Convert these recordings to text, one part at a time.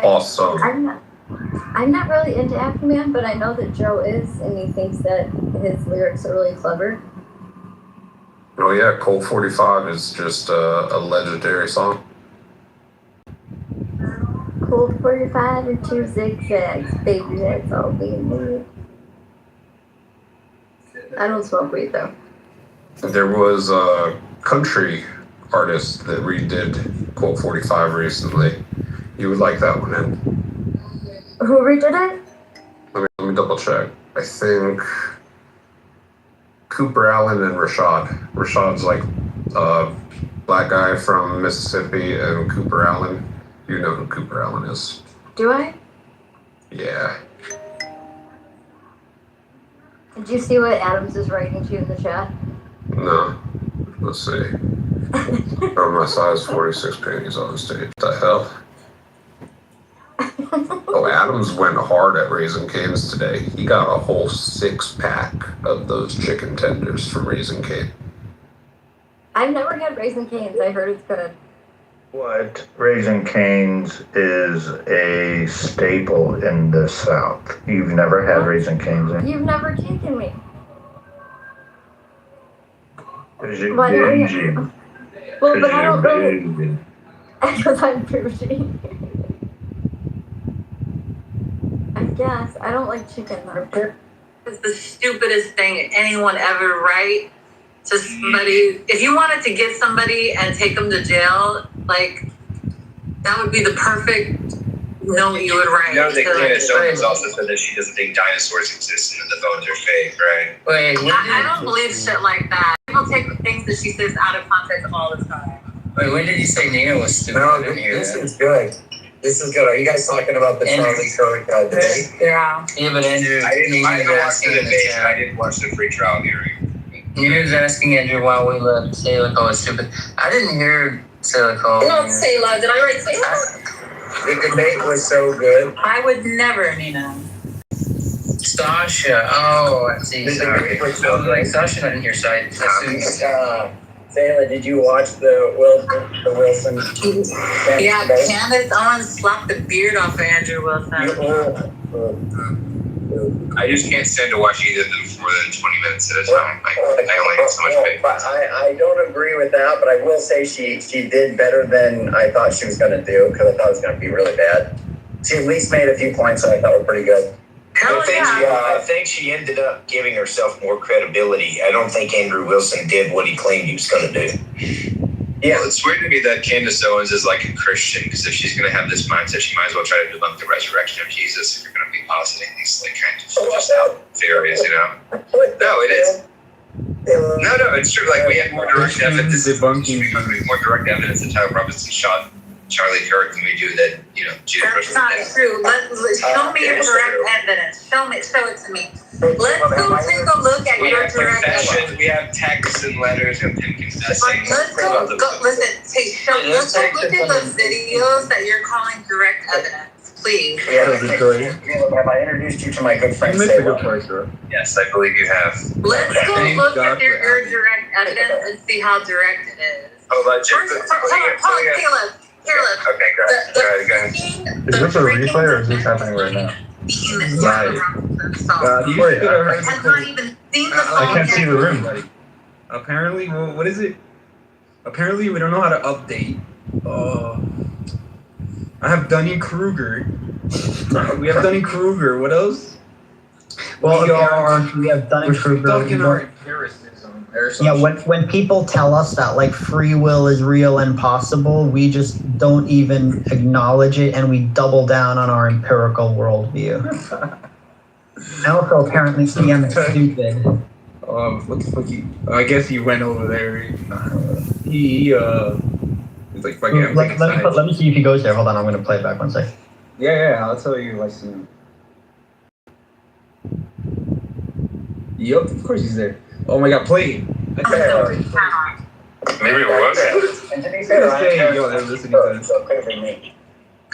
awesome. I'm not really into Aquaman, but I know that Joe is, and he thinks that his lyrics are really clever. Oh yeah, Colt 45 is just a legendary song. Colt 45 and 2 zigzags, baby, that's all we need. I don't smoke weed though. There was a country artist that redid Colt 45 recently. You would like that one, Ed. Who redid it? Let me double check. I think Cooper Allen and Rashad. Rashad's like a black guy from Mississippi, and Cooper Allen. You know who Cooper Allen is. Do I? Yeah. Did you see what Adams is writing to you in the chat? No. Let's see. Oh, my size 46 panties on the stage. What the hell? Oh, Adams went hard at Raising Cane's today. He got a whole 6-pack of those chicken tenders from Raising Cane. I've never had Raising Cane's. I heard it's good. What? Raising Cane's is a staple in the South. You've never had Raising Cane's? You've never taken me. Because you're Why don't bougie. you? Well, but I don't really. Bougie. Because I'm bougie. I guess. I don't like chicken though. It's the stupidest thing anyone ever write to somebody. If you wanted to get somebody and take them to jail, like, that would be the perfect note you would write. You know, the Kitover has also said that she doesn't think dinosaurs exist and that the phones are fake, right? Wait, I don't believe shit like that. People take things that she says out of context all the time. Wait, when did you say Nina was stupid? No, this is good. This is good. Are you guys talking about the Charlie Kirk debate? Yeah. Yeah, but Andrew, I didn't watch asking the in the debate, chat. I did watch the free trial hearing. Nina was asking Andrew why we left Saylico was stupid. I didn't hear Saylico. Not Sayla. Did I write Sayla? The debate was so good. I would never, Nina. Sasha. Oh, I see. The Sorry. debate was I so was like, good. Sasha not in here, so I assumed. Sayla, did you watch the Wilson? Yeah, Candace Owens slapped the beard off of Andrew Wilson. I just can't stand to watch either of them for more than 20 minutes at a time. I only have so much faith. But I don't agree with that, but I will say she did better than I thought she was going to do, because I thought it was going to be really bad. She at least made a few points that I thought were pretty good. I think she ended up giving herself more credibility. I don't think Andrew Wilson did what he claimed he was going to do. Yeah, well, it's weird to me that Candace Owens is like a Christian, because if she's going to have this mindset, she might as well try to debunk the resurrection of Jesus if you're going to be positing these like kind of just out theories, you know? No, it is. No, it's true. Like, we had more direct evidence. More direct evidence that Tyler Robinson shot Charlie Kirk than we do that, you know, Jesus That's not true. Show me your direct evidence. Show it to me. Let's go take a look at we your have direct confessions, evidence. we have texts and letters of him confessing. Let's go listen. Let's go look at the videos that you're calling direct evidence, please. Yeah, have I introduced you to my good friend Sayla? Yes, I believe you have. Let's go look at your direct evidence and see how direct it is. Oh, but Caleb. Okay, go ahead. Is this a replay or is this happening right now? Right. I can't see the room. Apparently, what is it? Apparently, we don't know how to update. I have Dunning-Kruger. We have Dunning-Kruger. What else? Well, we have Dunning-Kruger. Stuck in our empiricism. Yeah, when people tell us that like free will is real and possible, we just don't even acknowledge it, and we double down on our empirical worldview. And also, apparently, CM is stupid. What the fuck? I guess he went over there. He's like fucking. Let me see if he goes there. Hold on, I'm gonna play it back 1 second. Yeah, I'll tell you if I see him. Yup, of course he's there. Oh my god, play it. Maybe it was. And to be fair, I Yo, they're listening to this. so it could have been me.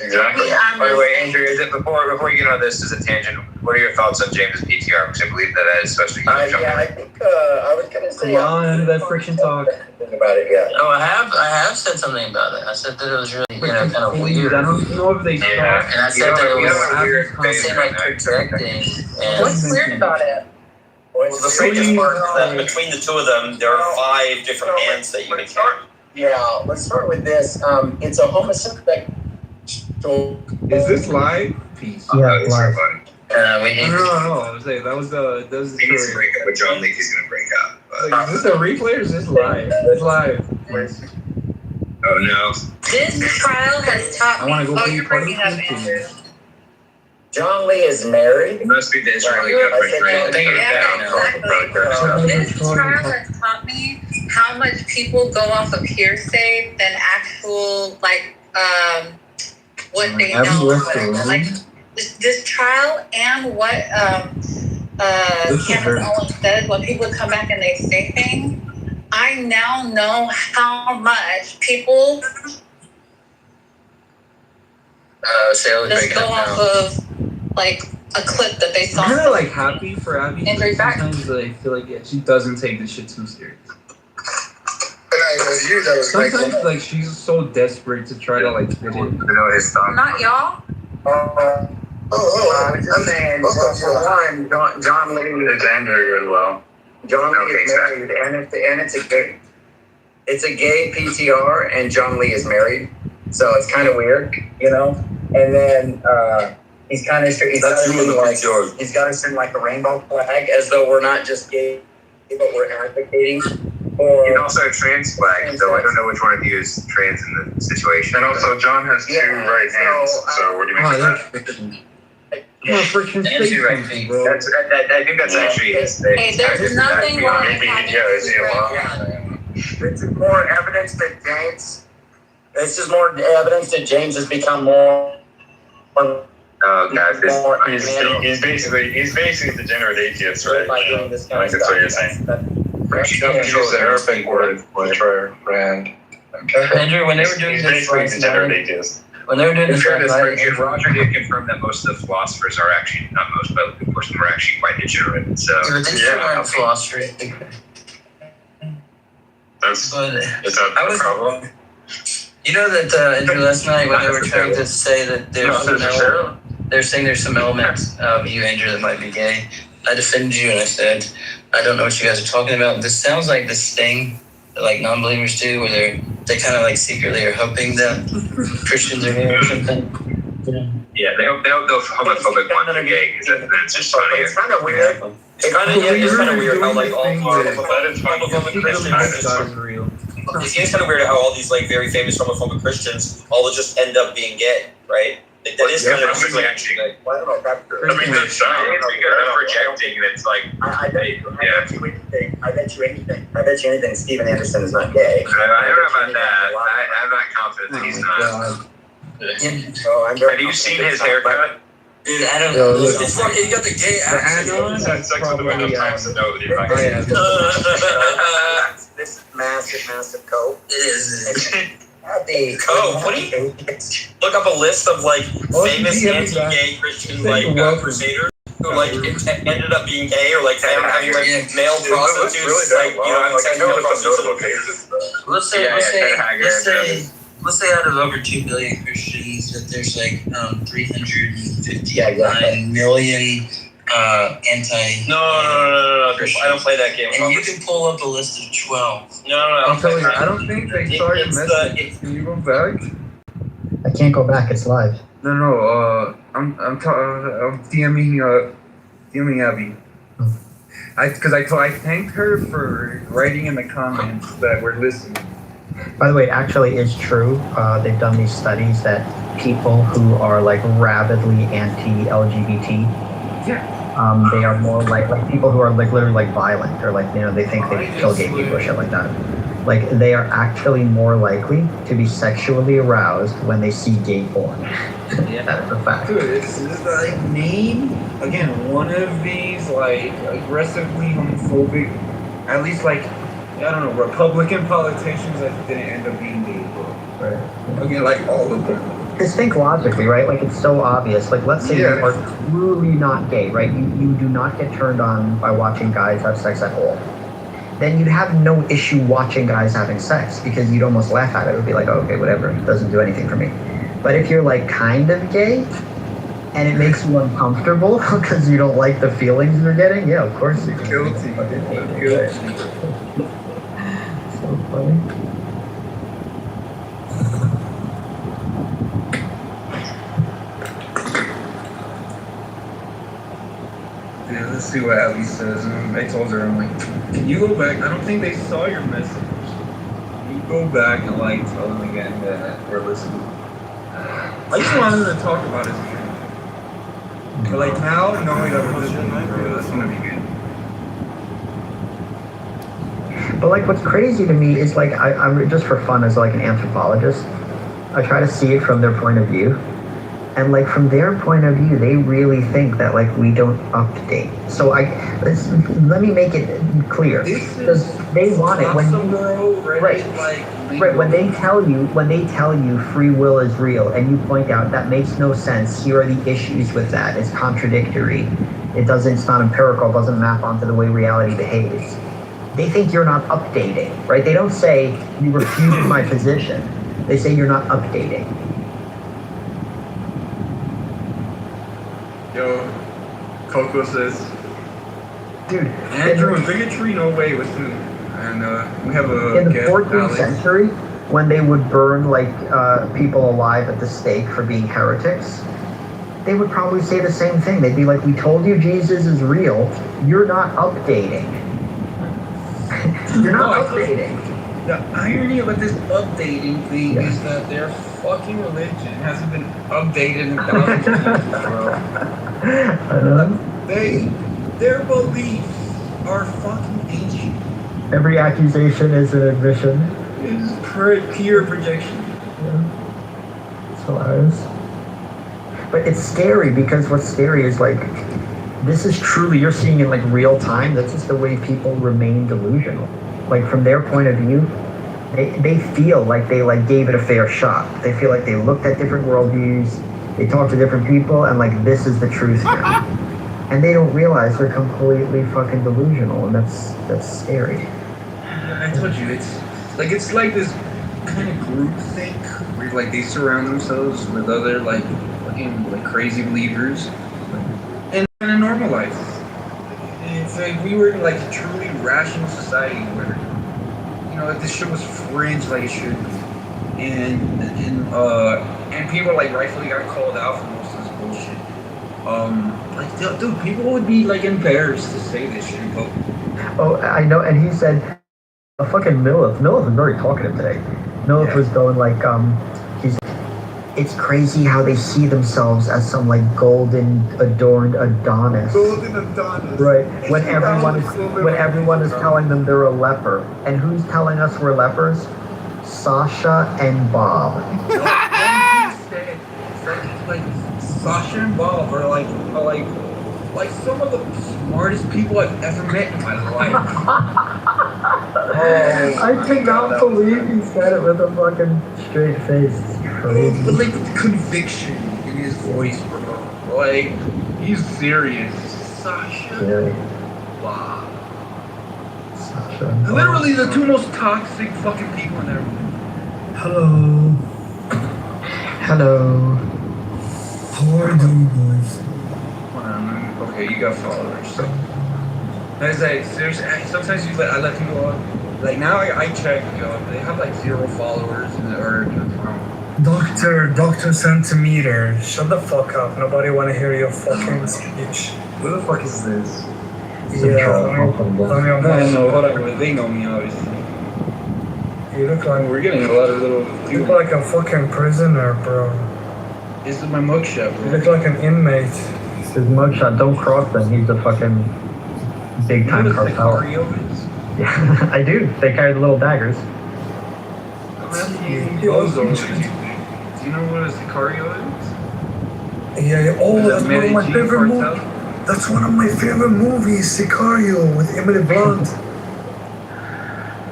Exactly. By the way, Andrew, is it before you get on this as a tangent? What are your thoughts on James's PTR? Because I believe that is especially. Yeah, I think I was gonna say. Come on, that friction talk. About it, yeah. Oh, I have said something about it. I said that it was really, kind of weird. I don't know if they Yeah, and I said that it was seemed like projecting. And What's weird about it? Well, The strangest part is that between the two of them, there are 5 different hands that you can start. Yeah, let's start with this. It's a homosexual. Is this live? Peace. Yeah, It's live. fun. we need No. I was saying that was the He needs to break up with John Lee. He's gonna break up. But, Like, is this a replay or is this live? It's live. oh no. This trial has taught I me. want to go Oh, be you're part of breaking up, this Andrew. team. John Lee is married. It must be the Israeli I government said trying John to Lee. take it Yeah, down. exactly. This trial has taught me how much people go off of hearsay than actual, like, what they Abby know. left the room. Like, this trial and what This is Candace very- Owens said, when people come back and they say things, I now know how much people Sales just breaking go up off now. of, like, a clip that they saw. I'm kind of like happy for Abby. Andrew, But back. sometimes I feel like she doesn't take this shit too serious. Sometimes Sometimes like she's so desperate to try to like fit in. I know his thoughts. Not y'all. I was just saying, for one, John Lee It's Andrew as well. John Lee Okay, is married, and it's a gay. It's a gay PTR, and John Lee is married, so it's kind of weird, you know. And then he's kind of he's got to send like a rainbow flag, as though we're not just gay, but we're advocating for. And also a trans flag, so I don't know which one of you is trans in the situation. And also, John has 2 right hands, so what do you make Oh, of that's that? friction. Come on, friction And two right statements, feet. bro. I think that's actually his thing. Hey, there's nothing wrong with having is he red allowed? hand. It's more evidence that James. It's just more evidence that James has become more. Oh god, this He's basically the degenerate atheist, right? by doing this kind I of think that's what you're saying. Use the Arabic word for brand. Andrew, when they were doing this last night, atheist. when they were doing In this fairness, last night, Roger did confirm that most of the philosophers are actually, not most, but of course, are actually quite degenerate. So, it was interesting in philosophy. that's But is that I was- problem? you know that Andrew, last night when they were trying to say that they're saying there's some elements of you, Andrew, that might be gay. I defended you and I said, I don't know what you guys are talking about. This sounds like this thing that like non-believers do, where they kind of like secretly are hoping that Christians are gay or something. Yeah, they'll homophobic one to gay. That's just funny. It's kind of weird. It's kind of weird how, like, all homophobic Christians real. It seems kind of weird how all these like very famous homophobic Christians all just end up being gay, right? Like, that is Yeah, kind of that's like, actually- Well, I don't know if that's true. I mean, that's science because of projecting, and it's like, I bet you anything. I bet you anything. Steven Anderson is not gay. I don't know about that. I'm not confident that he's not. God. Oh, I'm very Have you seen his haircut? Dude, I don't Yo, know. look. it's like you got the gay accent. That's like the window times to know that you're not Oh, gay. yeah. This is massive coat. It is. Oh, what do you look up a list of like Oh, famous yeah, anti-gay Christian yeah. like Welcome. crusaders who like ended up being gay or like having like Yeah. male prostitutes like you know having sex with male prostitutes. Let's say, Yeah, let's say out of over 2 billion Christians, that there's like 359 Yeah, exactly. million anti. No. I don't play that game. And you can pull up a list of 12. No, I I'll don't play tell you, that. I don't think they saw your It's the- message. Can you go back? I can't go back. It's live. No. I'm DMing Abby. I thanked her for writing in the comments that we're listening. By the way, it actually is true. They've done these studies that people who are like rabidly anti-LGBT, they are more like people who are like literally like violent or like they think they can kill gay people or shit like that. Like they are actually more likely to be sexually aroused when they see gay porn. That is a fact. Dude, it's like name again one of these like aggressively homophobic, at least like I don't know, Republican politicians that didn't end up being gay, bro. Right. Again, like all of them. Because think logically, right? Like it's so obvious. Like let's say you are truly not gay, right? You do not get turned on by watching guys have sex at all. Then you'd have no issue watching guys having sex because you'd almost laugh at it. It would be like, oh, okay, whatever. It doesn't do anything for me. But if you're like kind of gay and it makes you uncomfortable because you don't like the feelings you're getting, yeah, of course you can. Guilty. So funny. Yeah, let's see what Abby says. And I told her, I'm like, can you go back? I don't think they saw your message. Can you go back and like tell them again that we're listening? I just wanted to talk about his dream. But like now, knowing that we're listening, that's gonna be good. But like what's crazy to me is like I'm just for fun as like an anthropologist, I try to see it from their point of view. And like from their point of view, they really think that like we don't update. So let me make it clear because they want it when when they tell you free will is real and you point out that makes no sense. Here are the issues with that. It's contradictory. It's not empirical. It doesn't map onto the way reality behaves. They think you're not updating, right? They don't say you refute my position. They say you're not updating. Yo, Coco says, dude, Andrew and bigotry, no way with who? And we have a in the 14th century, when they would burn like people alive at the stake for being heretics, they would probably say the same thing. They'd be like, "We told you Jesus is real. You're not updating. You're not updating." The irony about this updating thing is that their fucking religion hasn't been updated in thousands of years, bro. Their beliefs are fucking ancient. Every accusation is an admission. It's pure projection. Yeah. It's hilarious. But it's scary because what's scary is like, this is truly, you're seeing in like real time, this is the way people remain delusional. Like from their point of view, they feel like they like gave it a fair shot. They feel like they looked at different worldviews, they talked to different people, and like this is the truth now. And they don't realize they're completely fucking delusional, and that's scary. I told you, it's like this kind of group think where like they surround themselves with other like fucking like crazy believers, and kind of normalize. It's like we were in like a truly rational society where, you know, like this shit was fringe like it should be, and people like rightfully got called out for most of this bullshit. Like dude, people would be like embarrassed to say this shit. But oh, I know, and he said, fucking Milith was very talkative today. Milith was going like, it's crazy how they see themselves as some like golden adorned Adonis. Golden Adonis. Right. When everyone is telling them they're a leper. And who's telling us we're lepers? Sasha and Bob. Like Sasha and Bob are like some of the smartest people I've ever met in my life. I cannot believe he said it with a fucking straight face. It's crazy. But like the conviction in his voice, bro. Like he's serious. Sasha. Yeah. Wow. Sasha. Literally the two most toxic fucking people in that room. Hello. How are you doing, boys? Okay, you got followers. So. It's like seriously, sometimes I let people on. Like now I check, they have like 0 followers or Dr. Centimeter, shut the fuck up. Nobody wanna hear your fucking speech. Who the fuck is this? Yeah, No, whatever. They know me obviously. You look like We're getting a lot of little. you look like a fucking prisoner, bro. This is my mugshot, You bro. look like an inmate. His mugshot, don't cross them. He's a fucking big time You know what cartel. Sicario is? Yeah, I do. They carry the little daggers. Those are- Do you know what a Sicario is? Yeah. Oh, Is that's that one of my Medellin favorite cartel? movies. That's one of my favorite movies, Sicario, with Emily Blunt.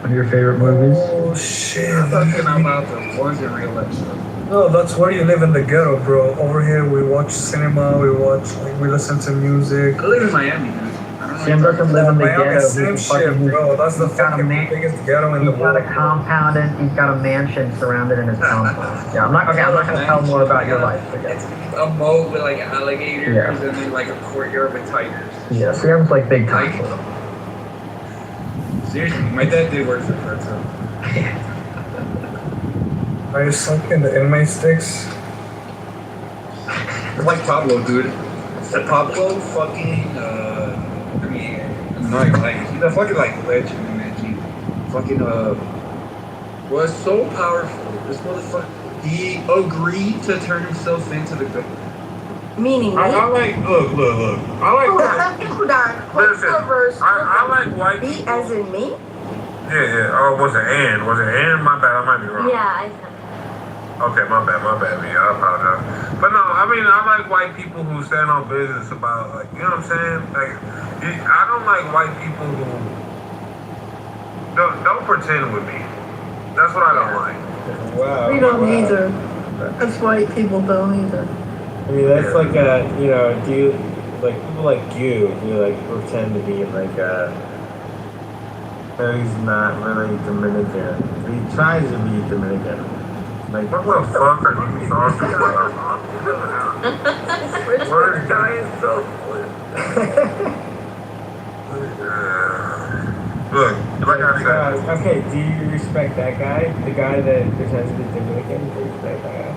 One of your favorite movies? Oh shit. I'm talking about the ones in real life stuff. No, that's where you live in the ghetto, bro. Over here, we watch cinema, we listen to music. I live in Miami, dude. Jim doesn't live in the Miami, ghetto. same He's shit, bro. That's the he's got a fucking man. biggest ghetto in the He's got world. a compound and he's got a mansion surrounded in his compound. Yeah, I'm not gonna tell more about your life. It's a moat with like alligators Yeah. and then like a courtyard with tigers. Yeah, Sam's like big time. Seriously, my dad did work for Fred's. Are you sucking the inmate sticks? It's like Pablo, dude. Pablo fucking, I mean, I'm not gonna lie, he's a fucking like legend, man. He fucking, was so powerful. This motherfucker, he agreed to turn himself into the good. Meaning, I like, look. I like, hold on. What's the verse? I like white Me people. as in me? Yeah. Oh, was it Ann? Was it Ann? My bad, I might be wrong. Yeah, I Okay, my bad, me. I apologize. But no, I mean, I like white people who stand on business about, like, you know what I'm saying? Like, I don't like white people who don't pretend with me. That's what I don't like. Wow. We don't either. That's white people don't either. I mean, that's like you know, do you, like, people like you like, pretend to be like, he's not really Dominican. He tries to be Dominican. Like, What the fuck are you talking about? This guy is so Look, like I said, okay, do you respect that guy? The guy that pretends to be Dominican? Do you respect that guy?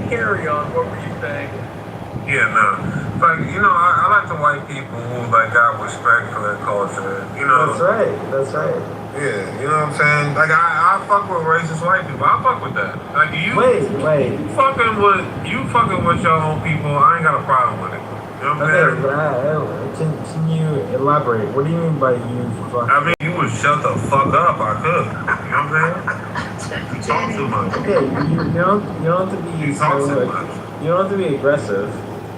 Carry on, what were you saying? yeah, no. Like, you know, I like the white people who, like, got respect for their culture. You know? That's right. Yeah, you know what I'm saying? Like, I fuck with racist white people. I fuck with that. Like, you Wait. you fucking with your own people, I ain't got a problem with it. You know what I'm saying? Can you elaborate? What do you mean by you fuck? I mean, you would shut the fuck up, I could. You know what I'm saying? You talk too much. Okay, you don't have to be You talk too much. You don't have to be aggressive.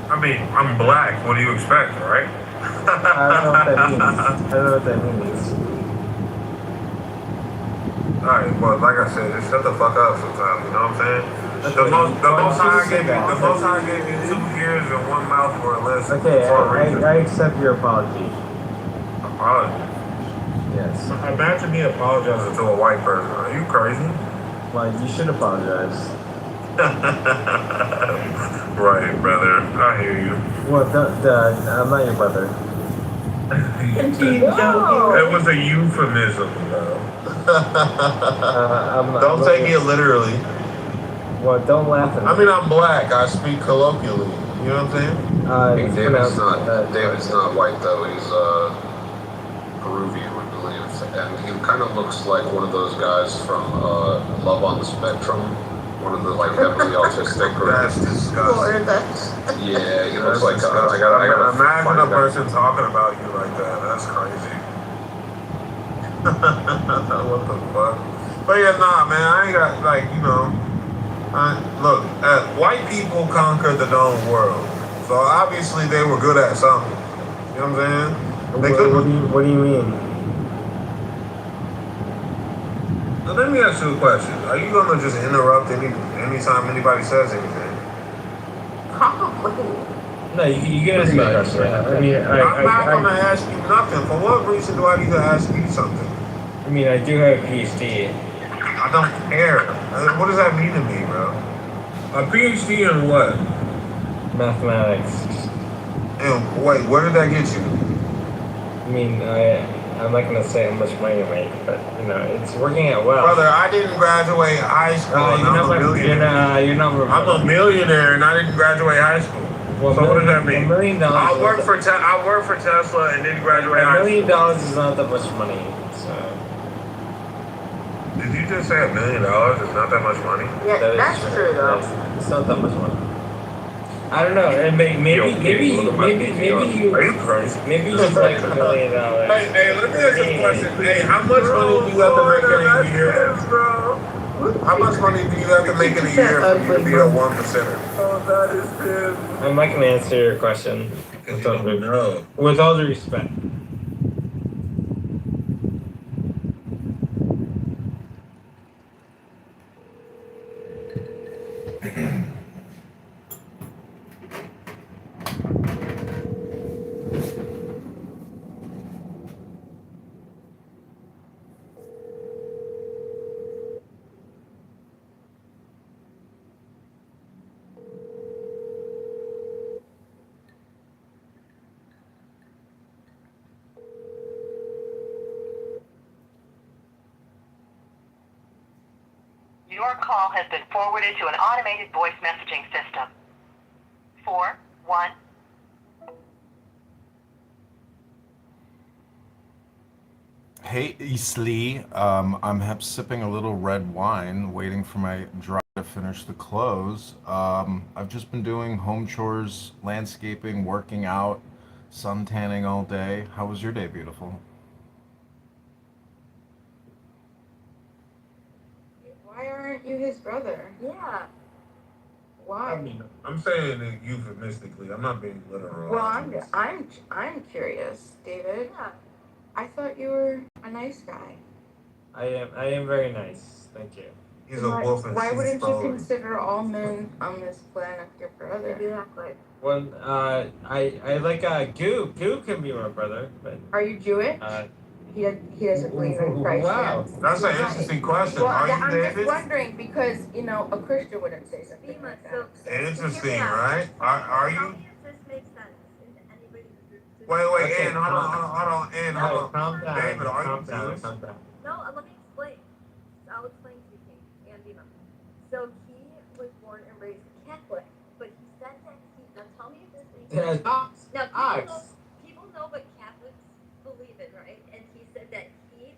I mean, I'm black. What do you expect, right? I don't know what that means. Alright, well, like I said, just shut the fuck up sometimes, you know what I'm saying? The most high gave me 2 ears and 1 mouth for a list. Okay, for a reason. I accept your apology. Apology. Yes. Imagine me apologizing to a white person. Are you crazy? Well, you should apologize. Right, brother. I hear you. Well, I'm not your brother. It was a euphemism, bro. Don't take it literally. Well, don't laugh at me. I mean, I'm black. I speak colloquially. You know what I'm saying? David's not white though. He's Peruvian, I believe, and he kind of looks like one of those guys from Love on the Spectrum. One of the like heavily autistic. That's disgusting. Yeah, he looks like. I gotta imagine a person talking about you like that. That's crazy. What the fuck? But yeah, nah, man. I ain't got like, you know. Look, white people conquered the known world, so obviously they were good at something. You know what I'm saying? They couldn't. What do you mean? Now, let me ask you a question. Are you gonna just interrupt anytime anybody says anything? Probably. No, you can ask me a question. I mean, I'm not gonna ask you nothing. For what reason do I need to ask you something? I mean, I do have a PhD. I don't care. What does that mean to me, bro? A PhD in what? Mathematics. And wait, where did that get you? I mean, I'm not gonna say how much money I make, but you know, it's working out well. Brother, I didn't graduate high school. And I'm a millionaire. You're not. I'm a millionaire, and I didn't graduate high school. Well, so what does that mean? $1 million. I work for Tesla and didn't graduate high $1 million school. is not that much money. So. Did you just say $1 million is not that much money? Yeah, that's true though. It's not that much money. I don't know. Maybe you like $1 million. Hey, let me ask you a question. Hey, how much money do you have to make in a year? How much money do you have to make in a year for you to be a 1%er? Oh, that is good. I'm not gonna answer your question. With all due respect. Your call has been forwarded to an automated voice messaging system. 4-1. Hey, Eastleigh. I'm sipping a little red wine, waiting for my dry to finish the close. I've just been doing home chores, landscaping, working out, sun tanning all day. How was your day, beautiful? Why aren't you his brother? Yeah. Why? I mean, I'm saying it euphemistically. I'm not being literal. Well, I'm curious, David. Yeah. I thought you were a nice guy. I am very nice. Thank you. He's a wolf in Why sheep's wouldn't you clothing. consider all men on this planet your brother? Exactly. Well, I like Goo. Goo can be my brother, but Are you Jewish? He doesn't believe in Christ. Wow. Yet. That's an interesting question. Well, Are you I'm David? just wondering because a Christian wouldn't say something like that. Interesting, right? Are you? This makes sense. Anybody Wait, Okay, Ann, hold on, Ann, hold on. Calm down. David, are you Calm down. Jewish? Calm down. No, let me explain. I'll explain to you, King and Dima. So he was born and raised Catholic, but he said that now tell me if this makes sense. Now people know what Catholics believe in, right? And he said that he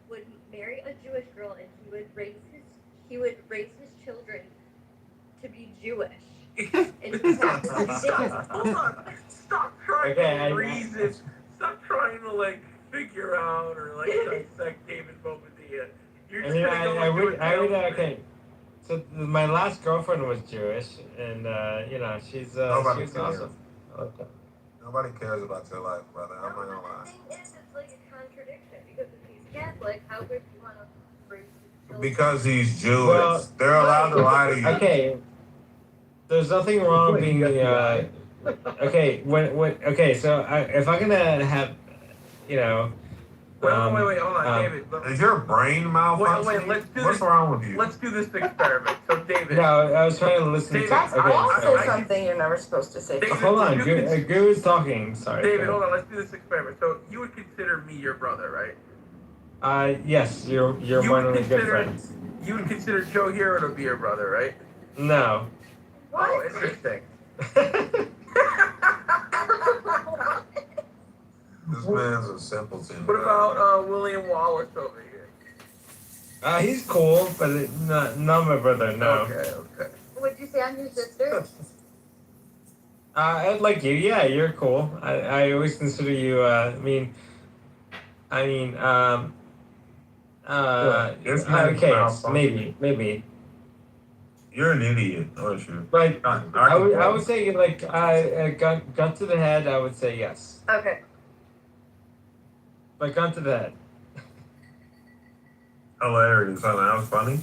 would marry a Jewish girl and he would raise his children to be Jewish. Hold on. Stop trying to reason. Stop trying to figure out or dissect David Bobadilla. You're just I would okay. So my last girlfriend was Jewish, and she's awesome. I like that. Nobody cares about your life, brother. I'm not gonna lie. The thing is, it's like a contradiction because if he's Catholic, how would you want to raise his children? Because he's Jewish. Well, they're allowed to lie to you. Okay. There's nothing wrong being okay. Okay. So if I'm gonna have, wait, hold on, David. Is your brain malfunctioning? What's wrong with you? Let's do this experiment. So, David. No, I was trying to listen to. That's also something you're never supposed to say. David, hold on, Goo is talking. Sorry. David, hold on. Let's do this experiment. So, you would consider me your brother, right? Yes, you're one of the good friends. You would consider Joe Hero to be your brother, right? No. What? Oh, interesting. This man's a simpleton. What about William Wallace over here? He's cool, but not my brother. No. Okay. Would you say I'm your sister? Like you, yeah, you're cool. I always consider you. Okay. Maybe. You're an idiot, aren't you? But I would say gun to the head. I would say yes. Okay. But gun to the head. Hilarious, huh? That was funny.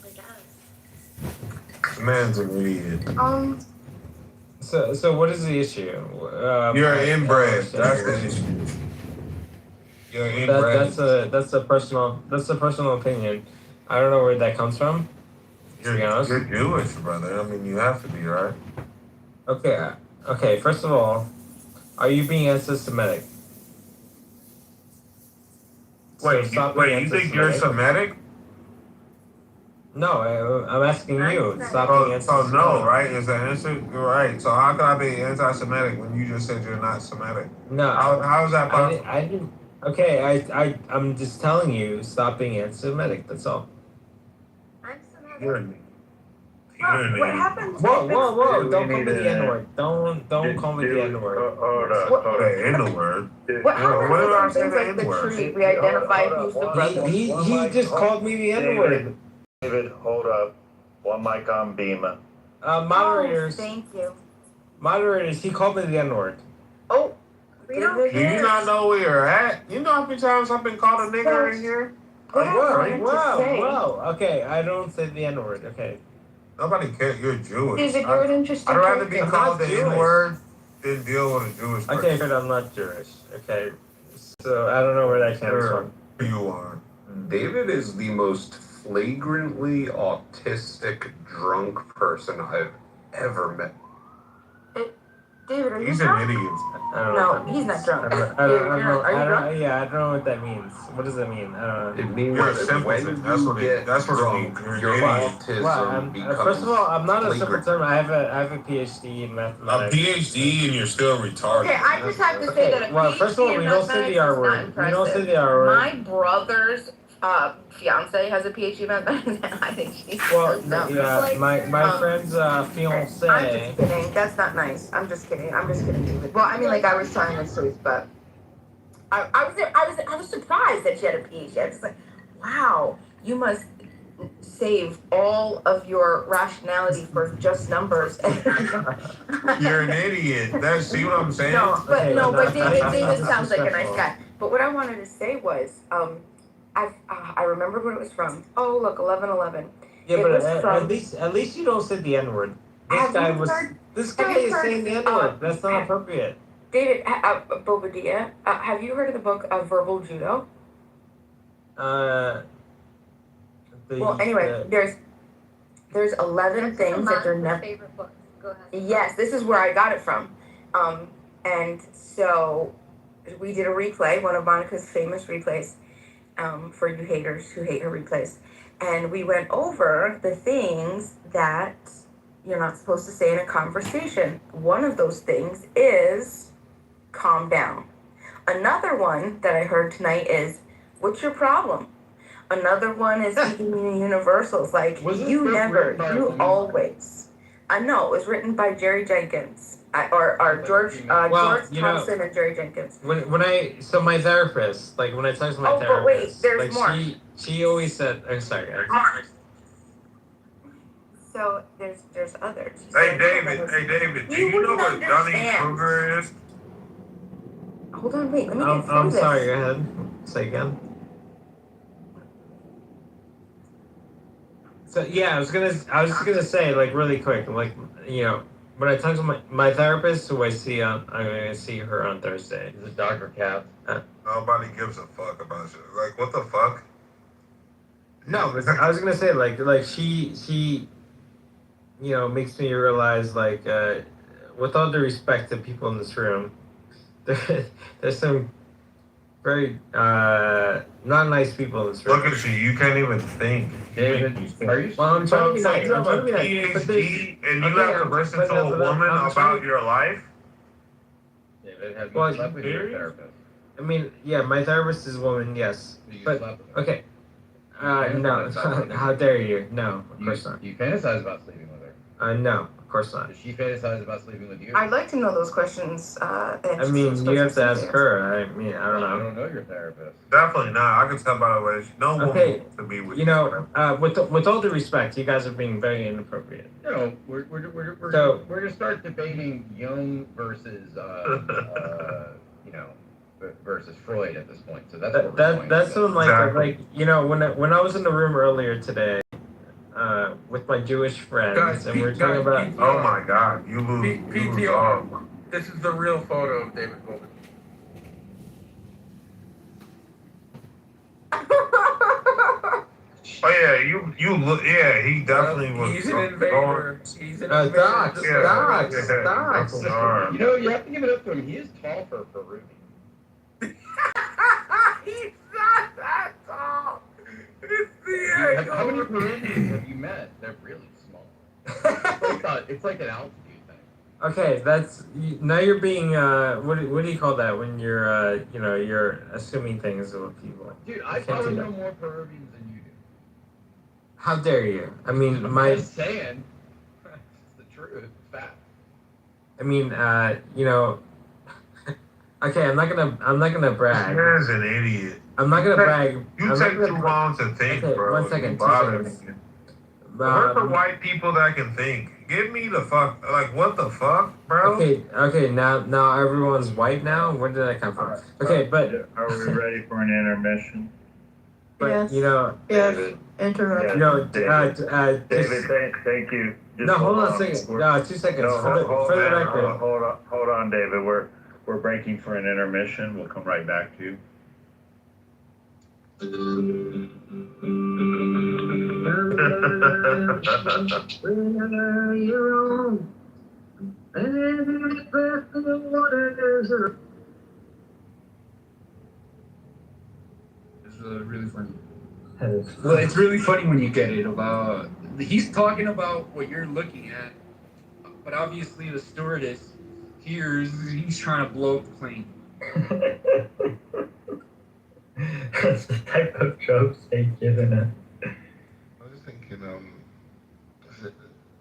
I guess. This man's an idiot. So what is the issue? You're inbred. That's the issue. You're inbred. That's a personal opinion. I don't know where that comes from. To be honest. You're Jewish, brother. I mean, you have to be, right? Okay. First of all, are you being anti-Semitic? Wait, you think you're Semitic? No, I'm asking you. Stop being anti-Semitic. So no, right? Is the answer right? So how can I be anti-Semitic when you just said you're not Semitic? No. How is that possible? I didn't. Okay, I'm just telling you, stop being anti-Semitic. That's all. I'm Semitic. You're an What happens? Whoa! Don't call me the N-word. Don't call me the N-word. The N-word. What happens when things like the tree? We identify who's the brother. He just called me the N-word. David, hold up. One mic on beam. Moderators. Thank you. Moderators. He called me the N-word. Oh. Do you not know where you're at? You know how many times I've been called a nigger in here? Whoa. Okay, I don't say the N word. Okay. Nobody cares. You're Jewish. David, you're an interesting I'd rather be character. called the N word than deal with a Jewish person. Okay, but I'm not Jewish. Okay, so I don't know where that comes from. You are. David is the most flagrantly autistic drunk person I've ever met. David, are you He's drunk? an idiot. No, he's not drunk. Are you drunk? Yeah, I don't know what that means. What does that mean? I don't know. It means You're a when simpleton. you That's what get that's what drunk, your autism becomes First of all, I'm not a flagrant. simpleton. I have a PhD in A mathematics. PhD and you're still retarded. Okay, I just have to say that a Well, first of all, PhD we in don't say the mathematics R is not word. We impressive. don't say the R word. My brother's fiance has a PhD in mathematics, and I think she's Well, so dumb. yeah, Like, my friend's fiance. I'm just kidding. That's not nice. I'm just kidding, David. Well, I mean, like, I was telling the truth, but I was surprised that she had a PhD. I was just like, wow, you must save all of your rationality for just numbers. You're an idiot. See what I'm saying? But David sounds like a nice guy. But what I wanted to say was, I remembered what it was from. Oh, look, 11:11. Yeah, It but was at least you don't say the N word. This guy is saying the N word. That's not appropriate. David, Bobadilla, have you heard of the book of Verbal Judo? Well, anyway, there's 11 things that they're never. Favorite books. Go ahead. Yes, this is where I got it from. And so we did a replay, one of Monica's famous replays, for you haters who hate her replays. And we went over the things that you're not supposed to say in a conversation. One of those things is calm down. Another one that I heard tonight is, what's your problem? Another one is speaking in universals, like, you never, you always. I know, it was written by Jerry Jenkins, or George Thompson and Jerry Jenkins. So my therapist, like when I talk to my therapist, but wait, there's like more. She always said, I'm sorry. So there's others. Hey David, do you know what Johnny Kruger is? Hold on, wait, let me get through I'm this. sorry, go ahead. Say again. So yeah, I was just gonna say, like, really quick, like, you know, when I talk to my therapist, who I'm gonna see her on Thursday. Is it Dr. Cap? Nobody gives a fuck about you. Like, what the fuck? No, but I was gonna say, like she, you know, makes me realize, like, with all due respect to people in this room, there's some very not nice people in this room. Look at you can't even think. David, are you? Well, I'm trying to be nice. You have a PhD and you have to listen to a woman about your life? David, have you slept with your therapist? I mean, yeah, my therapist is a woman, yes. But, okay. No, how dare you? No, of course not. You fantasize about sleeping with her? No, of course not. Does she fantasize about sleeping with you? I'd like to know those questions. I mean, you have to ask her. I mean, I don't know. I don't know your therapist. Definitely not. I can tell by the way. No woman to be with you. know, with all due respect, you guys are being very inappropriate. No, we're gonna start debating Jung versus you know, versus Freud at this point. So that's when like you know, when I was in the room earlier today with my Jewish friends, and we were talking about oh my God, you lose PTR. This is the real photo of David Goldman. Oh yeah, you look. Yeah, he definitely was. He's an invader. He's an invader. Docs. You know, you have to give it up to him. He is tall for Peruvian. He's not that tall. How many Peruvians have you met? They're really small. It's like an altitude thing. Okay, now you're being what do you call that when you're you know, you're assuming things about people. Dude, I probably know more Peruvians than you do. How dare you? I mean, I'm just saying. It's the truth. It's fact. I mean, you know. Okay, I'm not gonna brag. This man's an idiot. I'm not gonna brag. You take too long to think, okay, bro. 1 second. 2 seconds. Where's the white people that can think? Give me the fuck. Like, what the fuck, bro? Okay. Now everyone's white now. Where did that come from? Okay, but are we ready for an intermission? Yes. Yes. David. Interrupt. No, David, thank you. Just no, hold on a second. No, 2 seconds. No, For the record. hold on, David. We're breaking for an intermission. We'll come right back to you. It's really funny. Well, it's really funny when you get it about. He's talking about what you're looking at, but obviously the stewardess hears he's trying to blow up the plane. That's the type of jokes they give in it. I was thinking,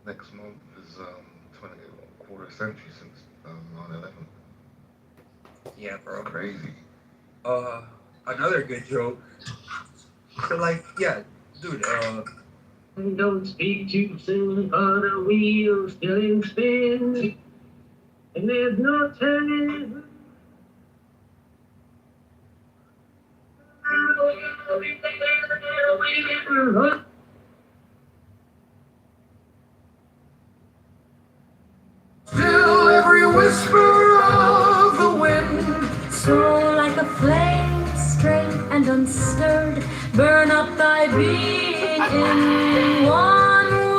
next month is 20 century since 9/11. Yeah, bro. Crazy. Another good joke. So like, yeah, dude. Don't speak too soon, on a wheel still in spin, and there's no turning. Still every whisper of the wind, So like a flame, straight and unstirred, burn up thy being in one word.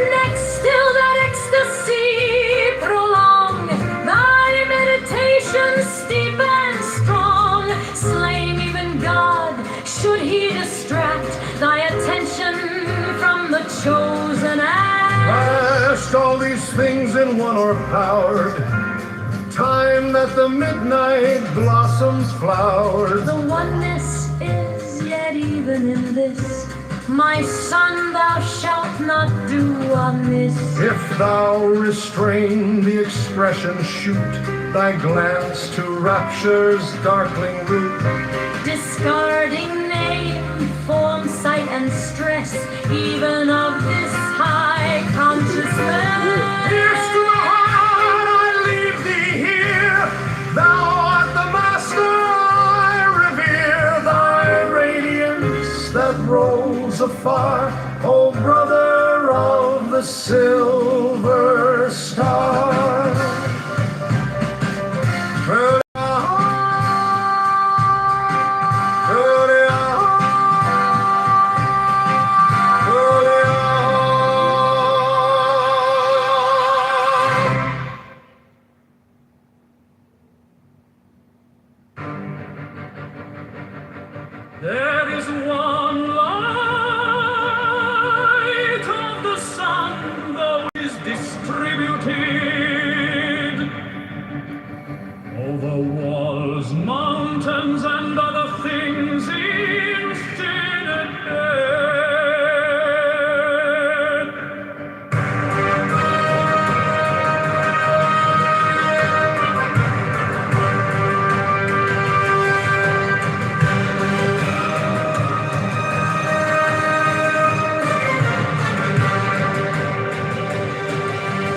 Next, still that ecstasy prolong, thy meditation steep and strong, slaying even God, should he distract thy attention from the chosen act. past all these things in one or powered, time that the midnight blossoms flowered. The oneness is yet even in this, my son, thou shalt not do amiss. If thou restrain the expression, shoot thy glance to rapture's darkling root. Discarding name, form, sight, and stress, even of this high consciousness. Pierce to the heart, I leave thee here. Thou art the master I revere. Thy radiance that rolls afar, O brother of the silver star. There is one light of the sun, though it is distributed over walls, mountains, and other things instead of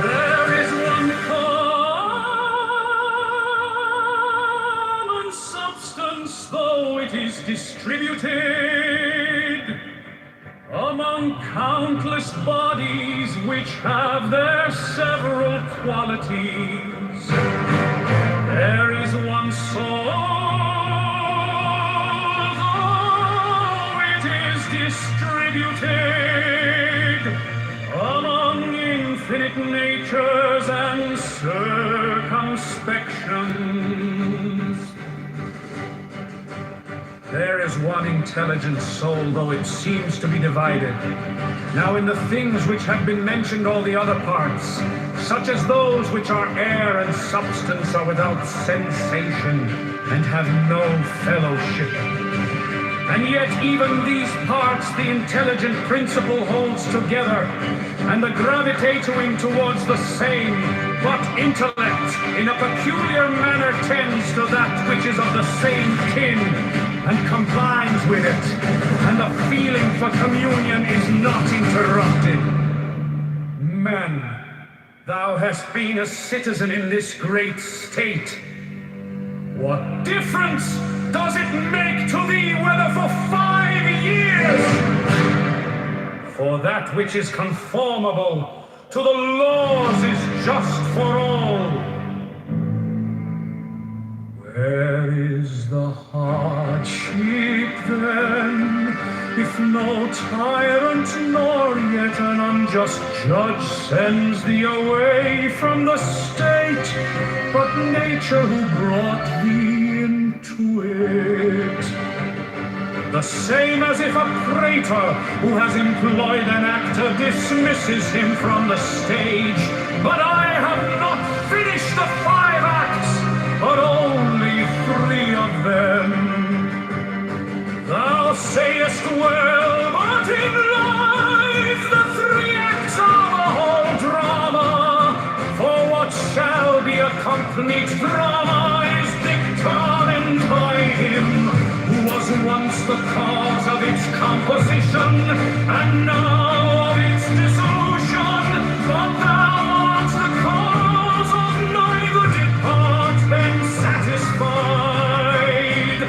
There is one common substance, though it is distributed among countless bodies which have their several qualities. There is one soul, though it is distributed among infinite natures and circumspections. There is one intelligent soul, though it seems to be divided. Now in the things which have been mentioned, all the other parts, such as those which are air and substance, are without sensation and have no fellowship. And yet even these parts the intelligent principle holds together, and the gravitating towards the same, but intellect in a peculiar manner tends to that which is of the same kin, and combines with it, and the feeling for communion is not interrupted. Men, thou hast been a citizen in this great state. What difference does it make to thee whether for 5 years? For that which is conformable to the laws is just for all. Where is the hardship then, if no tyrant nor yet an unjust judge sends thee away from the state, but nature who brought thee into it? The same as if a praetor who has employed an actor dismisses him from the stage. But I have not finished the 5 acts, but only 3 of them. Thou sayest well, but in life the 3 acts are the whole drama. For what shall be a complete drama is dictated by him who was once the cause of its composition, and now of its dissolution. But thou art the cause of neither depart then satisfied.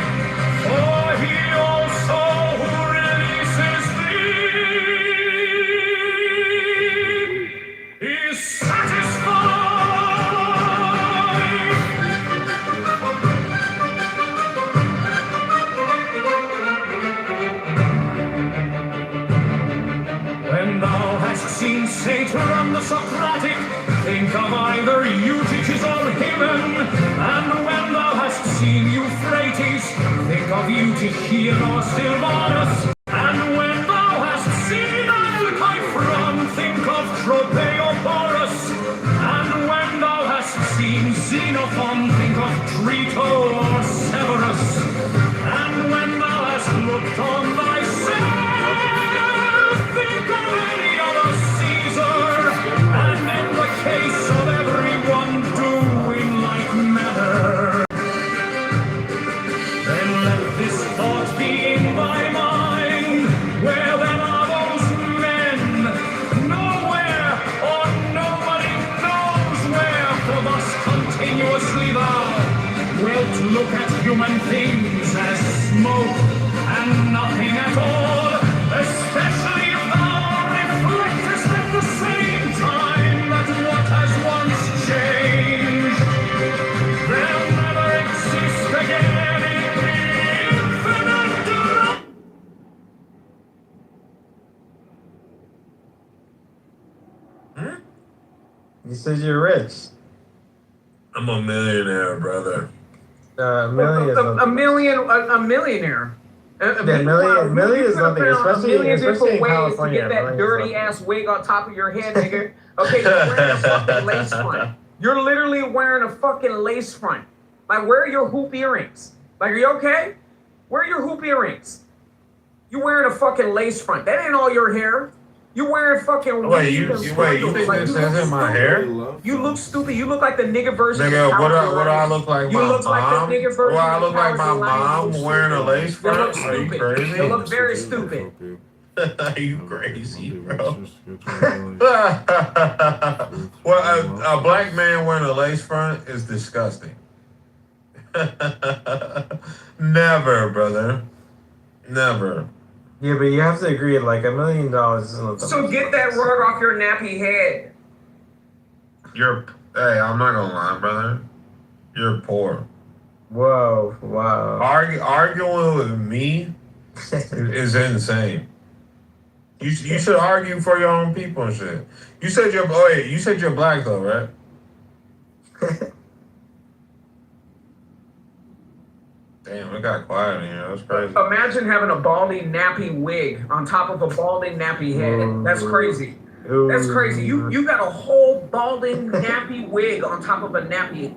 For he also who releases thee is satisfied. When thou hast seen Satyr and the Socratic, think of either Eutychus or Hymen. And when thou hast seen Euphrates, think of Eutychian or Silvanus. And when thou hast seen Alciphron, think of Tropaeoporus. And when thou hast seen Xenophon, think of Trito or Severus. And when thou hast looked on thyself, think of any other Caesar, and in the case of everyone do in like manner. Then let this thought be in thy mind, where then are those men? Nowhere, or nobody knows where, for thus continuously thou wilt look at human things as smoke and nothing at all, especially if thou reflectest at the same time that what has once changed will never exist again in the infinite dark. You said you're rich. I'm a millionaire, brother. A millionaire. Million is nothing, especially in California. To get that dirty ass wig on top of your head, nigga. Okay, you're wearing a fucking lace front. You're literally wearing a fucking lace front. Like, where are your hoop earrings? Like, are you okay? Where are your hoop earrings? You wearing a fucking lace front. That ain't all your hair. You wearing fucking... Wait, you think this is in my hair? You look stupid. You look like the nigga version Nigga, of what do I look like? You look like the nigga version What I look of like my Cowardly mom Lion. wearing a lace You look front? Are you stupid. crazy? You look very stupid. Are you crazy, bro? Well, a black man wearing a lace front is disgusting. Never, brother. Never. Yeah, but you have to agree, like $1 million isn't. So get that rug off your nappy head. Hey, I'm not gonna lie, brother. You're poor. Whoa, wow. Arguing with me is insane. You should argue for your own people and shit. You said you're black though, right? Damn, it got quiet in here. That's crazy. Imagine having a balding nappy wig on top of a balding nappy head. That's crazy. That's crazy. You got a whole balding nappy wig on top of a nappy.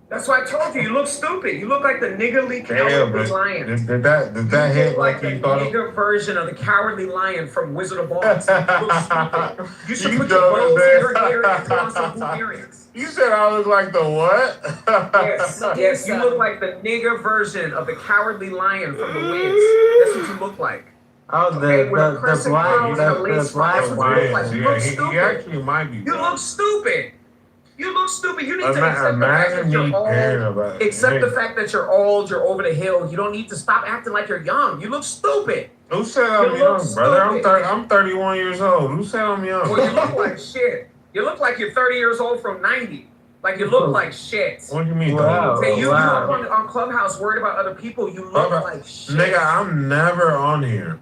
That's why I told you, you look stupid. You look like the niggerly cowardly lion. Did that hit like you thought? The nigger version of the cowardly lion from Wizard of Oz. You look stupid. You should put your bows in your hair and put on some hoop earrings. You said I look like the what? Yes, you look like the nigger version of the cowardly lion from the Wiz. That's what you look like. Oh, Okay, with a the crescent black, curls and a lace front. That's what you look like. You look He stupid. actually might be. You look stupid. You look stupid. You need to accept the fact Imagine that me you're caring old. about it. Accept the fact that you're old. You're over the hill. You don't need to stop acting like you're young. You look stupid. Who said I'm young, brother? I'm 31 years old. Who said I'm young? Well, you look like shit. You look like you're 30 years old from 90. Like you look like shit. What do you mean? Hey, you up on Clubhouse worried about other people. You look like shit. Nigga, I'm never on here.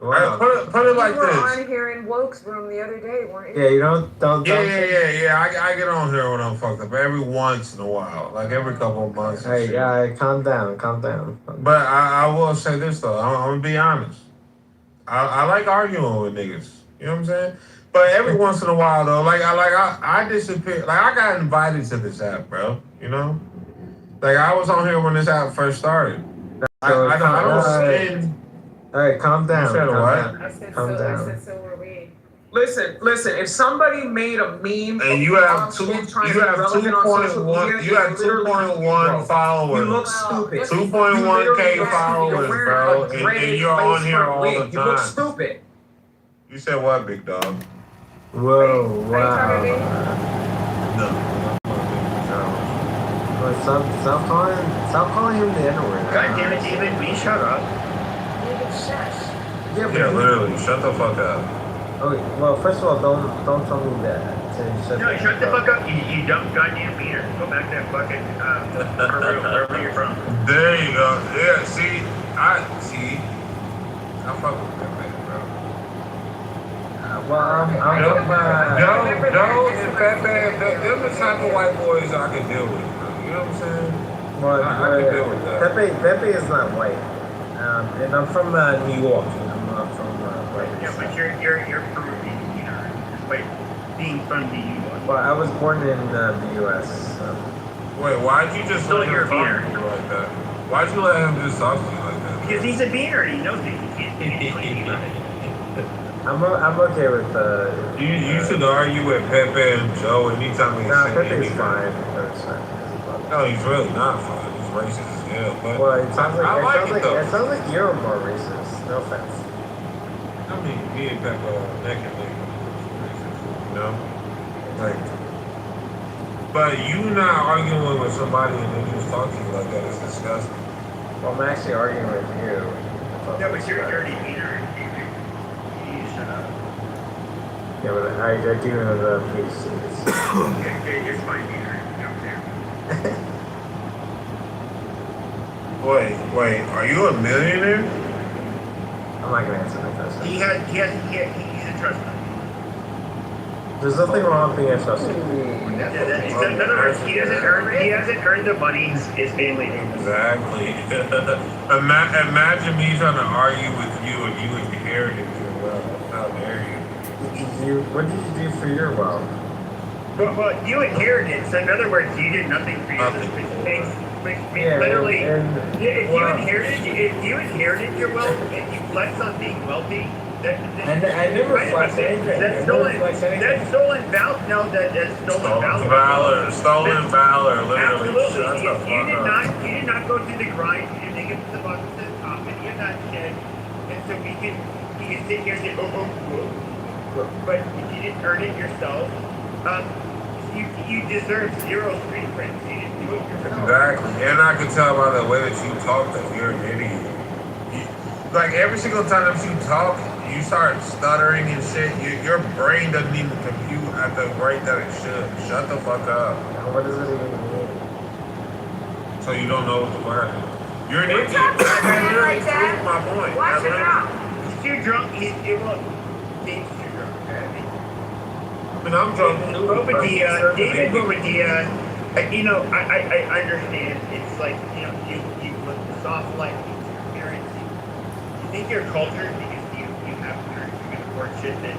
Wow. Put it like you were this. on here in Woke's room the other day, weren't you? Yeah, you don't. Yeah. I get on here when I'm fucked up every once in a while, like every couple of months. Hey, yeah, calm down. But I will say this though, I'm gonna be honest. I like arguing with niggas. You know what I'm saying? But every once in a while though, I disappear. Like I got invited to this app, bro. You know, like I was on here when this app first started. I don't spend. All right, calm down. You said what? Calm down. I said so were we. Listen. If somebody made a meme and you have 2.1 followers. You look stupid. 2.1K followers, bro, and you're on here all the time. You look stupid. You said what, big dog? Whoa, wow. No. Stop calling him the N-word. God damn it, David, will you shut up? Yeah, literally, shut the fuck up. Okay, well, first of all, don't tell me that. Shut the fuck up, you dumb goddamn beaner. Go back to that fucking Peru, wherever you're from. There you go. Yeah, see. I fuck with that man, bro. Well, Joe and Pepe, they're the type of white boys I can deal with, bro. You know what I'm saying? Well, I can deal with that. Pepe is not white. And I'm from New York. I'm not from white. Yeah, but you're Peruvian, you know, despite being from the U.S. Well, I was born in the U.S. So. Wait, why'd you just let him talk to you like that? Why'd you let him just talk to you like that? Because he's a beaner and he knows it. He can't I'm okay with You should argue with Pepe and Joe anytime they say Pepe's fine. No, he's really not fine. He's racist as hell. But well, it sounds like it sounds like you're more racist. No offense. I mean, me and Pepe are neck and neck. You know, like. But you not arguing with somebody and they just talk to you like that is disgusting. Well, I'm actually arguing with you. No, but you're a dirty beaner. Yeah, but I do know the PCs. Okay, you're fine, beaner. Wait, are you a millionaire? I'm not gonna answer that question. He's a trust fund. There's nothing wrong with being a trustee. In other words, he hasn't earned the money his family owes. Exactly. Imagine me trying to argue with you and you inherited your wealth. How dare you? What did you do for your wealth? Well, you inherited. So in other words, you did nothing for yourself. Literally, if you inherited your wealth and you flex on being wealthy, I never flexed anything. That's stolen valor. No, that's stolen valor. Stolen valor, literally. Absolutely. You did not go through the grind. You didn't make it to the bottom to the top, and you're not dead. And so we can sit here and say, oh. But if you didn't earn it yourself, you deserve 0 street credits. You didn't do it yourself. Exactly. And I can tell by the way that you talk that you're an idiot. Like every single time that you talk, you start stuttering and shit. Your brain doesn't even compute at the rate that it should. Shut the fuck up. What does it even mean? So you don't know what the word is. You're an idiot. Like that? My point. Watch it out. He's too drunk. He's too drunk. I mean, I'm drunk. David Bobadilla, you know, I understand. It's like, you know, you live the soft life, your parents. You think you're cultured because you have parents who can afford shit that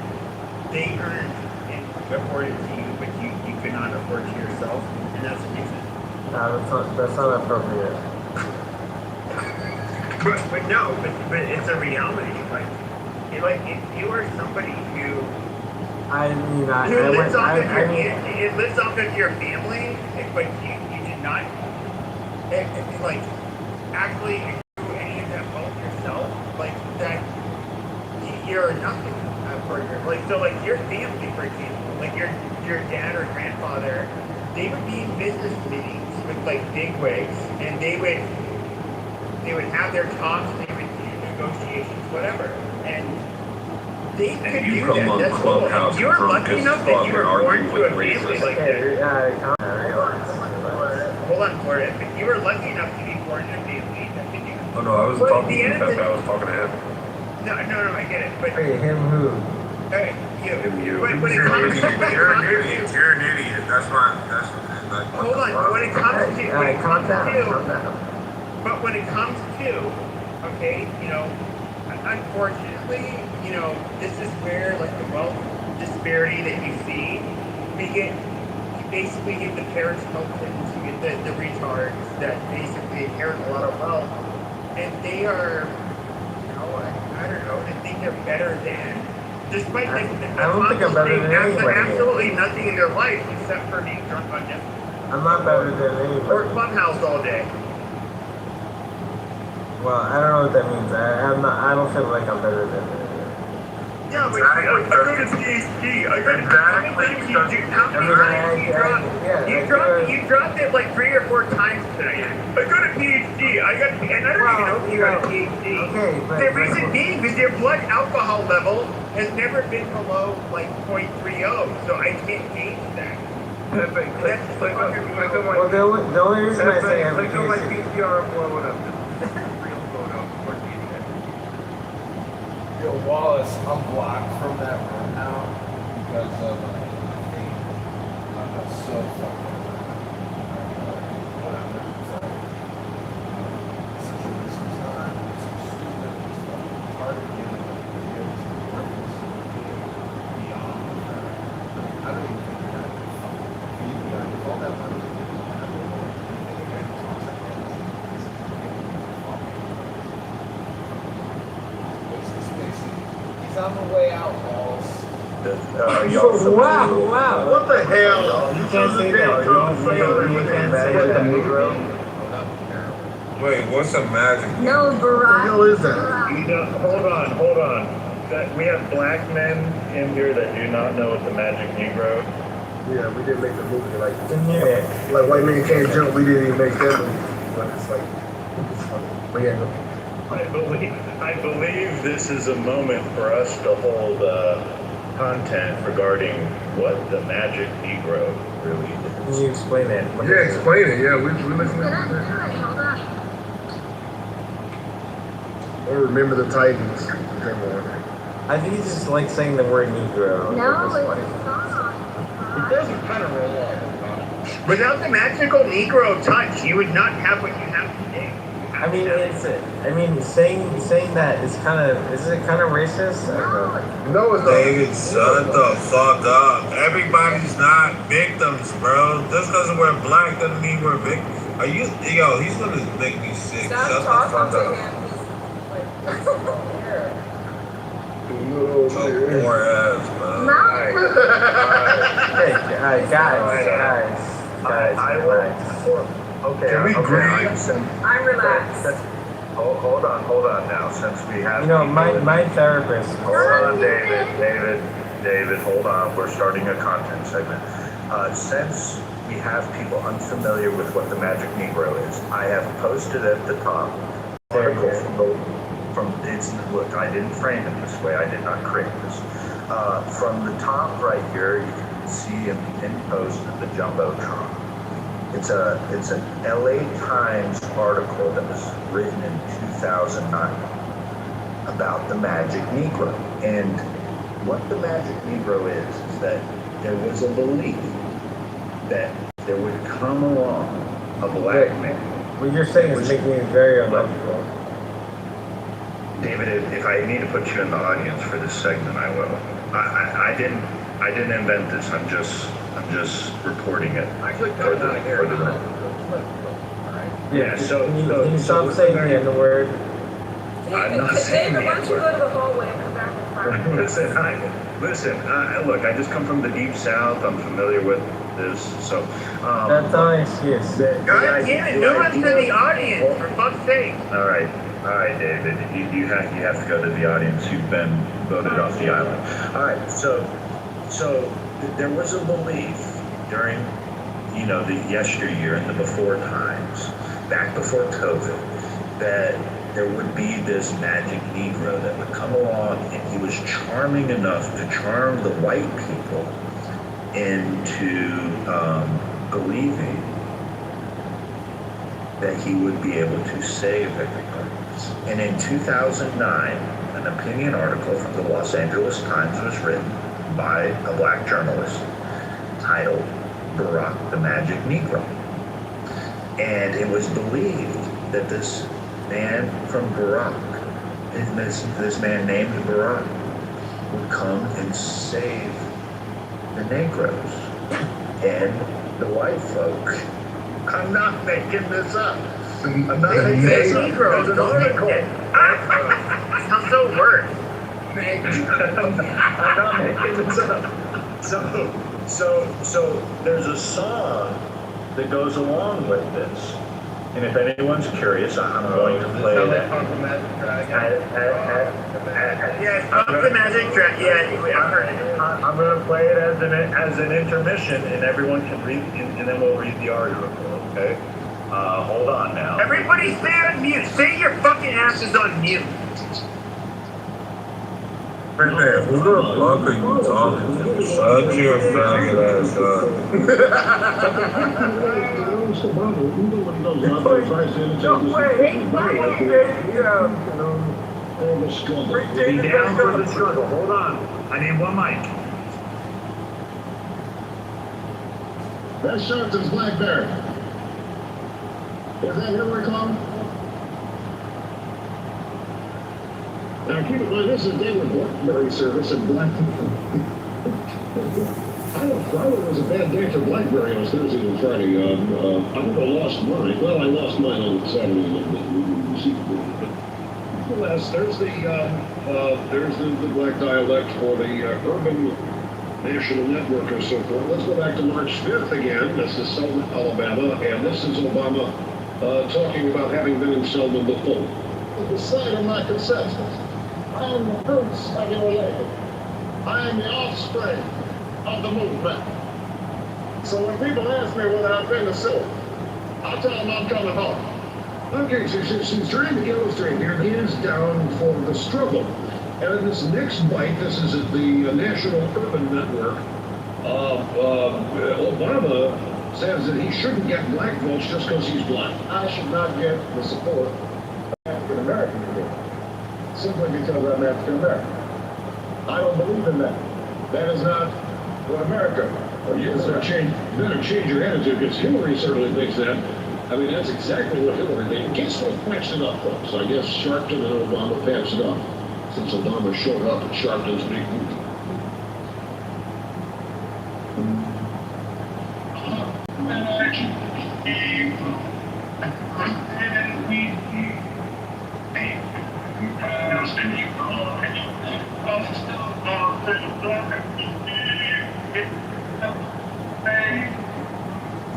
they earned and afforded to you, but you could not afford to yourself, and that's the reason. No, that's not appropriate. But it's a reality. Like if you are somebody who it lives off of your family, but you did not actually accrue any of that wealth yourself, like that you're nothing for your like so like your family, for example, like your dad or grandfather, they would be in business meetings with like bigwigs, and they would have their talks, they would do negotiations, whatever, and they could do that. That's cool. If you're lucky enough that you were born to a family like that. Hold on for it. If you were lucky enough to be born in a family, that could do. Oh no, I was talking to Pepe. I was talking to him. No, I get it. But Hey, him who? hey, you. You. When it comes to You're an idiot. You're an idiot. That's not. hold on. When it comes to Calm down. but when it comes to, okay, unfortunately, this is where like the wealth disparity that you see, you basically get the parents Miltons, you get the retards that basically inherit a lot of wealth, and they are, I don't know, they think they're better than, despite I don't think I'm better than anybody. absolutely nothing in their life except for being drunk on Netflix. I'm not better than Or anybody. Clubhouse all day. Well, I don't know what that means. I don't feel like I'm better than anybody. Yeah, but I go to PhD. I go to you dropped it like 3 or 4 times tonight. I go to PhD. And I don't even know if you got a PhD. Okay, but the reason being is your blood alcohol level has never been below like 0.30, so I can't gauge that. Well, the only reason I say I'm click on my PCR and blow it up. Yo, Wallace, I'm blocked from that room now because of I'm so fucking whatever. Hard to get it. I don't even think that all that money. He's on the way out, Wallace. Wow. What the hell? You can't say that. You can't say that. Wait, what's a magic? No, What the Barack. hell is that? Hold on. We have black men in here that do not know what the Magic Negro. Yeah, we didn't make the movie like Yeah. White Man Can't Jump. We didn't even make that movie. But it's like, it's funny. But yeah, I believe this is a moment for us to hold content regarding what the Magic Negro really is. Can you explain that? yeah, explain it. Yeah, we listening to that. Hold on. Or Remember the Titans. Come on. I think he's just like saying the word Negro. No, It's funny. it's not. It doesn't kind of roll off. Without the magical Negro touch, you would not have what you have today. Saying that is it kind of racist? No, it's not. David, shut the fuck up. Everybody's not victims, bro. Just because we're black doesn't mean we're victims. He's gonna make me sick. Shut the fuck up. More ass, bro. Hey, guys. Okay. Can we breathe? I'm relaxed. Hold on now, since we have. My therapist. Hold on, David, hold on. We're starting a content segment. Since we have people unfamiliar with what the Magic Negro is, I have posted at the top article look, I didn't frame it this way. I did not create this. From the top right here, you can see in the pinned post of the Jumbotron. It's an LA Times article that was written in 2009 about the Magic Negro. And what the Magic Negro is that there was a belief that there would come along a black man. What you're saying is making me very uncomfortable. David, if I need to put you in the audience for this segment, I will. I didn't invent this. I'm just reporting it for the Yeah. So can you stop saying the N-word? I'm not saying the Why don't you N-word. go to the hallway and come back and Listen. Look, I just come from the deep south. I'm familiar with this, so. That's not an excuse. God damn it, no one's in the audience, for fuck's sake. All right. All right, David, you have to go to the audience. You've been voted off the island. All right, so there was a belief during, the yesteryear and the before times, back before COVID, that there would be this magic Negro that would come along, and he was charming enough to charm the white people into believing that he would be able to save everybody. And in 2009, an opinion article from the Los Angeles Times was written by a black journalist titled Barack the Magic Negro. And it was believed that this man from Barack, this man named Barack, would come and save the Negroes and the white folk. I'm not making this up. I'm not making this up. There's an article. Sounds so weird. I'm not making this up. So there's a song that goes along with this. And if anyone's curious, I'm going to play that. Yeah, Pump the Magic Track. Yeah, I've heard it. I'm going to play it as an intermission, and everyone can read, and then we'll read the article. Okay. Hold on now. Everybody stay on mute. Stay your fucking asses on mute. Right there, who the fuck are you talking to? Shut your faggot ass up. Be down for the struggle. Hold on. I need one mic. That's Sharpton's Blackberry. Is that Hillary Clinton? Now keep in mind, this is David Blackberry service in Blackberry. Friday was a bad day for Blackberry on Thursday and Friday. I think I lost mine. Well, I lost mine on Saturday. Last Thursday, there's the black dialect for the urban national network and so forth. Let's go back to March 5th again. This is Selma, Alabama, and this is Obama talking about having been in Selma before. The site of my conception. I am the roots of your labor. I am the offspring of the movement. So when people ask me whether I've been to Silver, I tell them I'm coming home. Okay, so she's trying to illustrate here, hands down for the struggle. And in this next bite, this is at the National Urban Network, Obama says that he shouldn't get black votes just because he's black. I should not get the support of African American people simply because I'm African American. I don't believe in that. That is not what America. You better change your attitude, because Hillary certainly thinks that. I mean, that's exactly what Hillary did. Guess what patched it up, folks? I guess Sharpton and Obama patched it up, since Obama showed up at Sharpton's big meeting.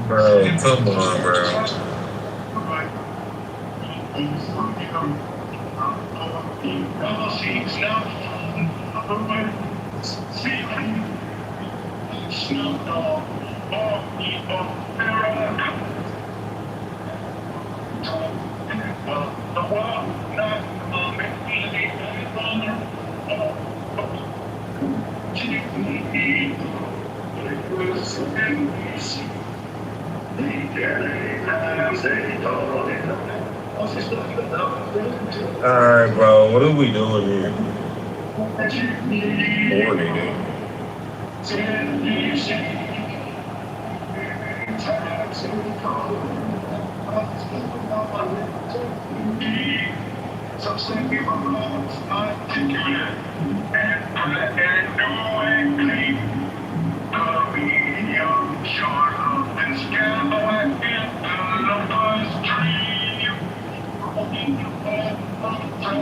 Bro, come on, bro. Alright, bro, what are we doing here? Morning.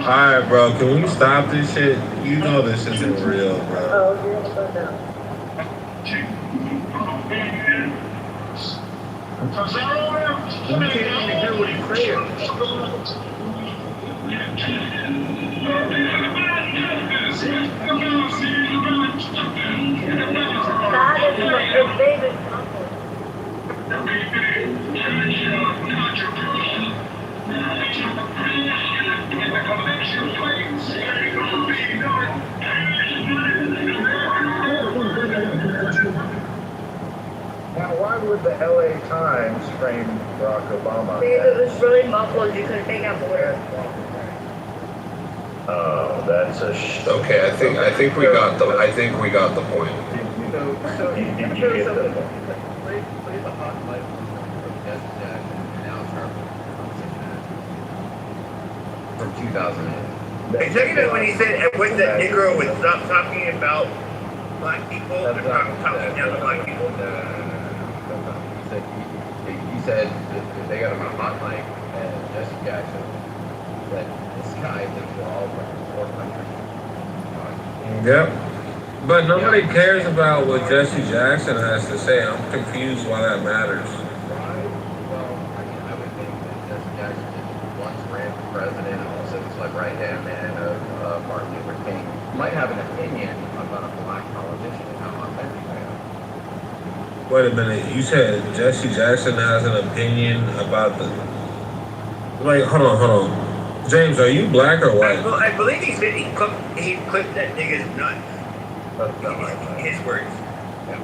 Alright, bro, can we stop this shit? You know this isn't real, bro. Oh, you're gonna slow down. You can't even hear what he's saying. It's David. Now, why would the LA Times frame Barack Obama? Because it was really muffled, you couldn't make out the words. Oh, that's a Okay, I think we got the point. So you get the point. Play the hot light from Jesse Jackson and now from 2008. Hey, check it out when he said when the Negro would stop talking about black people or talking down to black people. He said if they got him on a hot mic and Jesse Jackson, that this guy thinks we're all from four countries. Yep. But nobody cares about what Jesse Jackson has to say. I'm confused why that matters. Well, I would think that Jesse Jackson once ran for president, also was like right-hand man of Martin Luther King. Might have an opinion about a black politician and how authentic they are. Wait a minute. You said Jesse Jackson has an opinion about the... Wait, hold on. James, are you black or white? I believe he said he clipped that nigga's nuts. His words. Yeah.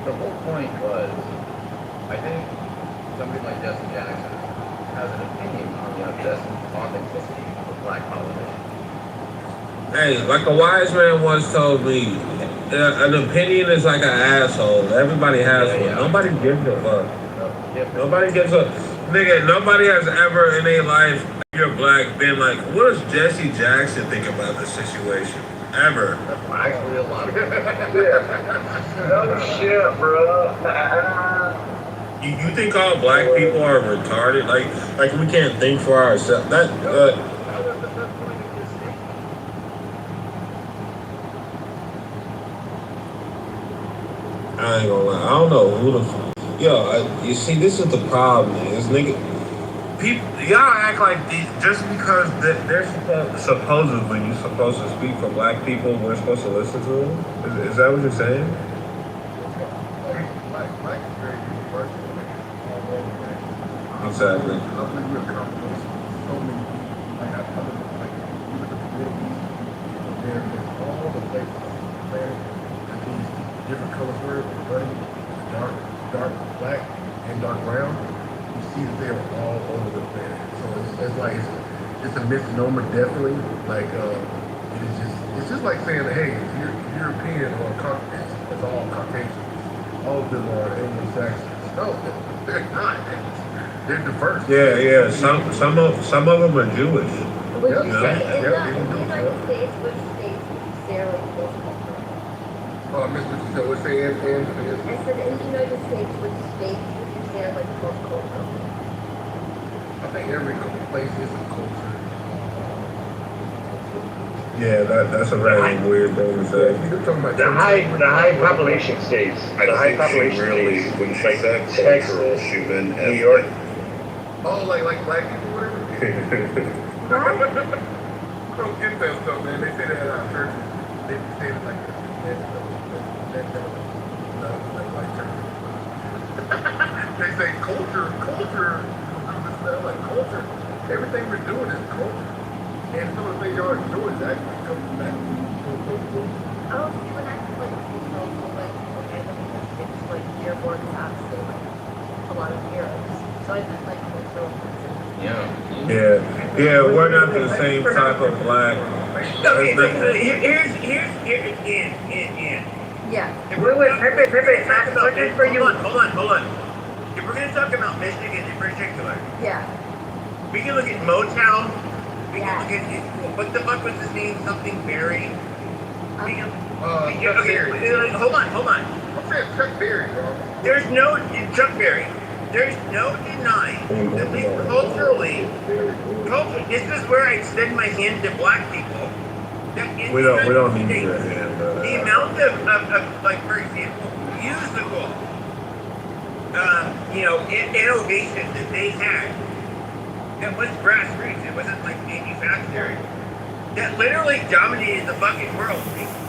The whole point was, I think somebody like Jesse Jackson has an opinion on the authenticity of a black politician. Hey, like a wise man once told me, an opinion is like an asshole. Everybody has one. Nobody gives a fuck. Nobody gives a... Nigga, nobody has ever in their life, if you're black, been like, what does Jesse Jackson think about this situation? Ever. Actually, a lot of people. No shit, bro. You think all black people are retarded? Like we can't think for ourselves? I ain't gonna lie. I don't know who the... you see, this is the problem, is nigga... People, y'all act like just because they're supposedly you're supposed to speak for black people, we're supposed to listen to them? Is that what you're saying? Black is very universal. Exactly. I believe we're comfortable with so many people. Like, I look at the communities, there's all the places on the planet that these different colors were, running, dark black and dark brown. You see that they're all over the planet. So it's like it's a misnomer, definitely. Like it's just like saying, hey, if you're European or Caucasian, it's all Caucasian. All of them are Anglo-Saxons. No, they're not. They're diverse. Yeah. Some of them are Jewish. Would you say in the United States, which states would you say are like most cultural? Oh, I missed what you said. What's the end? I said in the United States, which states would you say are like most cultural? I think every place is a culture. Yeah, that's a very weird thing to say. You're talking about The high population states. I The high think she population really, states. when she Like said Texas, cultural, she meant New York. Oh, like black people, whatever. I don't get that stuff, man. They say that at our church. They say it like like white church. They say culture. Like culture. Everything we're doing is culture. And some of the things y'all are doing is actually coming back. Oh, see, when I was like, okay, it's like airborne is obviously like a lot of Arabs. So I meant like cultural differences. Yeah, we're not the same type of black. Okay, here's Yeah. Pepe, for you. Hold on. If we're gonna talk about Michigan in particular, Yeah. we can look at Motown. We can look at what the fuck was his name? Something Berry. Chuck Berry. Hold on. I'm saying Chuck Berry, bro. There's no Chuck Berry. There's no denying, at least culturally, this is where I extend my hand to black people. We don't need to do that. The amount of like, for example, musical, innovation that they had That was grassroots. It wasn't like manufactured. That literally dominated the fucking world.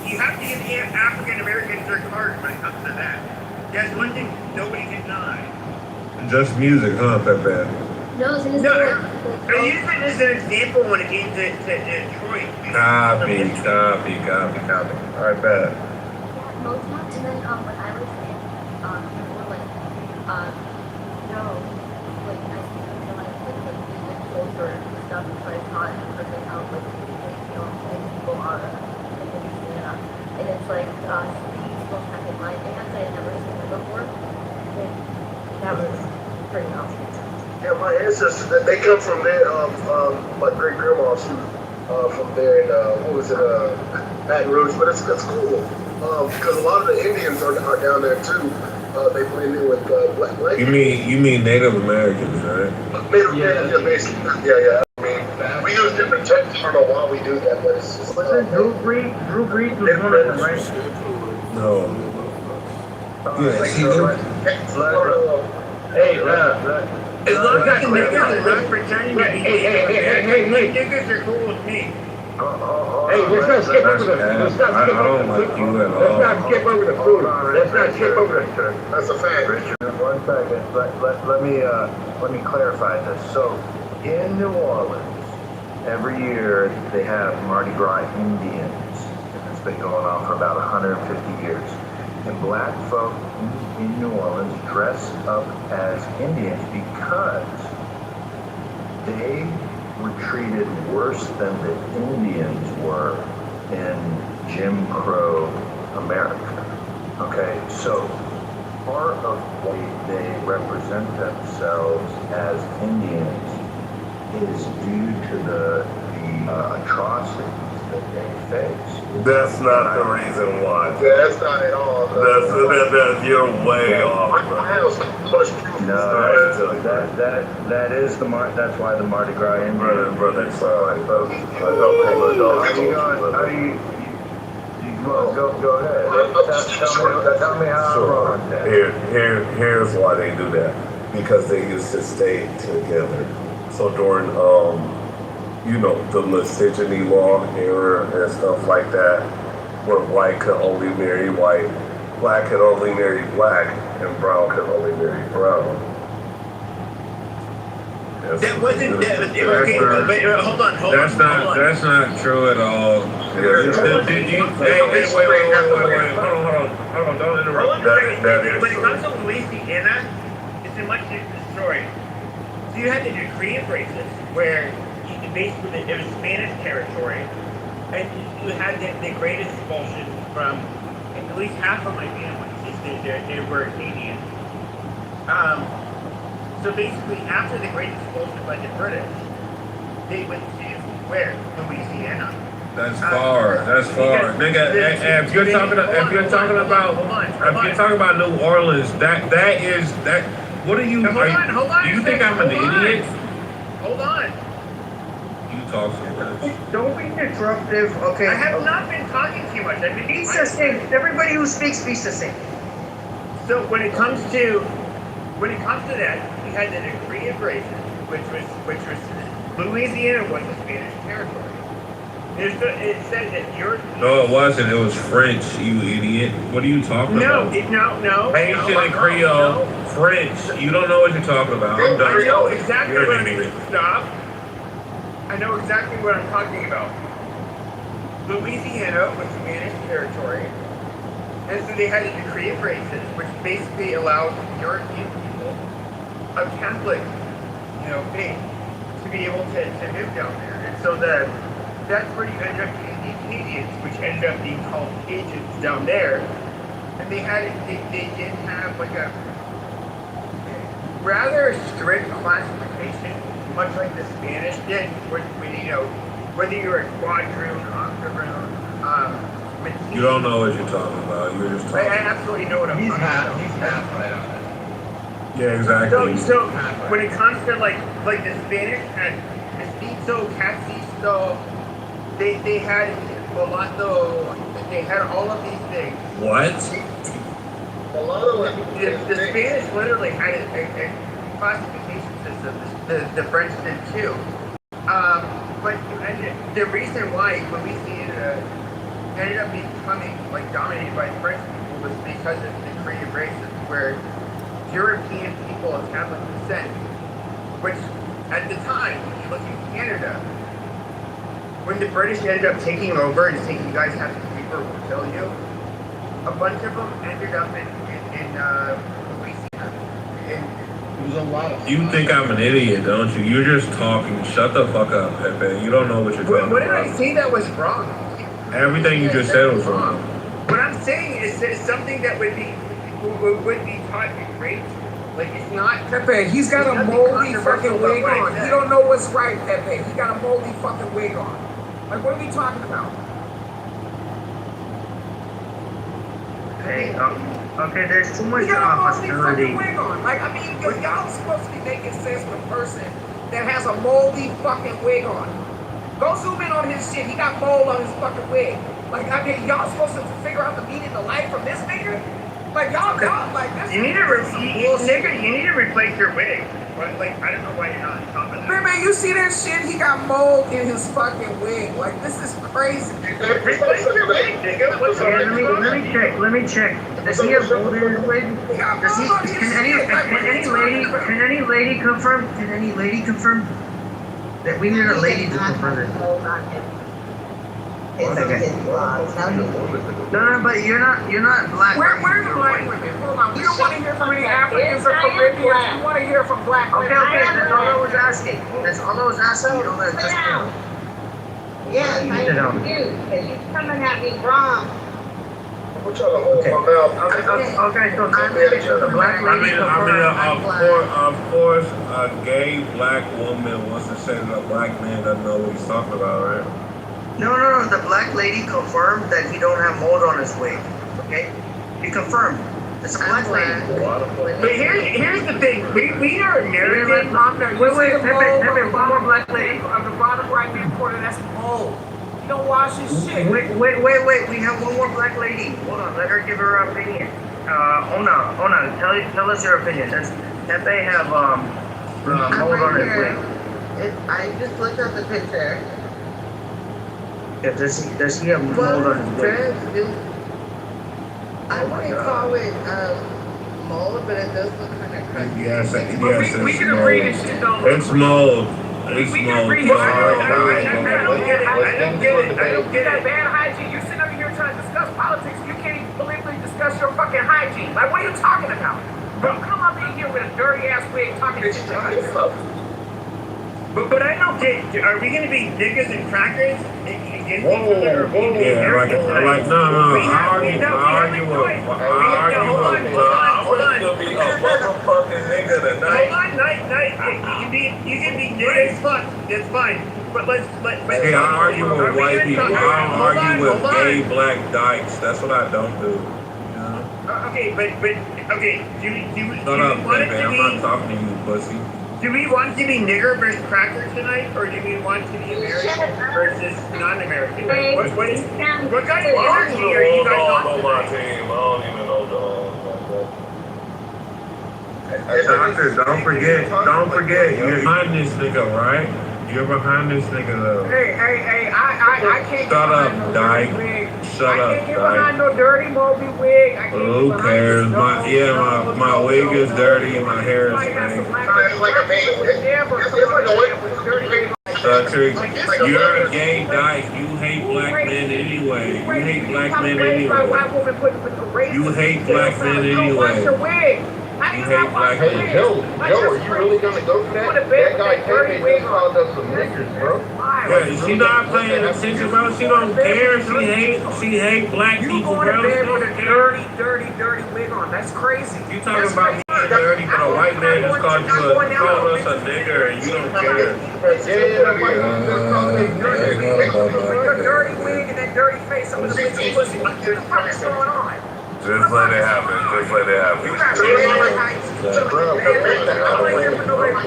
You have to give African Americans their cards when it comes to that. That's one thing nobody can deny. Just music, huh, Pepe? No, it's in his No, I used it as an example when it came to Detroit. Copy. All right, bet. Motown, and then when I was in, before like, no, like I realized like music culture and stuff, so I thought like how like people are like in Louisiana, and it's like these most have in my bands I had never seen them before. And that was pretty awesome. Yeah, my ancestors, they come from there. My great grandma, she was from there in Baton Rouge. But it's cool because a lot of the Indians are down there too. They blend in with black. You mean Native Americans, right? Native Americans, yeah, basically. Yeah. I mean, we use different techniques. I don't know why we do that, but it's just. Was it Drew Brees? Drew Brees was one of them, right? No. As long as niggas are not pretending to be niggas are cool with me. Hey, let's not skip over the food. I don't like you at all. Let's not skip over the food. Let's not skip over the. That's a fact. Richard, 1 second. Let me clarify this. So, in New Orleans, every year they have Mardi Gras Indians, and it's been going on for about 150 years. And black folk in New Orleans dress up as Indians because they were treated worse than the Indians were in Jim Crow America. Okay, so part of why they represent themselves as Indians is due to the atrocities that they face. That's not the reason why. That's not at all. That's you're way off. No, that is the that's why the Mardi Gras Indian. Brother, How do you go ahead. Tell me how I'm wrong. Here's why they do that. Because they used to stay together. So during the misogyny law era and stuff like that, where white could only marry white, black could only marry black, and brown could only marry brown. That wasn't okay, but hold on. That's not true at all. Wait, hold on, don't interrupt. When it comes to Louisiana, it's a much different story. So you had the decree of races, where basically it was Spanish territory, and you had the great expulsion from at least half of my family, since they were Canadian. So basically, after the great expulsion by the British, they went to where? Louisiana. That's far. Nigga, if you're talking about New Orleans, that is. What are you? Hold on. Do you think I'm an idiot? Hold on. You talk so much. Don't be disruptive. Okay. I have not been talking too much. I've been Be succinct. Everybody who speaks, be succinct. So when it comes to that, we had the decree of races, which was Louisiana was a Spanish territory. It said that you're. No, it wasn't. It was French. You idiot. What are you talking about? No. Haitian and Creole, French. You don't know what you're talking about. I'm done. I know exactly You're what an idiot. Stop. I know exactly what I'm talking about. Louisiana was Spanish territory, and so they had a decree of races, which basically allowed European people of Catholic, faith to be able to move down there. And so that's where you ended up getting the Acadians, which ended up being called Cajuns down there. And they did have like a rather strict classification, much like the Spanish did, whether you were a quadroon, octoroon, you don't know what you're talking about. You're just talking. I absolutely know what I'm talking about. He's half right on it. Yeah, exactly. So when it comes to like the Spanish had mestizo, castizo, they had mulatto, they had all of these things. What? The Spanish literally had a classification system. The French did too. But the reason why when we see it ended up becoming like dominated by French people was because of the creative races, where European people of Catholic descent, which at the time, when you look at Canada, when the British ended up taking over and saying you guys have to leave or we'll kill you, a bunch of them ended up in Louisiana. You think I'm an idiot, don't you? You're just talking. Shut the fuck up, Pepe. You don't know what you're talking What did about. I say that was wrong? Everything you just said was wrong. What I'm saying is something that would be taught in grade. Like it's not. Pepe, he's got a moldy fucking wig on. He don't know what's right, Pepe. He got a moldy fucking wig on. Like, what are we talking about? Hey, okay, there's too much He got a moldy hostility. fucking wig on. Like, I mean, y'all supposed to be making sense with a person that has a moldy fucking wig on. Go zoom in on his shit. He got mold on his fucking wig. Like, I mean, y'all supposed to figure out the meaning of life from this nigga? Like, y'all, like, this You need to replace your wig. Right? Like, I don't know why you're not on top of that. Man, you see that shit? He got mold in his fucking wig. Like, this is crazy. Replace your wig, nigga. What's up? Let me check. Does he have mold in his wig? Does he? Can any lady confirm that we need a lady to confirm this? No, but you're not black. Where's the black women? Hold on. We don't want to hear from any Africans or Caribbeans. We want to hear from black women. Okay, that's all I was asking. You don't let just Yes, I'm confused, because you're coming at me wrong. We're trying to hold my mouth. Okay, so the black lady. Of course, a gay black woman wants to say that a black man doesn't know what he's talking about, right? No. The black lady confirmed that he don't have mold on his wig. Okay, he confirmed. It's a black lady. But here's the thing. We are American. Wait, Pepe, one more black lady. On the bottom right hand corner, that's mold. You don't wash his shit. Wait. We have one more black lady. Hold on. Let her give her opinion. Ona, tell us your opinion. Does Pepe have mold on his wig? I just looked at the picture. Yeah, does he have mold on his wig? I wouldn't call it mold, but it does look kind of crazy. Yes, we can agree that shit don't look it's mold. We can agree. I don't get that bad hygiene. You're sitting over here trying to discuss politics. You can't even politically discuss your fucking hygiene. Like, what are you talking about? Bro, come up in here with a dirty ass wig talking shit to us. But I don't get. Are we gonna be niggas and crackers? Yeah, no. I argue with. Gonna be a motherfucking nigga tonight. Hold on, night. You can be niggas. That's fine. But let's. Hey, I argue with white people. I don't argue with gay black dykes. That's what I don't do. Okay, but okay. Do we Shut up, want it man. to I'm be? not talking to you, pussy. Do we want to be nigger versus cracker tonight, or do we want to be American versus non-American? What kind of energy are you guys on? My team. I don't even know Doctor, don't forget. You're behind this nigga, right? You're behind this nigga, though. Hey, I can't Shut up, dyke. Shut up, I can't get behind no dirty moldy wig. Who cares? My wig is dirty and my hair is stank. You're a gay dyke. You hate black men anyway. You hate black men anyway. You hate black men anyway. You hate black men. Hey, Joe, are you really gonna go for that? That guy Pepe just called us some niggas, bro. Yeah, she not paying attention, bro. She don't care. She hate black people, bro. You going to bed with a dirty wig on. That's crazy. You talking about being dirty, but a white man just called us a nigger, and you don't care. Your dirty wig and that dirty face. I'm gonna make some pussy. What the fuck is going on? Just let it happen. You got Bro,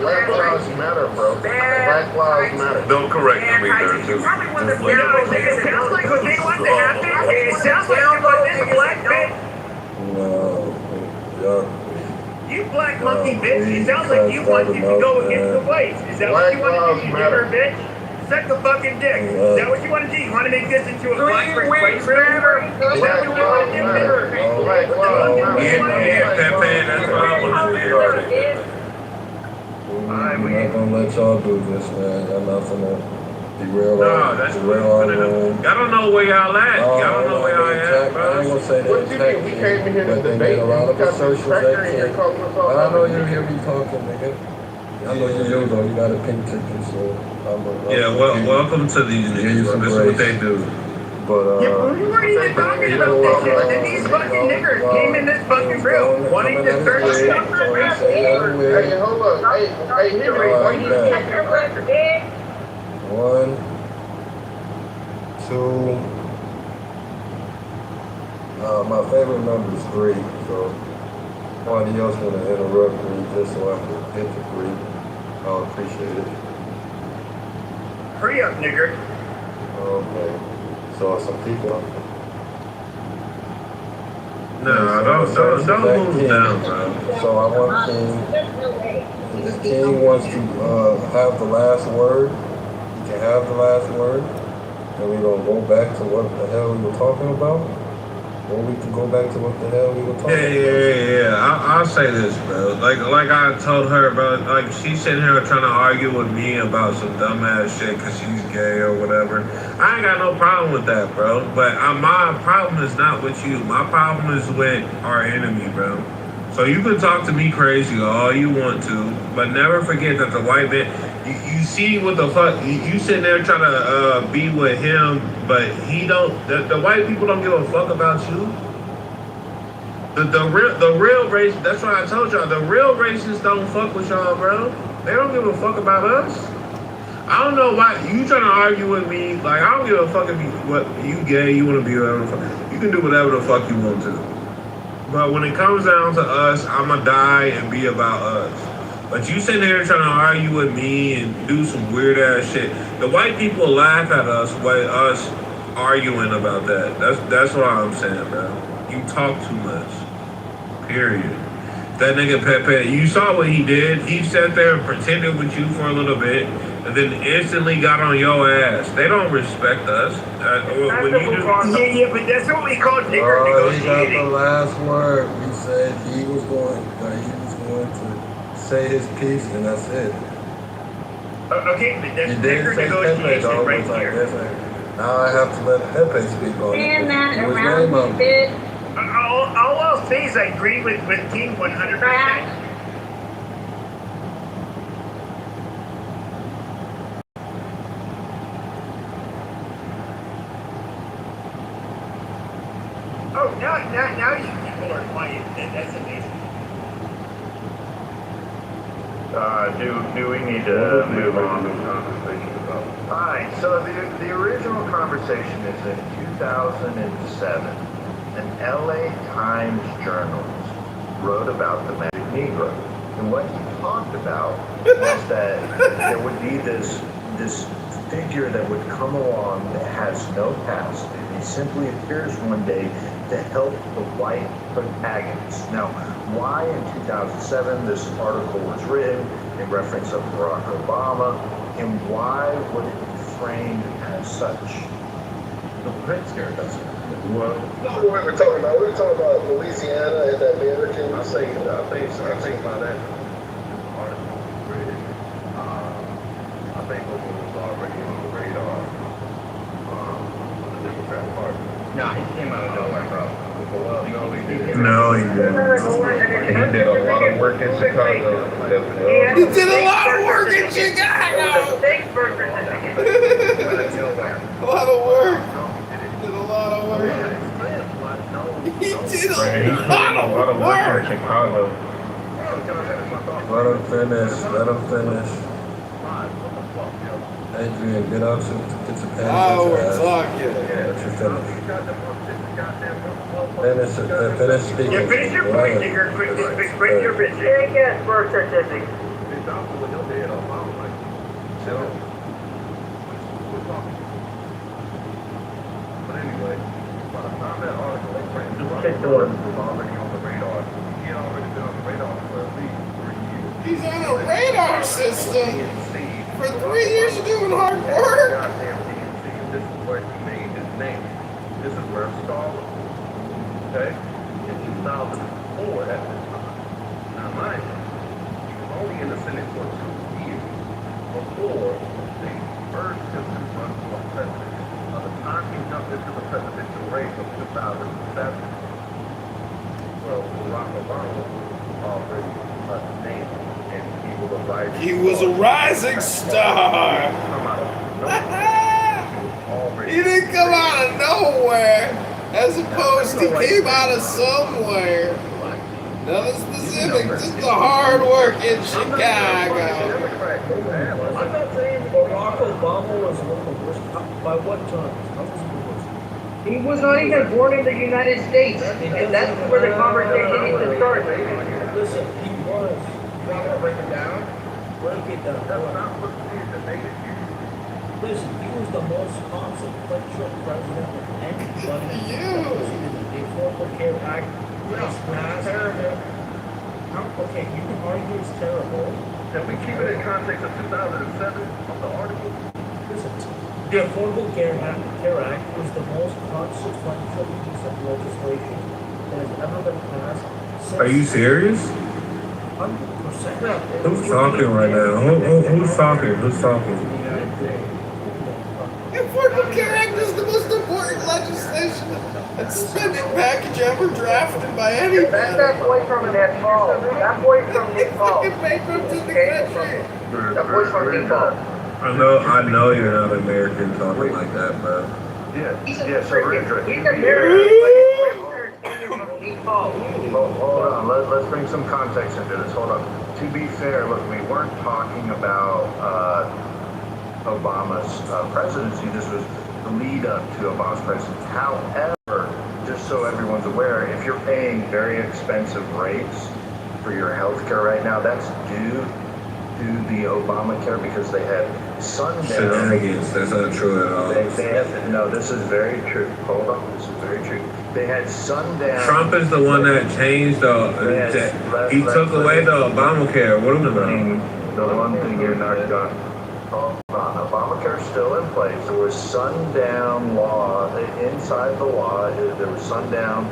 Black lives matter, bro. Black lives matter. Don't correct me there. Just let it happen. It sounds like what they want to happen. It sounds like what this black man. You black monkey bitch. It sounds like you want to go against the whites. Is that what you want to do, you nigger bitch? Suck the fucking dick. Is that what you want to do? You want to make this into a black versus white room? Is that what you want to do, nigger? We're not gonna let y'all do this, man. Y'all not finna derail our room. Y'all don't know where y'all at. Y'all don't know where y'all at, bro. I ain't gonna say they attacked me, but they made a lot of assertions that can't. But I know you hear me talking, nigga. I know you do, though. You got a pink ticket, so welcome to these niggas, bro. This is what they do. But, we weren't even talking about this shit, but then these fucking niggers came in this fucking room wanting to search stuff. Hey, hold up. Hey, here we go. 1, 2. My favorite number is 3, so anybody else want to interrupt me just so I can hit the 3, I'll appreciate it. Hurry up, nigger. Okay. So some people. No, don't move down, bro. So I want King. If King wants to have the last word, he can have the last word. And we're gonna go back to what the hell we were talking about. Or we can go back to what the hell we were talking about. Yeah. I'll say this, bro. Like I told her, bro. Like she's sitting here trying to argue with me about some dumbass shit because she's gay or whatever. I ain't got no problem with that, bro. But my problem is not with you. My problem is with our enemy, bro. So you can talk to me crazy all you want to, but never forget that the white man. You see what the fuck? You sitting there trying to be with him, but he don't. The white people don't give a fuck about you. The real race. That's why I told y'all the real racists don't fuck with y'all, bro. They don't give a fuck about us. I don't know why you trying to argue with me. Like I don't give a fuck if you gay. You want to be whatever the fuck. You can do whatever the fuck you want to. But when it comes down to us, I'ma die and be about us. But you sitting here trying to argue with me and do some weird ass shit. The white people laugh at us by us arguing about that. That's what I'm saying, bro. You talk too much. Period. That nigga Pepe, you saw what he did. He sat there and pretended with you for a little bit, and then instantly got on your ass. They don't respect us. When you do, yeah, but that's what we call nigger He got negotiating. the last word. He said he was going to say his piece, and that's it. Okay, but that's He nigger didn't say Pepe, negotiation though. right It's like here. this. Now I have to let Pepe speak on it. Stand that He was around name me, up. bitch. All I'll say is I agree with King 100%. Oh, now you people are quiet. That's amazing. Do we need to move on to the conversation about? Fine. So the original conversation is in 2007. An LA Times journalist wrote about the Magic Negro, and what he talked about was that there would be this figure that would come along that has no past, and he simply appears one day to help the white protagonist. Now, why in 2007 this article was written in reference of Barack Obama, and why would it be framed as such? The print scare doesn't. Well, That's what we were talking about. We were talking about Louisiana and that American. I think about that article was written. I think it was already on the radar. The Democrat Party. No, he came out of nowhere, bro. no, he didn't. He did a lot of work in Chicago. He did a lot of work in Chicago. A lot of work. Did a lot of work. He did a lot of work in Chicago. Let him finish. Adrian, get out to get your pants. We're talking. Let you finish. Finish speaking. Yeah, finish your point, nigger. Quit your bitch. Here you go, birth certificate. But anyway, by the time that article was written, Take the word. was already on the radar. He had already been on the radar for He's on a radar system for 3 years of doing hard work. This is where he made his name. This is where Stalin, okay, in 2004 at this time. Now, mind you, he was only in the Senate for 2 years before the first Clinton run for president. By the time he jumped into the presidential race of 2007, well, Barack Obama was already named, and he was a rising He was a rising star. He didn't come out of nowhere, as opposed to came out of somewhere. Nothing specific, just the hard work in Chicago. I'm not saying Barack Obama was one of the worst. By what terms? How was he the worst? He was not even born in the United States, and that's where the conversation needs to start. Listen, he was. You want me to break it down? Break it down. That's not what it is that made it huge. Listen, he was the most consequential president of anybody. The Affordable Care Act was passed. Okay, you can argue it's terrible. Can we keep it in context of 2007 of the article? Listen, the Affordable Care Act was the most consequential piece of legislation that has ever been passed. Are you serious? 100%. Who's talking right now? Who's talking? Who's talking? The Affordable Care Act is the most important legislation and spending package ever drafted by anybody. That's that boy from Nepal. That boy from Nepal. Bankrupted the country. That boy from Nepal. I know you're not American talking like that, bro. Yeah, He's so we're interested. He's American, but he's from Nepal. Hold on, let's bring some context into this. Hold on. To be fair, look, we weren't talking about Obama's presidency. This was the lead up to Obama's presidency. However, just so everyone's aware, if you're paying very expensive rates for your health care right now, that's due to the Obamacare because they had sundown. Shenanigans. That's not true at all. No, this is very true. Hold on, this is very true. They had sundown. Trump is the one that changed he took away the Obamacare. What are we doing? The one thing you're not going. Hold on, Obamacare is still in place. There was sundown law inside the law. There was sundown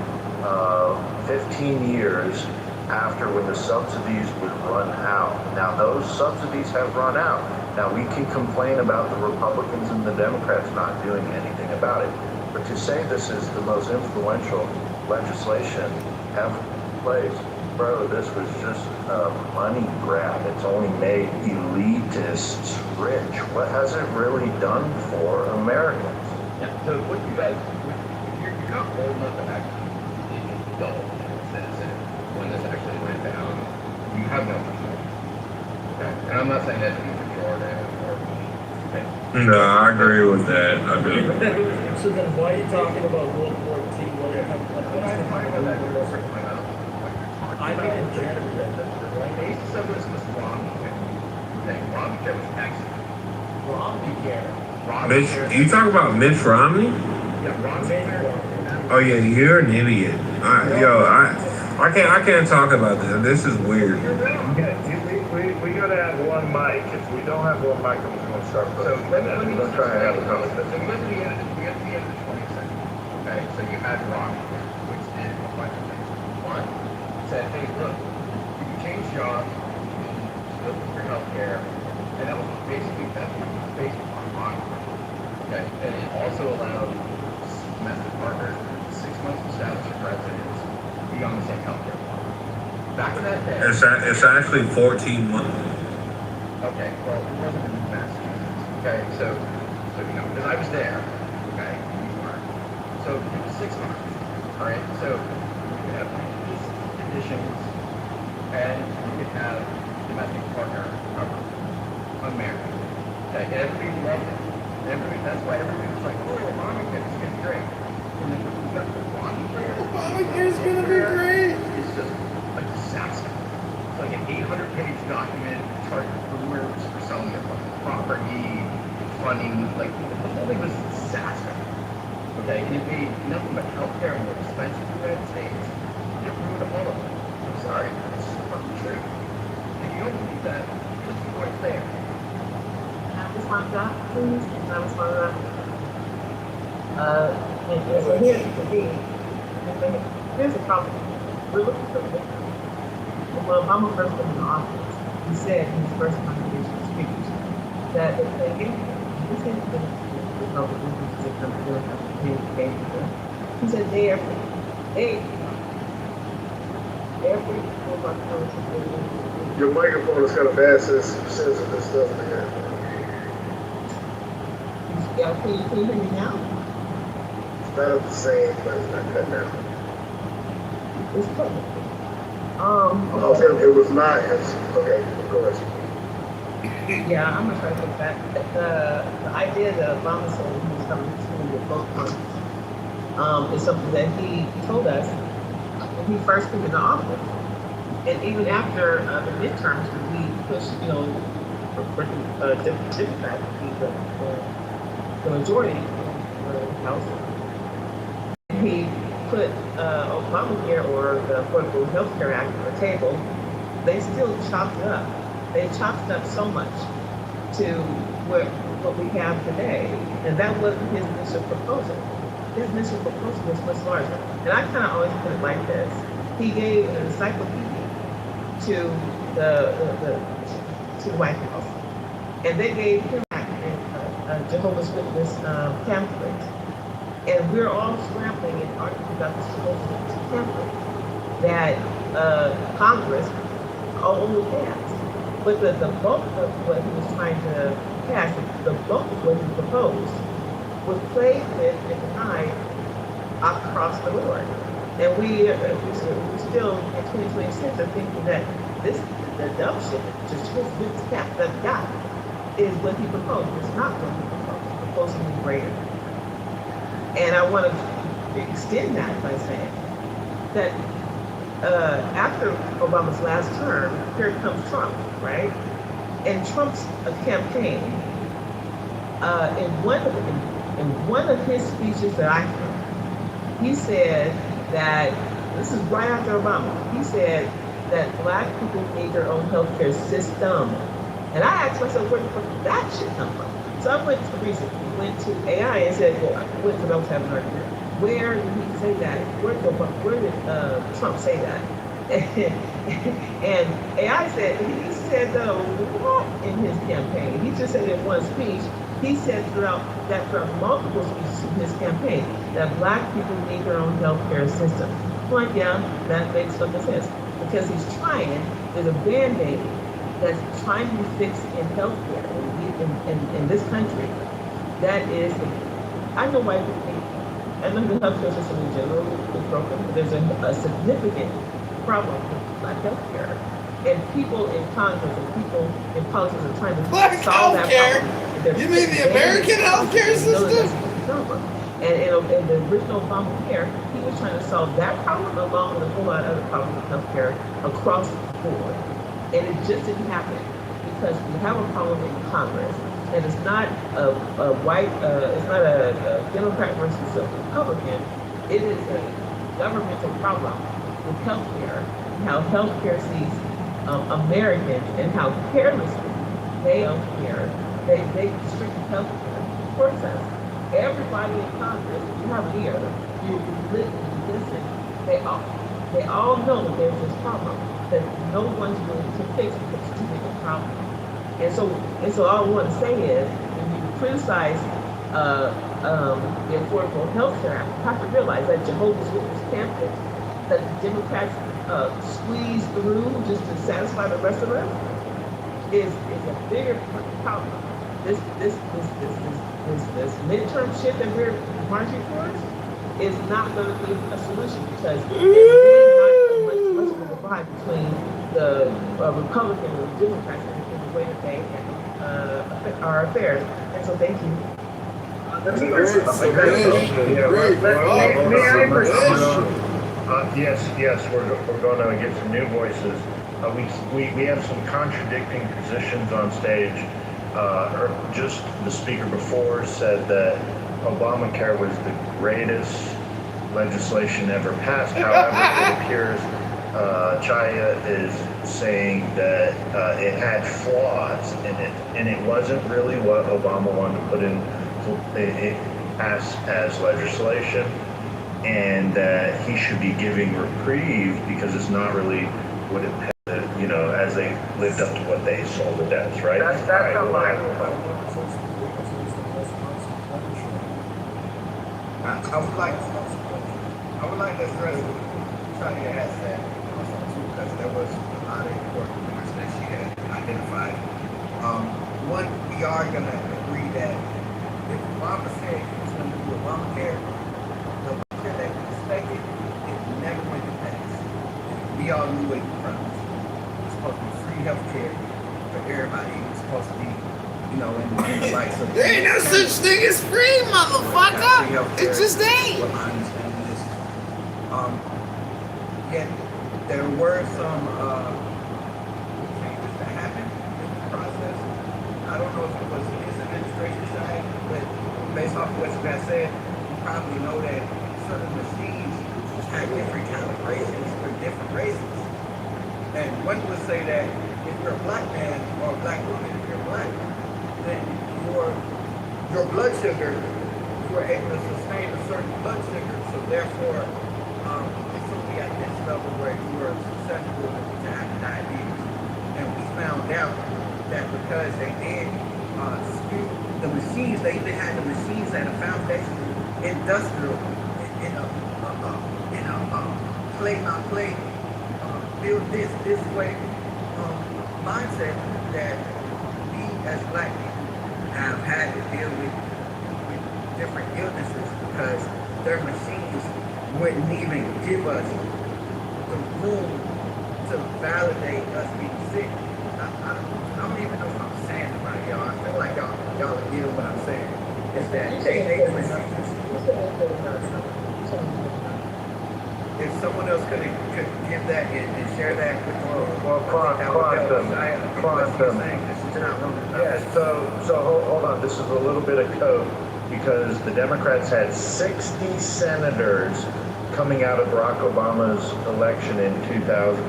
15 years after when the subsidies would run out. Now those subsidies have run out. Now we can complain about the Republicans and the Democrats not doing anything about it. But to say this is the most influential legislation ever in place, bro, this was just a money grab. It's only made elitists rich. What has it really done for Americans? Yeah, so what you guys, you're not old enough to actually adult in a sense, and when this actually went down, you have no control. Okay? And I'm not saying that to be pejorative or No, I agree with that. I do. So then why are you talking about World War II? I mean in general, right? They used to say this was Romneycare. Romneycare was excellent. Romneycare. Mitch, you talking about Mitch Romney? Yeah, Romneycare. Oh yeah, you're an idiot. I can't talk about this. This is weird. We gotta have one mic. If we don't have one mic, I'm just gonna start. So let me let's try and have a conversation. So we have to be at the end of the 20th century. Okay, so you had Romneycare, which did a bunch of things. One, said, hey, look, you can change jobs, you can still get your health care, and that was basically based on Romneycare. Okay, and it also allowed domestic partners 6 months to establish a residence, be on the same health care plan. Back in that day. It's actually 14 months. Okay, well, it wasn't in Massachusetts. Okay, so you know, because I was there. Okay, you weren't. So it was 6 months. All right, so you could have these conditions, and you could have domestic partner covered, unmarried. Okay, and everybody loved it. That's why everybody was like, oh, Obamacare is going to be great. And then we got the Obamacare is going to be great. It's just a disaster. It's like an 800-page document charging boomers for selling their property, funding, like the whole thing was a disaster. Okay, and it made nothing but healthcare more expensive in the United States. It ruined all of it. I'm sorry, it's fucking true. If you don't that you weren't there. Can I respond to that, please? Can I respond to that? And so here's the problem. We're looking for the victim. When Obama first came into office, he said in his first inauguration speech that if they gave he said that the Republicans would come to them. He said they are free. Every Your microphone is kind of bad since sensitive stuff again. Yeah, can you hear me now? It's not the same, but it's not cut now. It's cut. Okay, it was not. Okay, go ahead. Yeah, I'm gonna try to get back. The idea that Obama said he was coming to with both parties is something that he told us when he first came into office. And even after the midterms, when we pushed, for Democrats to be the majority in the House, he put Obamacare or the Affordable Health Care Act on the table. They still chopped it up. They chopped it up so much to what we have today, and that wasn't his initial proposal. His initial proposal was much larger, and I kind of always put it like this: he gave an encyclopedia to the White House, and they gave him a Jehovah's Witness pamphlet, and we're all scrambling and arguing about this Jehovah's Witness pamphlet that Congress only passed. But the bulk of what he was trying to pass, the bulk of what he proposed, was played with and denied across the board. And we still in 2026 are thinking that the dumb shit, just this cap that got is what he proposed. It's not what he proposed. He proposed something greater. And I want to extend that by saying that after Obama's last term, here comes Trump, right? And Trump's campaign, in one of his speeches that I heard, he said that, this is right after Obama, he said that Black people need their own healthcare system. And I asked myself, where the fuck did that shit come from? So I went to AI and said, well, I went to Bells having an argument. Where did he say that? Where did Trump say that? And AI said, he said what in his campaign? He just said in one speech, he said throughout multiple speeches in his campaign that Black people need their own healthcare system. I'm like, yeah, that makes fucking sense. Because there's a Band-Aid that's trying to be fixed in healthcare in this country. That is, I know why people think, I know the healthcare system in general is broken, but there's a significant problem with Black healthcare. And people in Congress and people in politics are trying to solve that problem. You mean the American healthcare system? And in the original Obamacare, he was trying to solve that problem along with a whole lot of other problems with healthcare across the board. And it just didn't happen because we have a problem in Congress, and it's not it's not a Democrat versus a Republican. It is a governmental problem with healthcare and how healthcare sees Americans and how carelessly they restrict healthcare. For instance, everybody in Congress, you have an ear, you listen, they all know that there's this problem that no one's willing to fix because it's too big a problem. And so all I want to say is, when you criticize the Affordable Health Care Act, you have to realize that Jehovah's Witness pamphlet that the Democrats squeeze through just to satisfy the rest of us is a bigger problem. This midterm shit that we're marching towards is not going to be a solution because there's really not much of a divide between the Republicans and the Democrats in the way that they handle our affairs. And so thank you. Yes, we're going to get some new voices. We have some contradicting positions on stage. Just the speaker before said that Obamacare was the greatest legislation ever passed. However, it appears Chaya is saying that it had flaws in it, and it wasn't really what Obama wanted to put in it as legislation, and that he should be giving reprieve because it's not really what it had, as they lived up to what they sold it as, right? That's how I would like to address Tanya has said also too, because there was a lot of important points that she had identified. One, we are going to agree that if Obama said he was going to do Obamacare, the Obamacare that we expected, it never went to pass. We all knew what he promised. It was supposed to be free health care for everybody. It was supposed to be, in the likes of... There ain't no such thing as free, motherfucker. It just ain't. Yet there were some changes that happened in the process. I don't know if it was his administration side, but based off of what you guys said, you probably know that certain machines have different calibrations for different races. And one would say that if you're a black man or a black woman, if you're black, then your blood sugar, you are able to sustain a certain blood sugar. So therefore, it's only at this level where you are susceptible to having diabetes. And we found out that because they did skew the machines, they even had the machines at a foundation industrial in a play-by-play build this way mindset that we as black people have had to deal with different illnesses because their machines wouldn't even give us the room to validate us being sick. I don't even know what I'm saying about y'all. I feel like y'all get what I'm saying. Is that if someone else could give that and share that with you, quantum. Yeah, so hold on. This is a little bit of code because the Democrats had 60 senators coming out of Barack Obama's election in 2000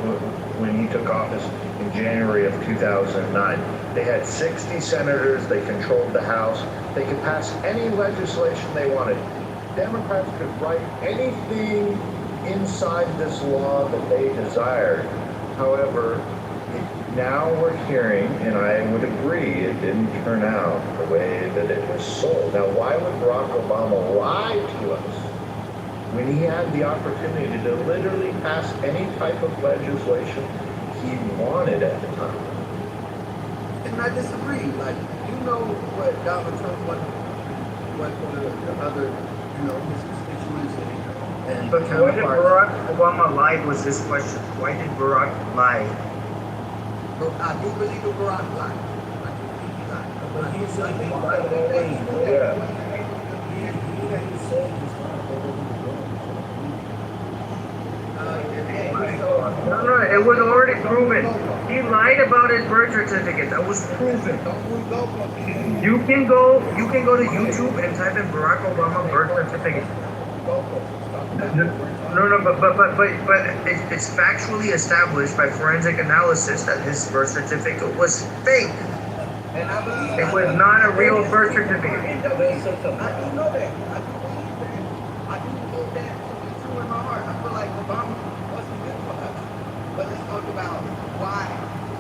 when he took office in January of 2009. They had 60 senators. They controlled the House. They could pass any legislation they wanted. Democrats could write anything inside this law that they desired. However, now we're hearing, and I would agree, it didn't turn out the way that it was sold. Now, why would Barack Obama lie to us when he had the opportunity to literally pass any type of legislation he wanted at the time? And I disagree. Like, what Donald Trump wanted, what one of the other, his constituents and but why did Barack Obama lie was this question. Why did Barack lie? I do believe that Barack lied. I do believe he lied. But he's like, No, it was already proven. He lied about his birth certificate. That was proven. You can go to YouTube and type in Barack Obama birth certificate. No, but it's factually established by forensic analysis that his birth certificate was fake. It was not a real birth certificate. I do know that. I do believe that to be true in my heart. I feel like Obama wasn't good for us. But let's talk about why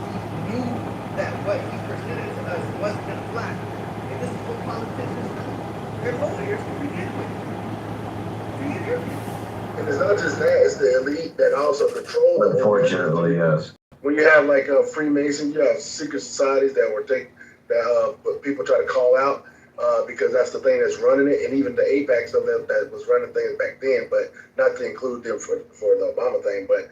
he knew that what he presented to us wasn't going to fly. And this is what politicians do. They're lawyers to begin with. Do you hear me? And it's not just that, it's the elite that also control them. Unfortunately, yes. When you have like Freemason, you have secret societies that people try to call out because that's the thing that's running it, and even the apex of them that was running things back then, but not to include them for the Obama thing. But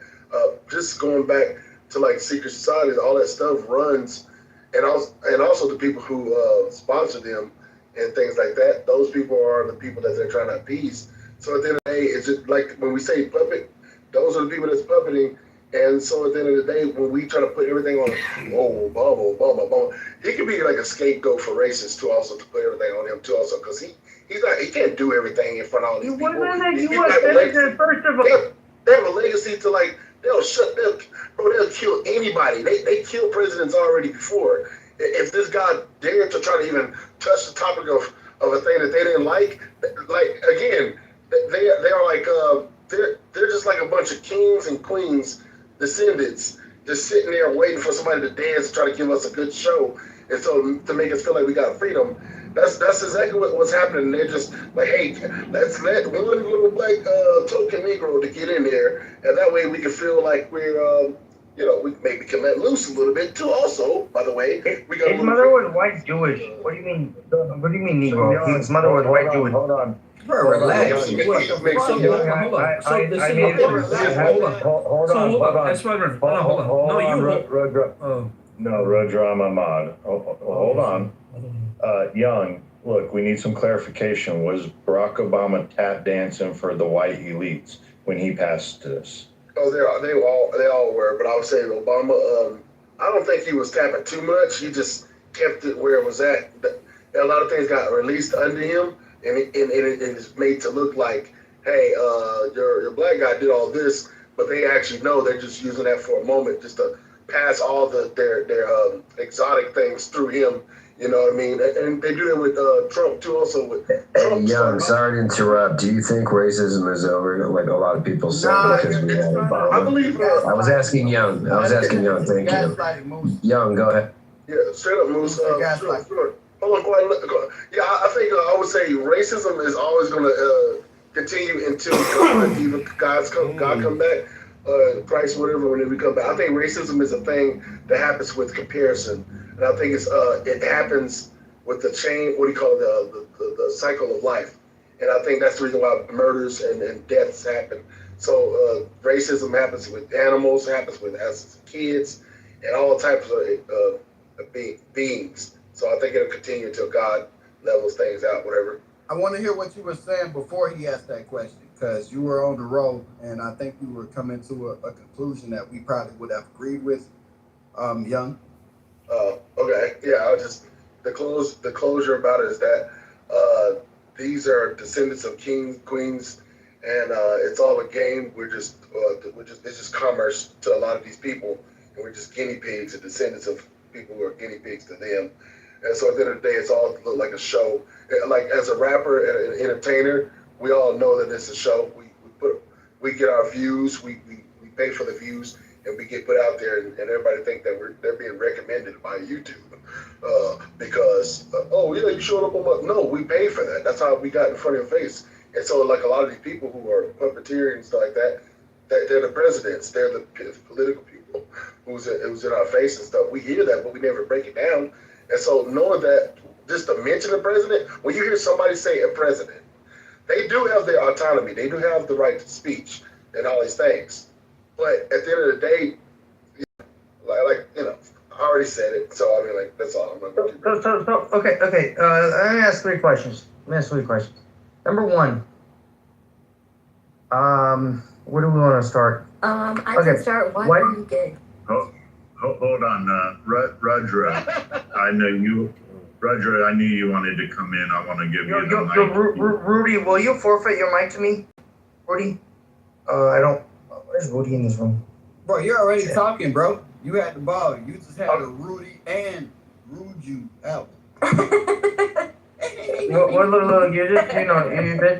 just going back to like secret societies, all that stuff runs, and also the people who sponsor them and things like that. Those people are the people that they're trying to appease. So at the end of the day, it's just like when we say puppet, those are the people that's puppeting. And so at the end of the day, when we try to put everything on, Obama, he could be like a scapegoat for racists too, also to put everything on him too, also because he can't do everything in front of all these people. First of all, they have a legacy to like they'll kill anybody. They killed presidents already before. If this guy dared to try to even touch the topic of a thing that they didn't like again, they are like they're just like a bunch of kings and queens descendants just sitting there waiting for somebody to dance and try to give us a good show, and so to make us feel like we got freedom. That's exactly what's happening. They're just like, hey, let's let one little black token Negro to get in there, and that way we can feel like we're we maybe can let loose a little bit too. Also, by the way, we got his mother was white Jewish. What do you mean? What do you mean Negro? His mother was white Jewish. Hold on. Bro, relax. Hold on. So this is hold on. That's what I'm. Hold on. No, you. No, Rudra Mahmad. Hold on. Young, look, we need some clarification. Was Barack Obama tap dancing for the white elites when he passed this? Oh, they all were, but I was saying Obama. I don't think he was tapping too much. He just kept it where it was at. A lot of things got released under him, and it is made to look like, hey, your black guy did all this, but they actually know they're just using that for a moment, just to pass all their exotic things through him. You know what I mean? And they do it with Trump too. Also with Trump. Young, sorry to interrupt. Do you think racism is over? Like a lot of people say because we had Obama. I believe. I was asking Young. Thank you. Young, go ahead. Yeah, straight up, Moose. Sure. Hold on, quiet. Yeah, I think I would say racism is always going to continue until either God come back, Christ, whatever, whenever we come back. I think racism is a thing that happens with comparison. And I think it happens with the chain, what do you call it, the cycle of life. And I think that's the reason why murders and deaths happen. So racism happens with animals, happens with us as kids, and all types of beings. So I think it'll continue until God levels things out, whatever. I want to hear what you were saying before he asked that question, because you were on the roll, and I think you were coming to a conclusion that we probably would have agreed with, Young. Okay, yeah, the closure about it is that these are descendants of kings, queens, and it's all a game. It's just commerce to a lot of these people, and we're just guinea pigs and descendants of people who are guinea pigs to them. And so at the end of the day, it's all look like a show. Like as a rapper and an entertainer, we all know that it's a show. We get our views, we pay for the views, and we get put out there, and everybody think that they're being recommended by YouTube because you showed up on my. No, we pay for that. That's how we got in front of your face. And so like a lot of these people who are puppeteering and stuff like that, they're the presidents, they're the political people who's in our face and stuff. We hear that, but we never break it down. And so knowing that, just to mention a president, when you hear somebody say a president, they do have their autonomy. They do have the right to speech and all these things. But at the end of the day, I already said it. So I mean, that's all. I'm not going to Okay. Let me ask three questions. Number one, where do we want to start? I can start. Why are you gay? Hold on, Rudra. I know you. Rudra, I knew you wanted to come in. I want to give you the mic. Rudy, will you forfeit your mic to me? Rudy? I don't. Where's Rudy in this room? Bro, you're already talking, bro. You had the ball. You just had to Rudy and rude you out. Look, you're just,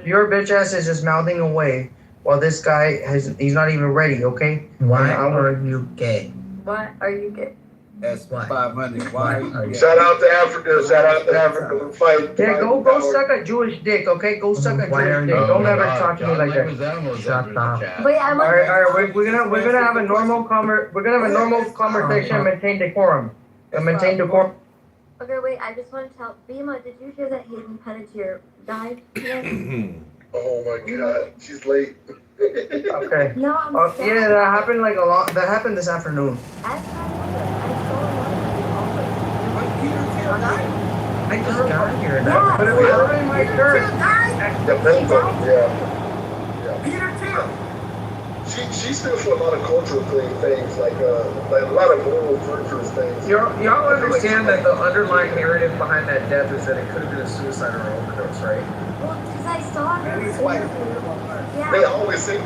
your bitch ass is just mouthing away while this guy he's not even ready, okay? Why are you gay? Why are you gay? That's 500. Why are you gay? Shout out to Africa. Shout out to Africa. Fight. Yeah, go suck a Jewish dick, okay? Go suck a Jewish dick. Don't ever talk to me like that. Shut up. Wait, I'm all right. We're gonna have a normal conversation and maintain decorum. Okay, wait. I just want to tell Bima. Did you hear that Hayden Panettiere died today? Oh my God, she's late. Okay. No, I'm yeah, that happened that happened this afternoon. I just got here. But it was already my turn. Peter Thiel. She stood for a lot of cultural things, like a lot of moral virtuous things. Y'all understand that the underlying narrative behind that death is that it could have been a suicide or an overdose, right? Well, because I saw her. And he's white. Yeah. They always say.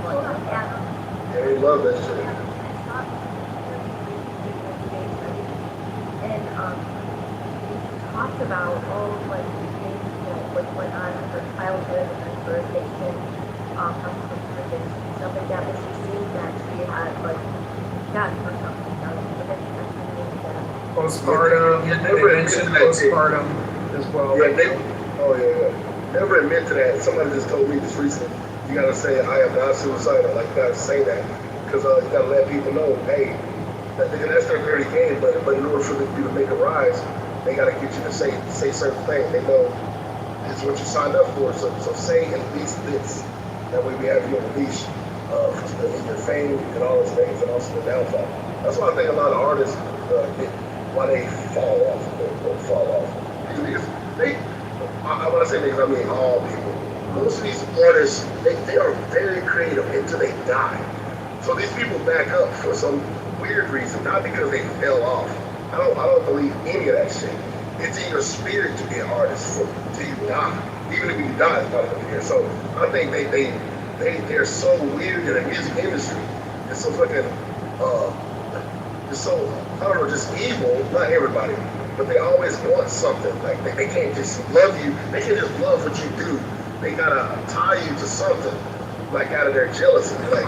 Yeah. Yeah, they love that shit. And we talked about all of like the things that like went on in her childhood and her addiction, how she was drinking, stuff like that. But she seemed that she had like gotten her something done. Postpartum. Yeah, They mentioned postpartum as well. Yeah, never admit to that. Somebody just told me this recently. You gotta say, I am not suicidal. Like, you gotta say that. Because you gotta let people know, hey, that's their dirty game, but in order for you to make a rise, they gotta get you to say certain things. They know it's what you signed up for, so say at least this. That way we have you on the leash in your fame and all those things, and also the downfall. That's why I think a lot of artists why they fall off. When I say niggas, I mean all people. Most of these artists, they are very creative until they die. So these people back up for some weird reason, not because they fell off. I don't believe any of that shit. It's in your spirit to be an artist till you die. Even if you die, it's not gonna be here. So I think they're so weird in the music industry. It's so fucking it's so, I don't know, just evil. Not everybody, but they always want something. Like they can't just love you. They can't just love what you do. They gotta tie you to something, like out of their jealousy. Like,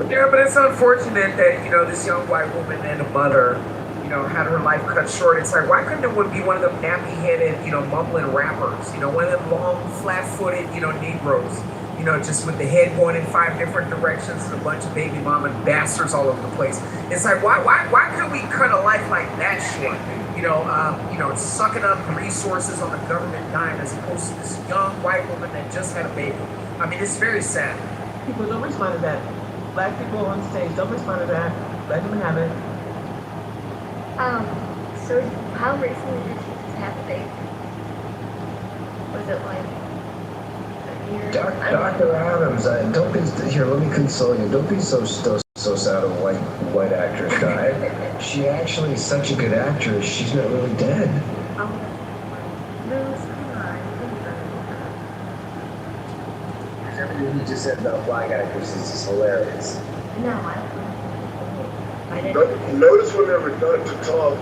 yeah, but it's unfortunate that, you know, this young white woman and a mother, you know, had her life cut short. It's like, why couldn't it be one of them nappy-headed, you know, mumbling rappers? You know, one of them long, flat-footed, you know, Negroes. You know, just with the head going in 5 different directions and a bunch of baby mama bastards all over the place. It's like, why couldn't we cut a life like that short? You know, sucking up resources on the government dime as opposed to this young white woman that just had a baby. I mean, it's very sad. People don't respond to that. Black people on stage don't respond to that. Let them have it. So how recently did she just have a baby? Was it like a year? Dr. Adams, don't be here. Let me console you. Don't be so sad of white actress guy. She actually is such a good actress. She's not really dead. Oh, no, it's not. Everything you just said about black actresses is hilarious. No, I didn't. Notice whenever Dr. talk,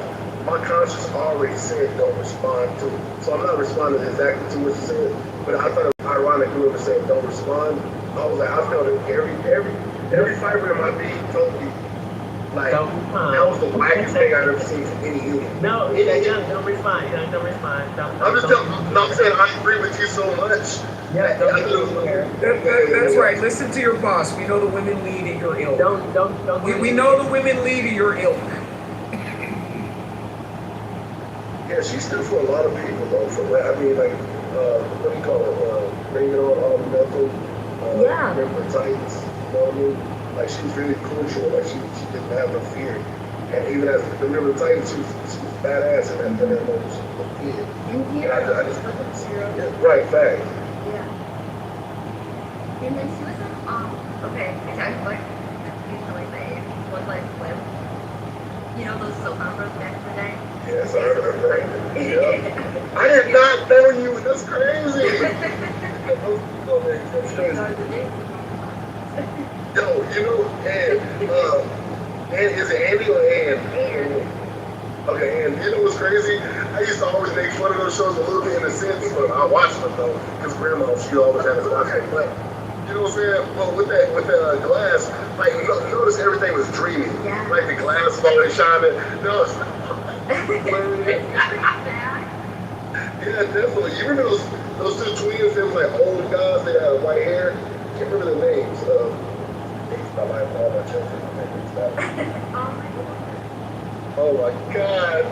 my conscience already said don't respond to it. So I'm not responding exactly to what you said, but I thought it was ironic whoever said don't respond. I was like, I felt it every fiber in my being told me, like, that was the wackest thing I've ever seen from any human. No, don't respond. Don't respond. I'm saying I agree with you so much. Yeah, that's right. Listen to your boss. We know the women lead in your ilk. Don't. We know the women lead in your ilk. Yeah, she stood for a lot of people, though. I mean, like, what do you call it? Bring it on nothing. Yeah. Remember Titans, you know what I mean? Like, she was really crucial. Like, she didn't have no fear. And even as Remember the Titans, she was badass in that moment. She was a kid. And I just right, fact. Yeah. And then she was in, okay, I talked like, usually say, One Life Flip. You know those soap operas back in the day? Yes, I remember that. Yeah. I did not know you. That's crazy. That's crazy. Yo, you know, and is it Andy or Ann? Okay, and you know what's crazy? I used to always make fun of those shows a little bit in a sense, but I watched them though, because grandma, she always had us watching. But you know what I'm saying? Well, with that glass, like notice everything was dreamy. Yeah. Like the glass falling, shining. No, yeah, definitely. You remember those two twins? They was like old guys. They had white hair. Can't remember their names. All my children. Oh my God.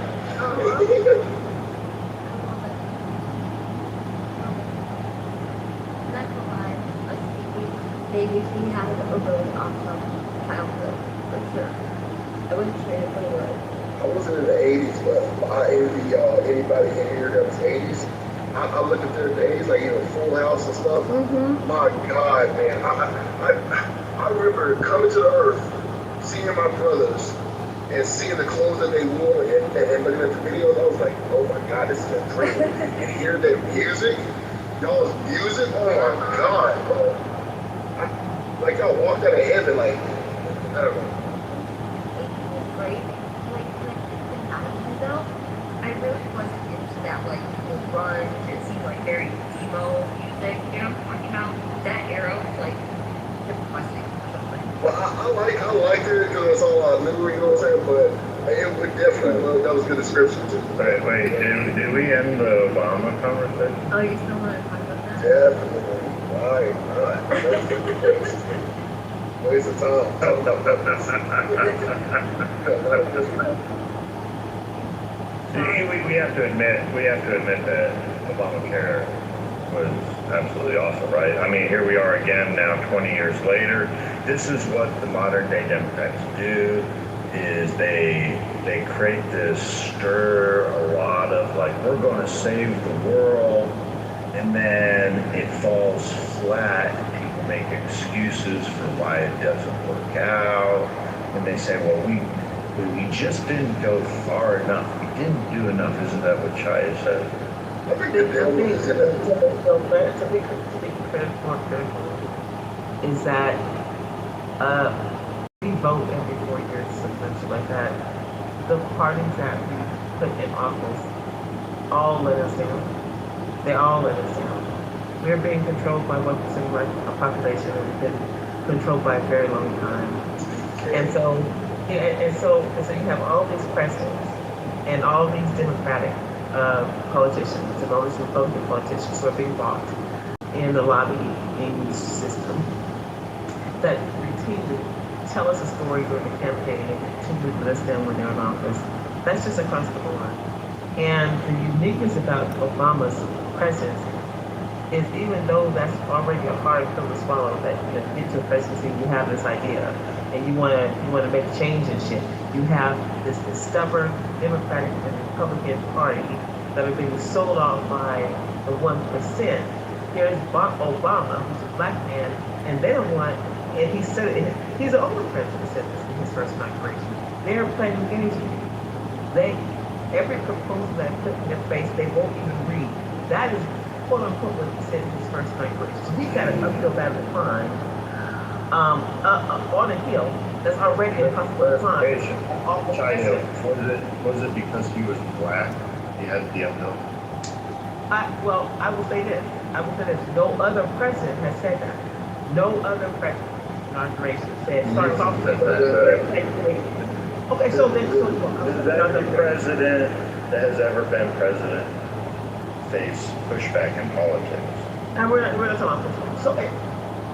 Maybe she had a really awesome childhood, for sure. I wouldn't trade it for the world. I wasn't in the 80s, but I envy anybody in here that was 80s. I look at their days, like, you know, Full House and stuff. Mm-hmm. My God, man. I remember coming to the earth, seeing my brothers, and seeing the clothes that they wore, and looking at the videos, I was like, oh my God, this is a dream. And hearing their music, y'all's music, oh my God, bro. Like y'all walked out of heaven, like I don't know. Right? Though, I really wasn't into that like grunge. It seemed like very emo music. You know what I'm talking about? That era was like depressing or something. Well, I liked it because it's all memory, you know what I'm saying? But it would definitely that was a good description too. Wait, did we end the Obama conversation? Oh, you still want to talk about that? Definitely. Why not? Waste of time. We have to admit that Obamacare was absolutely awesome, right? I mean, here we are again now 20 years later. This is what the modern day Democrats do, is they create this stir, a lot of like, we're going to save the world, and then it falls flat. People make excuses for why it doesn't work out, and they say, well, we just didn't go far enough. We didn't do enough. Isn't that what Chaya said? I think the devil is in it. To be more critical is that we vote every 4 years, something like that. The parties that we put in office all let us down. They all let us down. We're being controlled by what seems like a population that has been controlled by a very long time. And so you have all these presidents and all these Democratic politicians and all these Republican politicians who are being bought in the lobbying system that routinely tell us a story during the campaign and continue to let us down when they're in office. That's just across the board. And the uniqueness about Obama's presence is, even though that's already a hard pill to swallow, that you get to a presidency, you have this idea and you want to make change and shit. You have this stubborn Democratic and Republican Party that are being sold off by the 1%. Here's Obama, who's a black man, and they don't want. And he said it. He's the only president that said this in his first inauguration. They're playing games with you. Every proposal that I put in their face, they won't even read. That is quote unquote what he said in his first inauguration. So he's got an uphill battle to climb on a hill that's already a possible climb. Was it because he was black? He had the uphill? I will say this. No other president has said that. No other president inauguration said starts off with okay, so then Does every president that has ever been president face pushback in politics? And we're not talking about this. So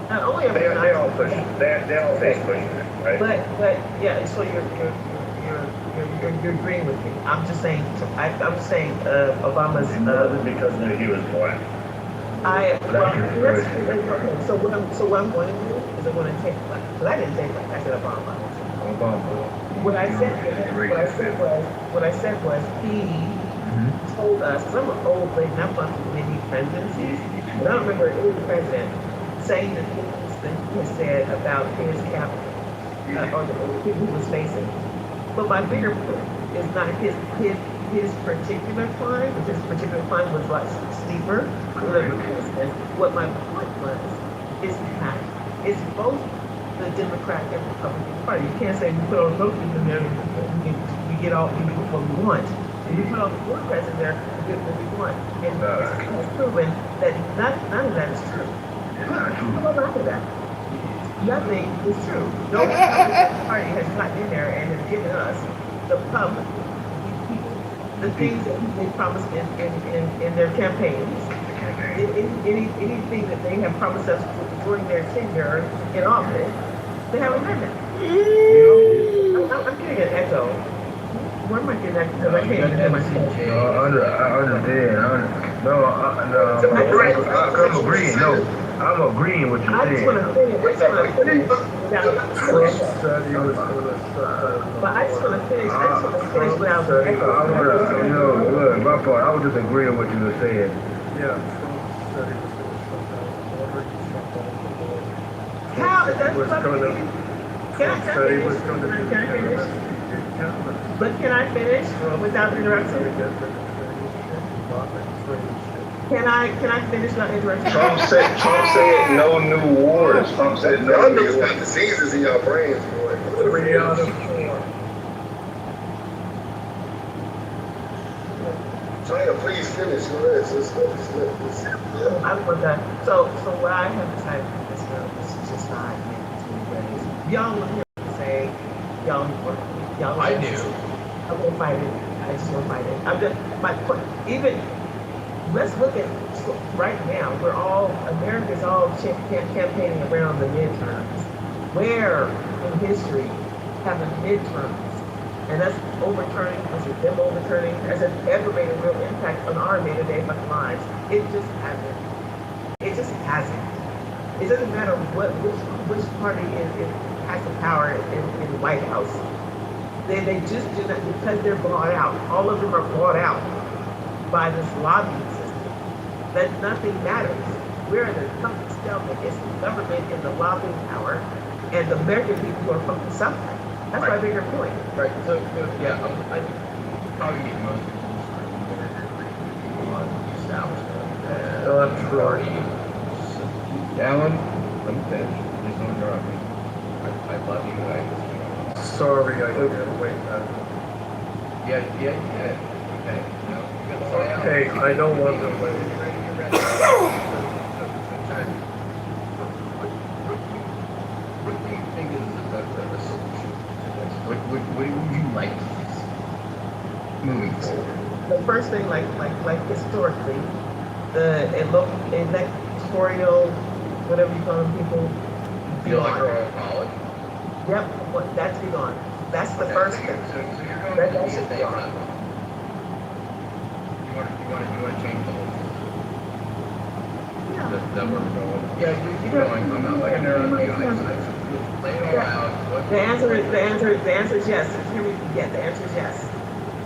not only are they all push. They all face pushback, right? But yeah. So you're agreeing with me. I'm just saying. Obama's. Because he was black. So what I'm going to do is I'm going to take black. Because I didn't say black. I said Obama. What I said was he told us, because I'm an old lady and I've gone through many presidencies, but I don't remember any president saying the things that he said about his cabinet or the people he was facing. But my bigger point is not his particular climb, because his particular climb was like steeper. What my point was is that it's both the Democratic and Republican Party. You can't say we put all those people in there and we get what we want. If you put all the Democrats in there, we get what we want. And it's proven that none of that is true. How about that? Nothing is true. No party has gotten in there and has given us the public the things that they promised in their campaigns. Anything that they have promised us during their tenure in office, they haven't done that. I'm getting an echo. Where am I getting that? Because I can't hear myself. I understand. I'm agreeing. No, I'm agreeing with you. I just want to finish. But I just want to finish without the echo. Look, my part. I was just agreeing with what you were saying. Yeah. How? That's what Can I finish? But can I finish without interruption? Can I finish my interruption? Trump said no new wars. Trump said no Y'all new niggas wars. got diseases in y'all brains, boy. 3 out of 4. China, please finish. Go ahead. Yeah. I want that. So what I have decided for this film is just not make two ways. Y'all will hear me say, y'all. I do. I won't fight it. I just won't fight it. I'm just my point. Even let's look at right now. America's all campaigning around the midterms. Where in history have the midterms? And that's overturning, is it them overturning, has it ever made a real impact on our day-to-day fucking lives? It just hasn't. It just hasn't. It doesn't matter which party has the power in the White House. They just do that because they're bought out. All of them are bought out by this lobbying system. That nothing matters. We're in a fucking stalemate. It's the government and the lobbying power, and the American people who are fucking suffering. That's my bigger point. Right. So yeah, I probably get most people on the establishment. Majority. Alan, let me finish. Please don't interrupt me. I love you guys. Sorry, I didn't wait. Yeah. Okay. No, Okay, I don't want to wait. What do you think is the solution to this? What would you like to see moving forward? The first thing, like historically, the electoral, whatever you call them, people. The electoral college? Yep, that's be gone. That's the first thing. So you're going to see a thing on you want to change the whole thing? Yeah. That we're going. Yeah, I'm not like a nerd on you. Lay it all out. The answer is yes. The answer is yes.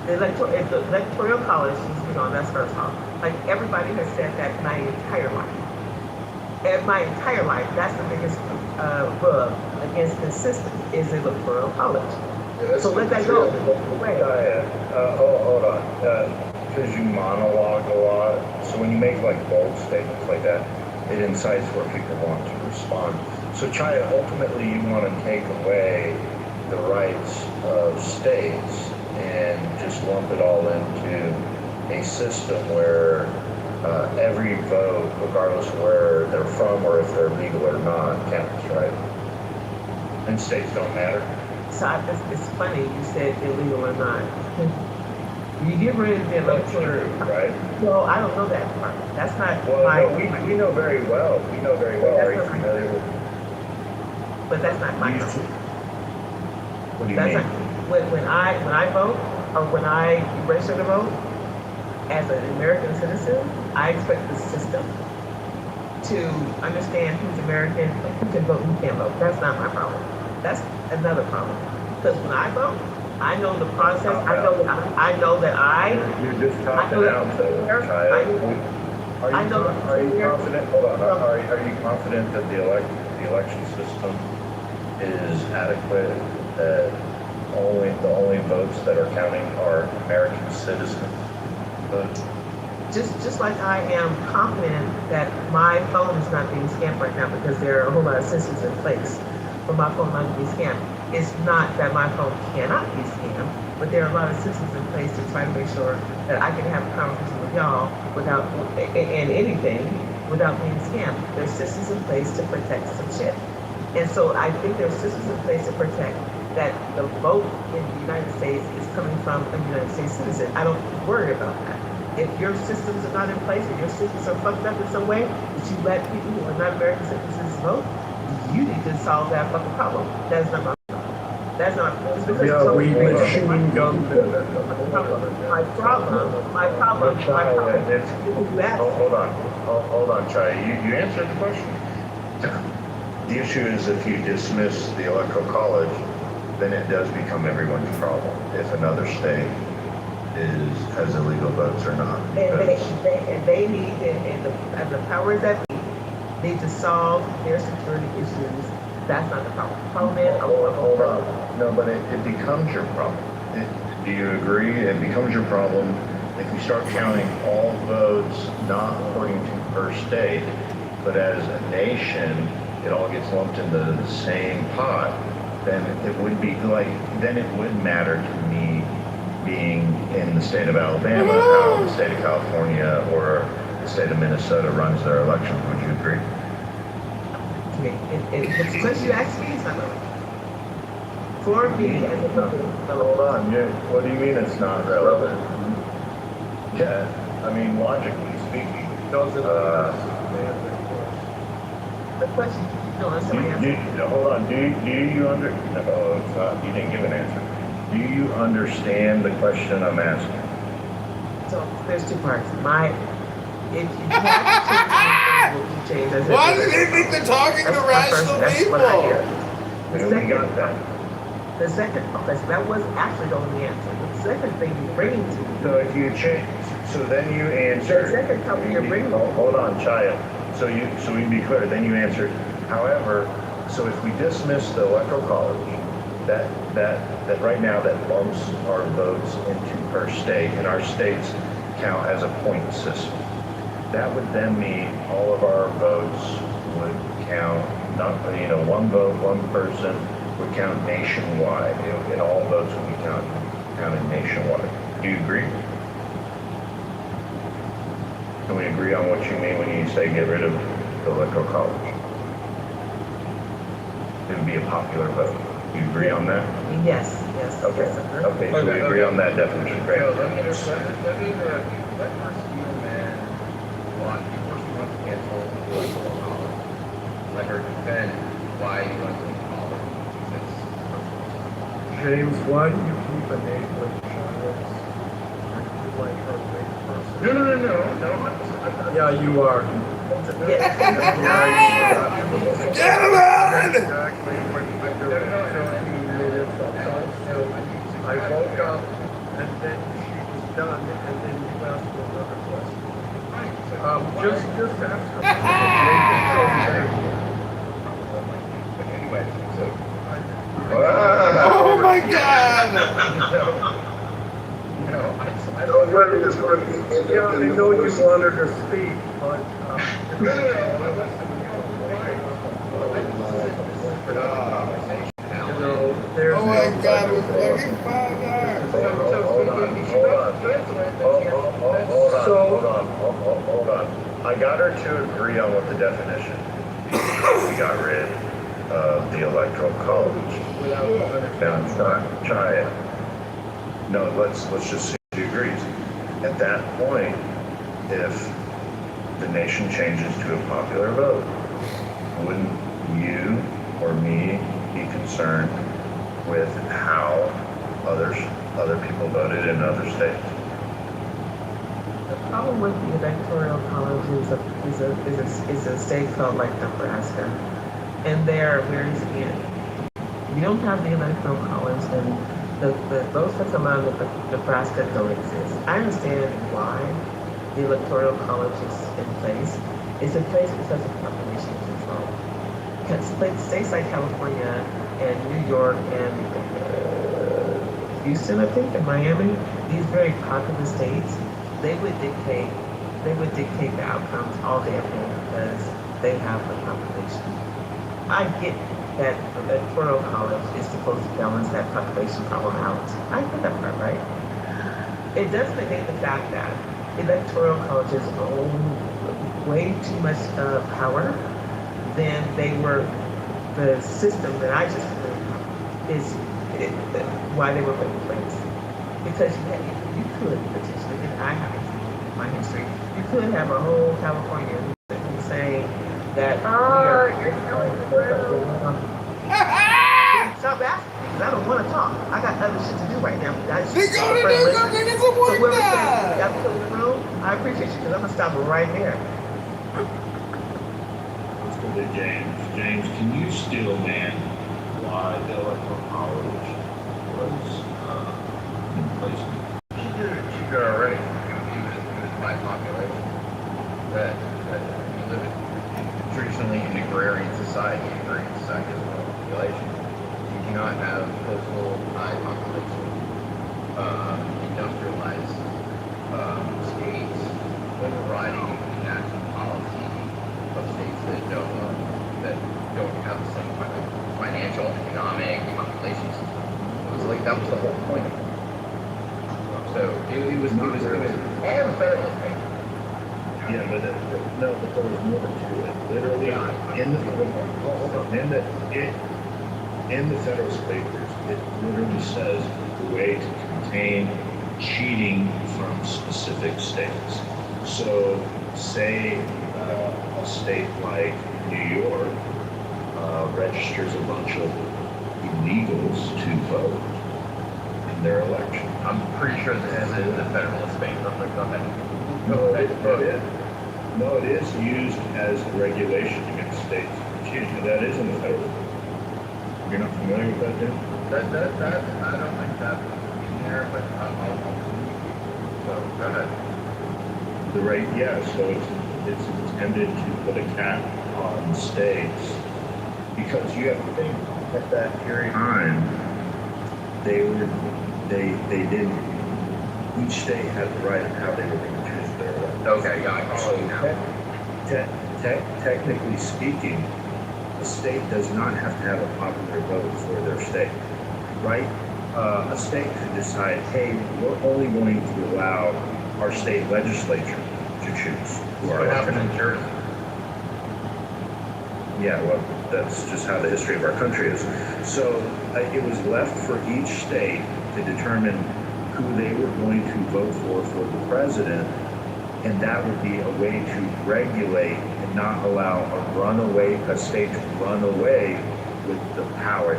The electoral college needs to be gone. That's first off. Like everybody has said that my entire life. My entire life, that's the biggest rub against the system is the electoral college. Yeah, so let that go. Hold on. Because you monologue a lot, so when you make like bold statements like that, it incites where people want to respond. So Chaya, ultimately you want to take away the rights of states and just lump it all into a system where every vote, regardless of where they're from or if they're legal or not, counts, right? And states don't matter. So it's funny you said illegal or not. You get rid of the electoral, right? No, I don't know that part. That's not well, my. No, we know very well. We know very well. Are you familiar with? But that's not my. What do you mean? When I vote or when I register to vote as an American citizen, I expect the system to understand who's American, who can vote, who can't vote. That's not my problem. That's another problem. Because when I vote, I know the process. I know that I. You're just talking out, though, Are you confident? Hold on. Are you confident that the election system is adequate? That the only votes that are counting are American citizens? Just like I am confident that my phone is not being scammed right now because there are a whole lot of systems in place for my phone not to be scammed. It's not that my phone cannot be scammed, but there are a lot of systems in place to try to make sure that I can have a conversation with y'all without and anything without being scammed. There's systems in place to protect some shit. And so I think there's systems in place to protect that the vote in the United States is coming from a United States citizen. I don't worry about that. If your systems are not in place or your systems are fucked up in some way, that you let people who are not American citizens vote, you need to solve that fucking problem. That's not my problem. That's not just because we machine gun. My problem. Hold on, Chai. You answered the question. The issue is if you dismiss the electoral college, then it does become everyone's problem if another state has illegal votes or not. And they need, and the powers that be need to solve their security issues. That's not the problem. The problem is, hold on. No, but it becomes your problem. Do you agree? It becomes your problem if we start counting all votes, not according to per state, but as a nation, it all gets lumped into the same pot, then it would be like, then it would matter to me being in the state of Alabama, how the state of California or the state of Minnesota runs their elections. Would you agree? The question you asked me is not relevant. For me, as a public. Hold on, what do you mean it's not relevant? Yeah, I mean, logically speaking, the question, no, that's my answer. hold on, do you it's not, you didn't give an answer. Do you understand the question I'm asking? So there's two parts. If you have to change things, why do they think they're talking to rational people? We got that. The second, okay, so that was actually the only answer. The second thing you're bringing to me. So if you change, so then you answer. The second company you're bringing. Hold on, Chaya. So we can be clear. Then you answered. However, so if we dismiss the electoral college, that right now that bumps our votes into per state, and our states count as a point system. That would then mean all of our votes would count. Not one vote, one person would count nationwide. And all votes would be counted nationwide. Do you agree? Can we agree on what you mean when you say get rid of the electoral college? It would be a popular vote. Do you agree on that? Yes. Okay. Okay, so we agree on that definition. Great. Let me first you, man, why you want to cancel the electoral college. Let her defend why you want to call it. James, why do you keep a name like Charlotte? You like her big person? No. Yeah, you are. Gentlemen! I woke up and then she was done and then you asked her another question. Just ask her. Oh my God! I know you wanted her to speak, but oh my God, we're fucking Hold on. I got her to agree on what the definition is. We got rid of the electoral college. Now, try it. No, let's just see if she agrees. At that point, if the nation changes to a popular vote, wouldn't you or me be concerned with how other people voted in other states? The problem with the electoral college is a state called like Nebraska, and there, where is it? You don't have the electoral college, and those that come out of Nebraska don't exist. I understand why the electoral college is in place. It's in place because of population control. Because states like California and New York and Houston, I think, and Miami, these very populous states, they would dictate the outcomes all day long because they have the population. I get that the electoral college is supposed to balance that population problem out. I get that part, right? It does negate the fact that electoral colleges own way too much power than they were. The system that I just put is why they were put in place. Because you could potentially, and I have my history, you could have a whole California saying that stop asking me, because I don't want to talk. I got other shit to do right now. They're going to do something, it's a one guy. I appreciate you, because I'm going to stop right there. Let's go to James. James, can you still man why the electoral college was in place? She did already. It was by population. That you live in traditionally an agrarian society as well as population. You cannot have coastal high population, industrialized So it was and federal estate. Yeah, but no, but there was more to it. Literally, in the federal papers, it literally says the way to contain cheating from specific states. So, say a state like New York registers a bunch of illegals to vote in their election. I'm pretty sure this is the federal estate. No, it is used as regulation against states. Excuse me, that is in the federal. You're not familiar with that, Dan? That I don't think that's in there, but I'll so go ahead. The rate, yeah. So it's intended to put a cap on states because you have to think at that period of time they didn't. Each state had the right of how they were going to choose their election. Okay, got it. So technically speaking, a state does not have to have a popular vote for their state, right? A state could decide, hey, we're only going to allow our state legislature to choose. What happened in Jersey? Yeah, well, that's just how the history of our country is. So it was left for each state to determine who they were going to vote for the president, and that would be a way to regulate and not allow a state to run away with the power.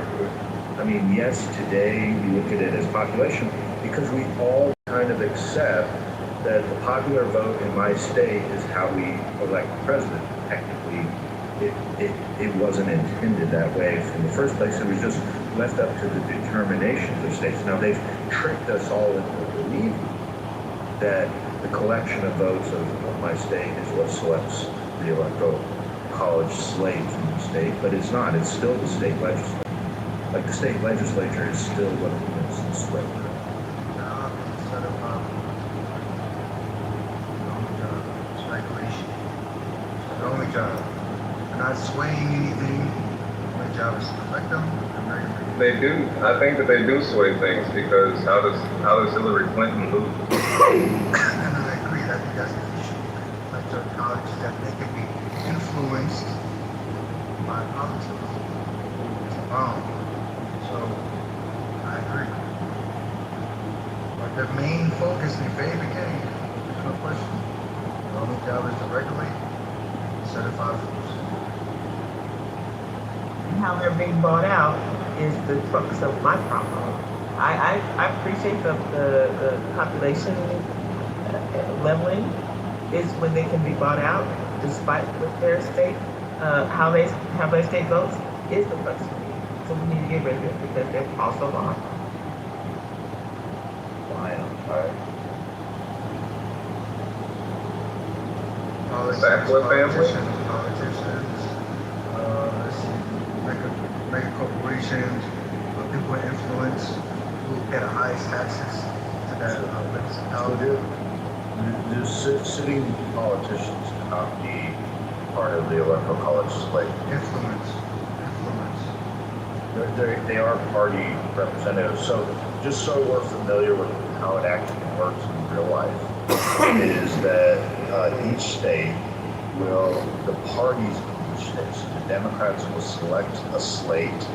I mean, yes, today we look at it as population because we all kind of accept that the popular vote in my state is how we elect the president. Technically, it wasn't intended that way from the first place. It was just left up to the determinations of states. Now, they've tricked us all into believing that the collection of votes of my state is what selects the electoral college slate from the state, but it's not. It's still the state legislature. Like, the state legislature is still what is the slate. Instead of regulation. It's the only job. They're not swaying anything. The only job is to elect them and regulate. They do. I think that they do sway things because how does Hillary Clinton lose? And I agree. I think that's the issue. Electoral college is that they can be influenced by politics. So I agree. But the main focus in favorite game, there's no question. The only job is to regulate, set a rules. How they're being bought out is the crux of my problem. I appreciate the population leveling is when they can be bought out despite with their state, how their state votes is the crux for me. So we need to get rid of it because they're also wrong. Sackler family? Politicians, let's see, mega corporations, people with influence who pay the highest taxes to that municipality. Do sitting politicians cannot be part of the electoral college slate? Influence. They are party representatives. So just so we're familiar with how it actually works in real life, is that each state the parties in each state, so the Democrats will select a slate,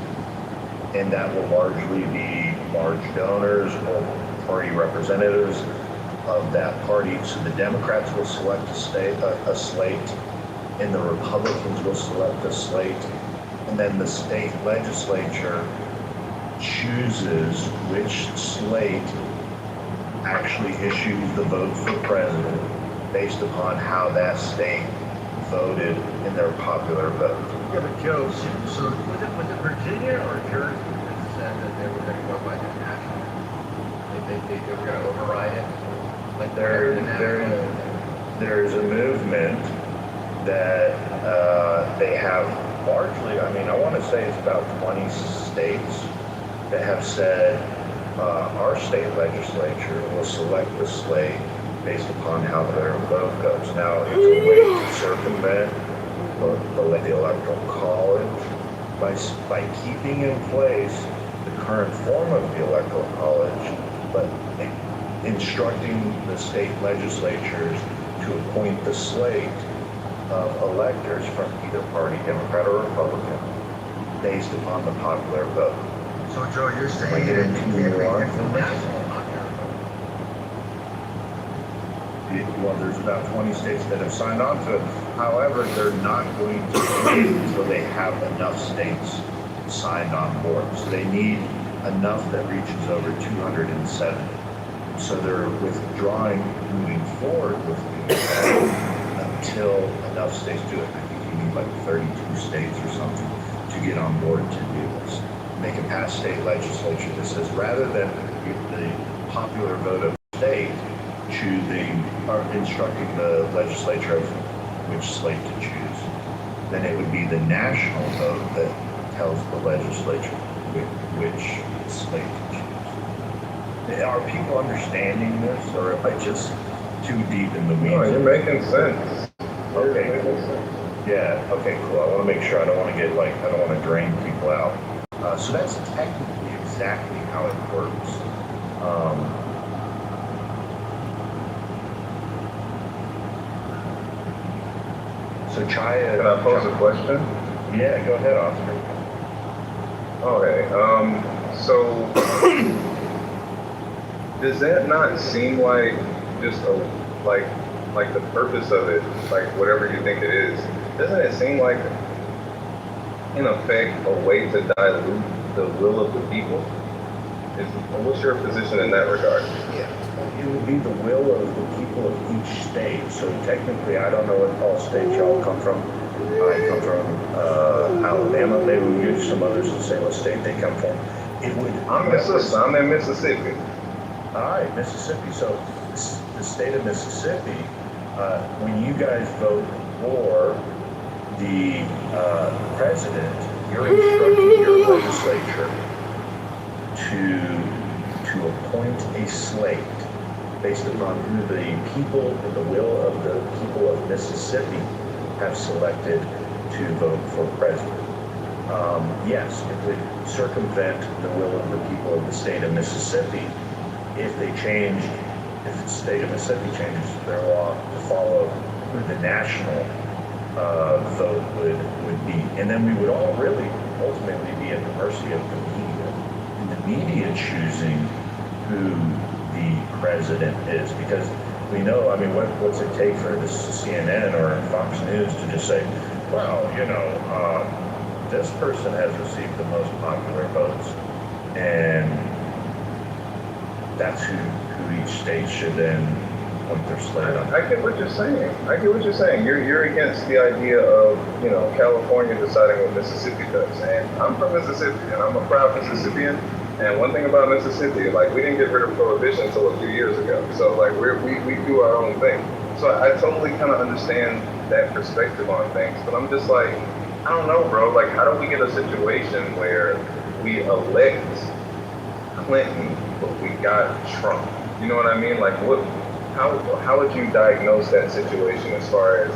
and that will largely be large donors or party representatives of that party. So the Democrats will select a slate, and the Republicans will select a slate, and then the state legislature chooses which slate actually issues the vote for president based upon how that state voted in their popular vote. Yeah, but Joe, so was it Virginia or Jersey that said that they were going to go by the national? They were going to override it? Like there's a movement that they have largely, I want to say it's about 20 states that have said our state legislature will select the slate based upon how their vote goes. Now, it's a way to circumvent the electoral college by keeping in place the current form of the electoral college, but instructing the state legislatures to appoint the slate of electors from either party, Democrat or Republican, based upon the popular vote. So, Joe, you're saying that every well, there's about 20 states that have signed on to it. However, they're not going to do it until they have enough states signed on board. So they need enough that reaches over 270. So they're withdrawing, moving forward with that until enough states do it. I think you need like 32 states or something to get on board to do this. They can pass state legislature that says rather than the popular vote of the state, are instructing the legislature of which slate to choose, then it would be the national vote that tells the legislature which slate to choose. Are people understanding this, or am I just too deep in the weeds? No, you're making sense. Okay. Yeah, okay, cool. I want to make sure I don't want to drain people out. So that's technically exactly how it works. So Chaya... Can I pose a question? Yeah, go ahead, Oscar. Okay, so does that not seem like just like the purpose of it, like whatever you think it is, doesn't it seem like in effect a way to dilute the will of the people? What's your position in that regard? Yeah, it would be the will of the people of each state. So technically, I don't know what all states y'all come from. I come from Alabama. Maybe we give some others to say what state they come from. It would. I'm in Mississippi. All right, Mississippi. So the state of Mississippi, when you guys vote for the president, you're instructing your legislature to appoint a slate based upon who the people and the will of the people of Mississippi have selected to vote for president. Yes, it would circumvent the will of the people of the state of Mississippi if the state of Mississippi changes their law to follow who the national vote would be. And then we would all really ultimately be at the mercy of the media. And the media choosing who the president is. Because we know, I mean, what's it take for this CNN or Fox News to just say, well, this person has received the most popular votes, and that's who each state should then point their slate on. I get what you're saying. You're against the idea of, California deciding what Mississippi does. And I'm from Mississippi, and I'm a proud Mississippian. And one thing about Mississippi, we didn't get rid of prohibition until a few years ago. So, we do our own thing. So I totally kind of understand that perspective on things. But I'm just like, I don't know, bro. How do we get a situation where we elect Clinton, but we got Trump? You know what I mean? How would you diagnose that situation as far as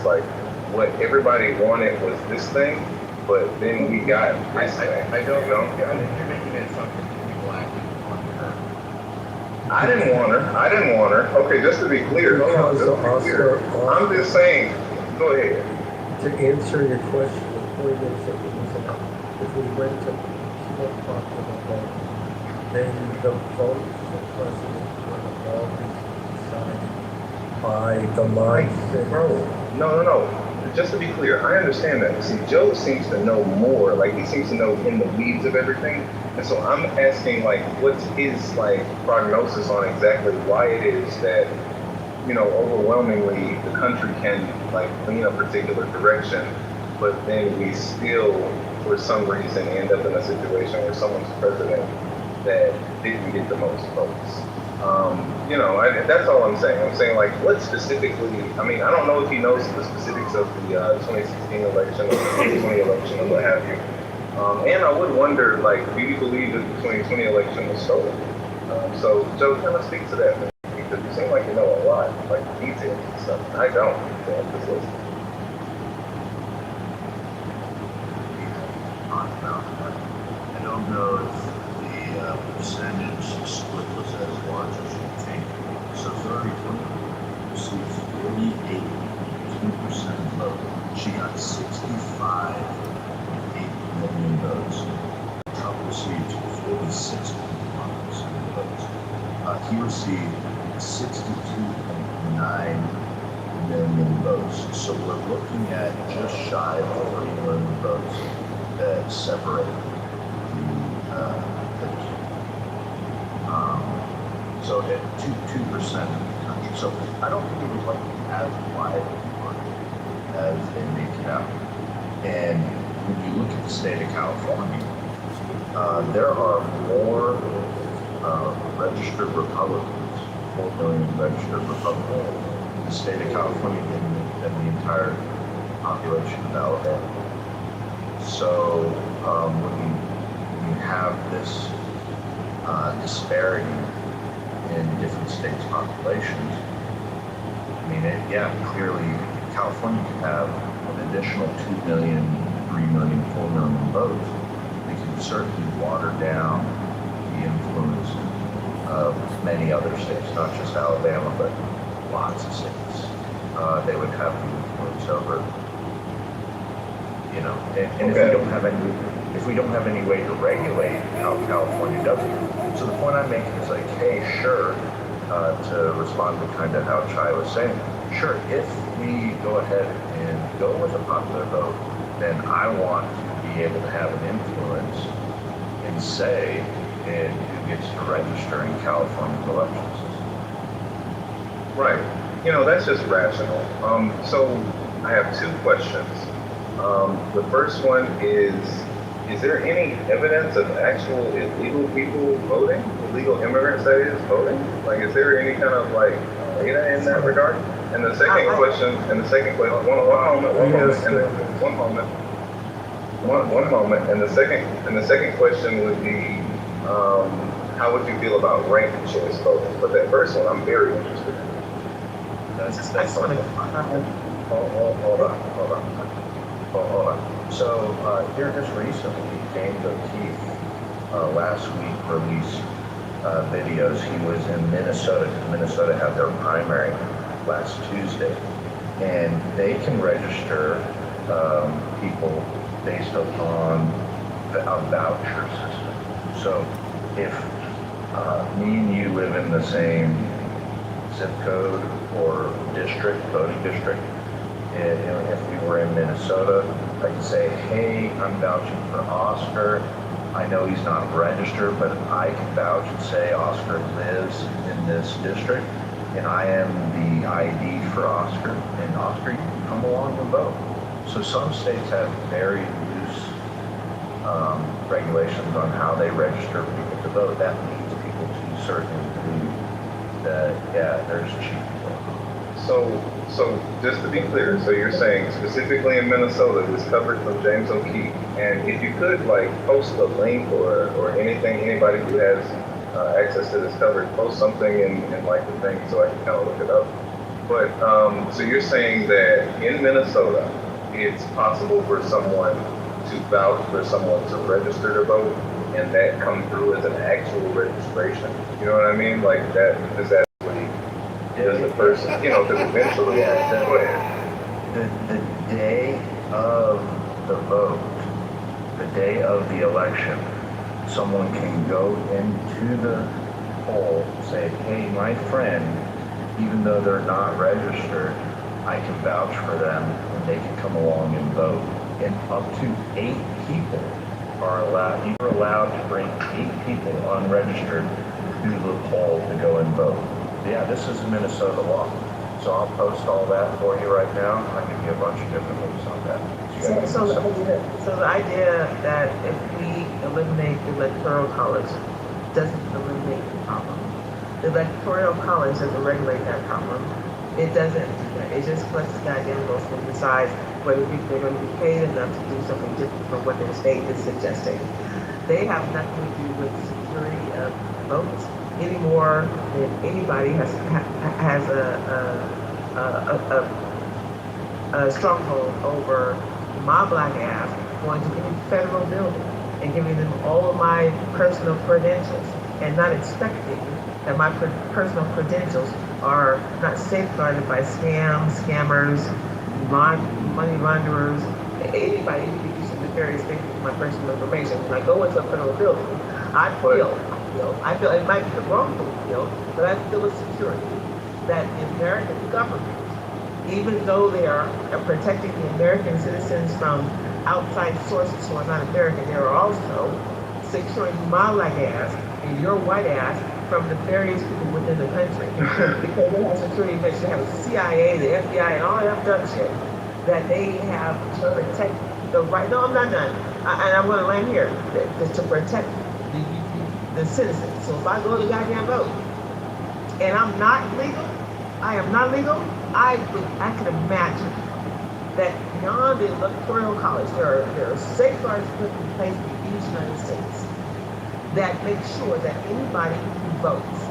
what everybody wanted was this thing, but then we got this thing? I don't know. You're making it something people acting on her. I didn't want her. Okay, just to be clear. I'm just saying. Go ahead. To answer your question, the point is that if we went to people talking about, then the vote for president would all be decided by the mindset. No. Just to be clear, I understand that. See, Joe seems to know more. He seems to know in the weeds of everything. And so I'm asking, what's his, prognosis on exactly why it is that, overwhelmingly the country can, lean a particular direction, but then we still, for some reason, end up in a situation where someone's president that didn't get the most votes. That's all I'm saying. I'm saying, what specifically, I don't know if he knows the specifics of the 2016 election or the 2020 election or what have you. And I would wonder, do you believe that the 2020 election was stolen? So, Joe, kind of speak to that, because you seem like you know a lot, details and stuff. I don't. So I'm just listening. I don't know if the percentage split was as large as you think. She got 65.8 million votes. Trump received 46.1% of the votes. He received 62.9 million votes. So we're looking at just shy of 3 million votes that separate the so at 2% of the country. So I don't think it was like as wide as they make it out. And when you look at the state of California, there are more registered Republicans, 4 million registered Republicans in the state of California than the entire population of Alabama. So when you have this disparity in different states' populations, I mean, clearly California could have an additional 2 million, 3 million, 4 million votes. They can certainly water down the influence of many other states, not just Alabama, but lots of states. They would have the influence over, and if we don't have any way to regulate how California does it. So the point I'm making is like, hey, sure, to respond to kind of how Chai was saying, sure, if we go ahead and go with a popular vote, then I want to be able to have an influence and say in who gets to register in California's election system. Right. That's just rational. So I have two questions. The first one is there any evidence of actual illegal people voting? Illegal immigrants, that is, voting? Like, is there any kind of, data in that regard? And the second question, one moment, and the second question would be, how would you feel about ranked choice voting? But that first one, I'm very interested in. Hold on. So here just recently, James O'Keefe last week released videos. He was in Minnesota because Minnesota had their primary last Tuesday, and they can register people based upon a voucher system. So if me and you live in the same zip code or district, voting district, if we were in Minnesota, I could say, hey, I'm vouching for Oscar. I know he's not registered, but I can vouch and say Oscar lives in this district, and I am the ID for Oscar, and Oscar, you can come along and vote. So some states have very loose regulations on how they register people to vote. That leads people to certainly believe that, there's cheap people. So just to be clear, so you're saying specifically in Minnesota, it was covered from James O'Keefe, and if you could post a link or anything, anybody who has access to this covered, post something in the thing so I can kind of look it up. But so you're saying that in Minnesota, it's possible for someone to vouch for someone to register to vote, and that come through as an actual registration. You know what I mean? Like that is that. As the person, because eventually, go ahead. The day of the vote, the day of the election, someone can go into the poll and say, hey, my friend, even though they're not registered, I can vouch for them, and they can come along and vote. And up to 8 people are allowed, you're allowed to bring 8 people unregistered to the poll to go and vote. Yeah, this is Minnesota law. So I'll post all that for you right now. I'll give you a bunch of different links on that. So the idea that if we eliminate the electoral college doesn't eliminate the problem. The electoral college doesn't regulate that problem. It doesn't. It just collects the goddamn votes and decides whether they're going to be paid enough to do something different from what the state is suggesting. They have nothing to do with security of votes any more than anybody has a stronghold over my black ass going to any federal building and giving them all of my personal credentials and not expecting that my personal credentials are not safeguarded by scammers, money launderers, anybody who can use nefarious things with my personal information. When I go into a federal building, I feel it might be the wrong thing to feel, but I feel a security that the American government, even though they are protecting the American citizens from outside sources who are not American, they are also securing my black ass and your white ass from the various people within the country. Because they have security measures, they have the CIA, the FBI, and all that dumb shit that they have to protect the right. No, I'm not done. And I'm going to land here. To protect the citizens. So if I go to goddamn vote and I'm not legal, I am not legal, I can imagine that beyond the electoral college, there are safeguards put in place in each United States that make sure that anybody who votes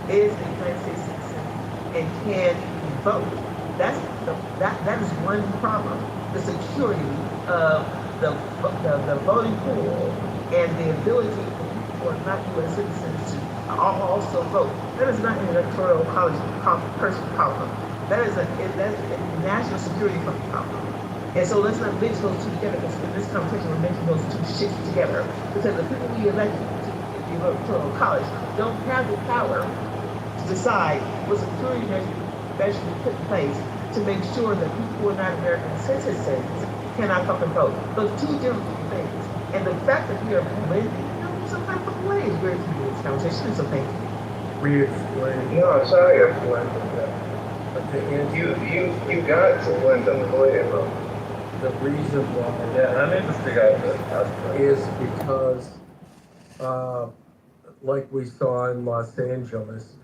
is a United States citizen and can vote. That is one problem. The security of the voting pool and the ability for people who are not U.S. citizens to also vote. That is not an electoral college person problem. That's a national security problem. And so let's not mix those two together, because in this competition we're mixing those two shits together. Because the people we elected to the electoral college don't have the power to decide what security measures we put in place to make sure that people who are not American citizens cannot fucking vote. Those two different things. And the fact that we are blending them some type of way is weird to me in this conversation. So thank you. We explained. No, sorry. You got to blend them. Go ahead, bro. The reason why. Yeah, I'm interested Is because, like we saw in Los Angeles,